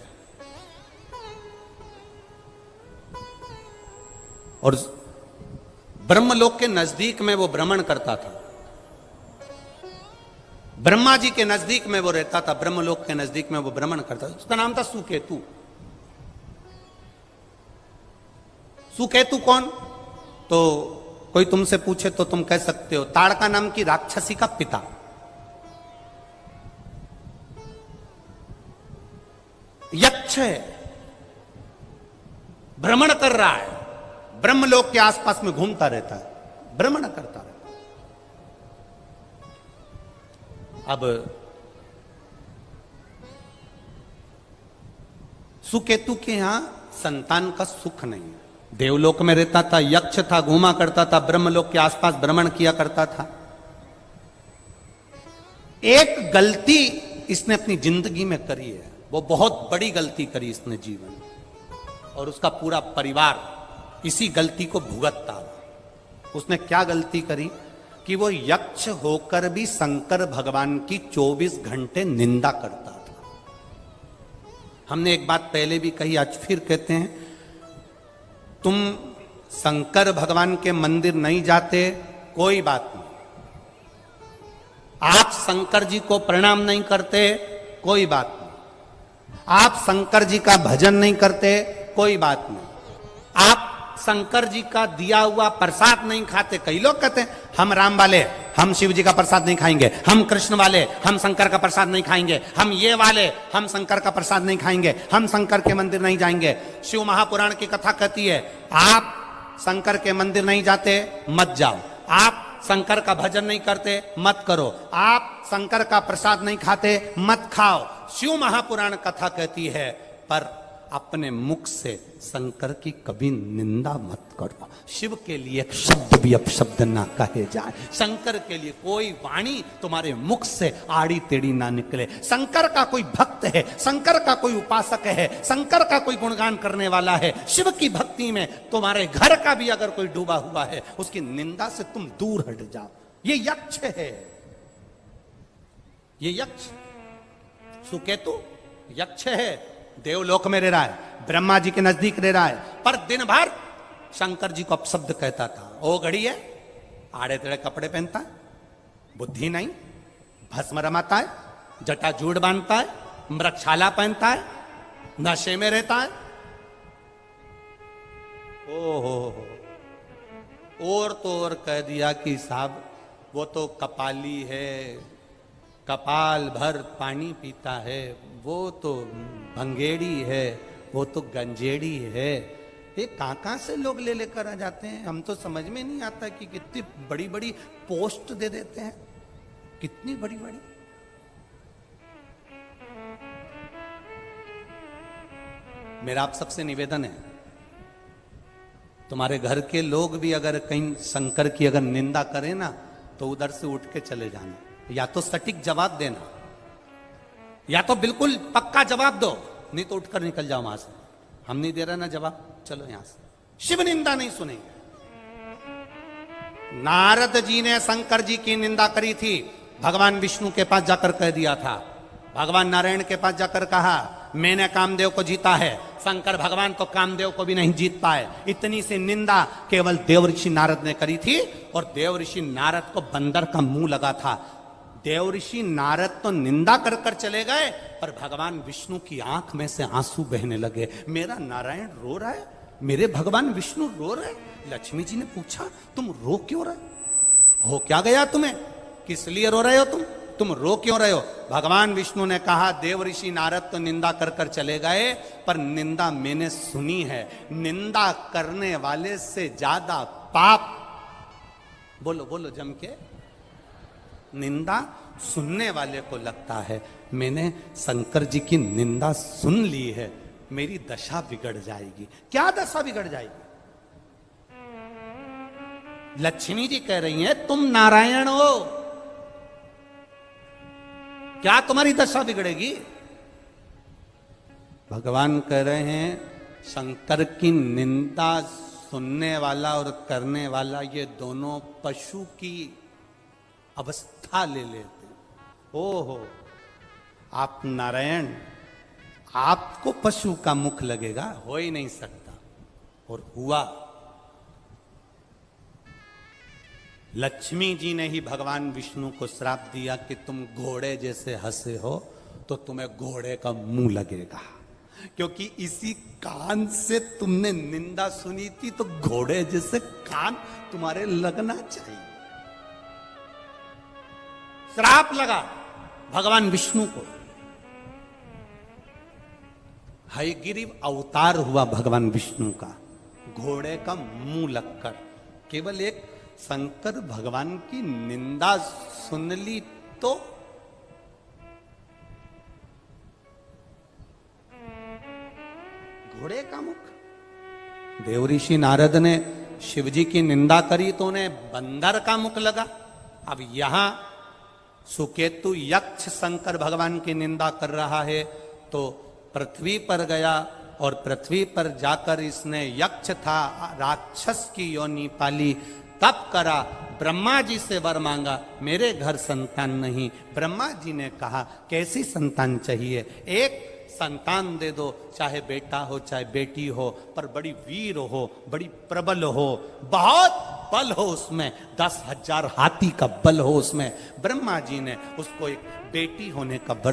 और ब्रह्मलोक के नजदीक में वो भ्रमण करता था। ब्रह्मा जी के नजदीक में वो रहता था, ब्रह्मलोक के नजदीक में वो भ्रमण करता था। उसका नाम था सुकेतु। सुकेतु कौन? तो कोई तुमसे पूछे तो तुम कह सकते हो ताड़का नाम की राक्षसी का पिता। यक्ष है, भ्रमण कर रहा है, ब्रह्मलोक के आसपास में घूमता रहता है, भ्रमण करता रहता है। अब सुकेतु के यहां संतान का सुख नहीं है। देवलोक में रहता था, यक्ष था, घूमा करता था, ब्रह्मलोक के आसपास भ्रमण किया करता था। एक गलती इसने अपनी जिंदगी में करी है, वो बहुत बड़ी गलती करी इसने जीवन में, और उसका पूरा परिवार इसी गलती को भुगतता। उसने क्या गलती करी कि वो यक्ष होकर भी शंकर भगवान की 24 घंटे निंदा करता था। हमने एक बात पहले भी कही, आज फिर कहते हैं, तुम शंकर भगवान के मंदिर नहीं जाते, कोई बात नहीं। आप शंकर जी को प्रणाम नहीं करते, कोई बात नहीं। आप शंकर जी का भजन नहीं करते, कोई बात नहीं। आप शंकर जी का दिया हुआ प्रसाद नहीं खाते। कई लोग कहते हैं हम राम वाले हम शिव जी का प्रसाद नहीं खाएंगे, हम कृष्ण वाले हम शंकर का प्रसाद नहीं खाएंगे, हम ये वाले हम शंकर का प्रसाद नहीं खाएंगे, हम शंकर के मंदिर नहीं जाएंगे। शिव महापुराण की कथा कहती है आप शंकर के मंदिर नहीं जाते मत जाओ, आप शंकर का भजन नहीं करते मत करो, आप शंकर का प्रसाद नहीं खाते मत खाओ। शिव महापुराण कथा कहती है पर अपने मुख से शंकर की कभी निंदा मत करो। शिव के लिए एक शब्द भी अपशब्द ना कहे जाए, शंकर के लिए कोई वाणी तुम्हारे मुख से आड़ी टेढ़ी ना निकले। शंकर का कोई भक्त है, शंकर का कोई उपासक है, शंकर का कोई गुणगान करने वाला है, शिव की भक्ति में तुम्हारे घर का भी अगर कोई डूबा हुआ है उसकी निंदा से तुम दूर हट जाओ। ये यक्ष है, ये यक्ष सुकेतु यक्ष है, देवलोक में रह रहा है, ब्रह्मा जी के नजदीक रह रहा है, पर दिन भर शंकर जी को अपशब्द कहता था। ओ घड़ी है, आड़े तेड़े कपड़े पहनता है, बुद्धि नहीं, भस्म रमाता है, जटा जूड़ बांधता है, मृक्षाला पहनता है, नशे में रहता है। ओहो, और तो और कह दिया कि साहब वो तो कपाली है, कपाल भर पानी पीता है, वो तो भंगेड़ी है, वो तो गंजेड़ी है। ये कहां से लोग ले लेकर आ जाते हैं, हम तो समझ में नहीं आता कि कितनी बड़ी बड़ी पोस्ट दे देते हैं, कितनी बड़ी बड़ी। मेरा आप सबसे निवेदन है, तुम्हारे घर के लोग भी अगर कहीं शंकर की अगर निंदा करें ना तो उधर से उठ के चले जाना, या तो सटीक जवाब देना, या तो बिल्कुल पक्का जवाब दो, नहीं तो उठकर निकल जाओ वहां से। हम नहीं दे रहे ना जवाब, चलो यहां से। शिव निंदा नहीं सुनेंगे। नारद जी ने शंकर जी की निंदा करी थी, भगवान विष्णु के पास जाकर कह दिया था, भगवान नारायण के पास जाकर कहा मैंने कामदेव को जीता है। शंकर भगवान तो कामदेव को भी नहीं जीत पाए। इतनी सी निंदा केवल देव ऋषि नारद ने करी थी, और देव ऋषि नारद को बंदर का मुंह लगा था। देव ऋषि नारद तो निंदा कर कर चले गए, पर भगवान विष्णु की आंख में से आंसू बहने लगे। मेरा नारायण रो रहा है, मेरे भगवान विष्णु रो रहे। लक्ष्मी जी ने पूछा तुम रो क्यों रहे हो, क्या गया तुम्हें, किस लिए रो रहे हो तुम रो क्यों रहे हो। भगवान विष्णु ने कहा देव ऋषि नारद तो निंदा कर कर चले गए, पर निंदा मैंने सुनी है। निंदा करने वाले से ज्यादा पाप, बोलो बोलो जम के, निंदा सुनने वाले को लगता है। मैंने शंकर जी की निंदा सुन ली है, मेरी दशा बिगड़ जाएगी। क्या दशा बिगड़ जाएगी। लक्ष्मी जी कह रही हैं तुम नारायण हो, क्या तुम्हारी दशा बिगड़ेगी। भगवान कह रहे हैं शंकर की निंदा सुनने वाला और करने वाला ये दोनों पशु की अवस्था ले लेते। ओहो, आप नारायण, आपको पशु का मुख लगेगा, हो ही नहीं सकता। और हुआ। लक्ष्मी जी ने ही भगवान विष्णु को श्राप दिया कि तुम घोड़े जैसे हंसे हो तो तुम्हें घोड़े का मुंह लगेगा, क्योंकि इसी कान से तुमने निंदा सुनी थी, तो घोड़े जैसे कान तुम्हारे लगना चाहिए। श्राप लगा भगवान विष्णु को। हयग्रीव अवतार हुआ भगवान विष्णु का, घोड़े का मुंह लगकर। केवल एक शंकर भगवान की निंदा सुन ली तो घोड़े का मुख। देव ऋषि नारद ने शिव जी की निंदा करी तो उन्हें बंदर का मुख लगा। अब यहां सुकेतु यक्ष शंकर भगवान की निंदा कर रहा है, तो पृथ्वी पर गया और पृथ्वी पर जाकर इसने यक्ष था राक्षस की योनि पाली, तप करा, ब्रह्मा जी से वर मांगा, मेरे घर संतान नहीं। ब्रह्मा जी ने कहा कैसी संतान चाहिए, एक संतान दे दो, चाहे बेटा हो चाहे बेटी हो, पर बड़ी वीर हो, बड़ी प्रबल हो, बहुत बल हो उसमें, 10,000 हाथी का बल हो उसमें। ब्रह्मा जी ने उसको एक बेटी होने का वर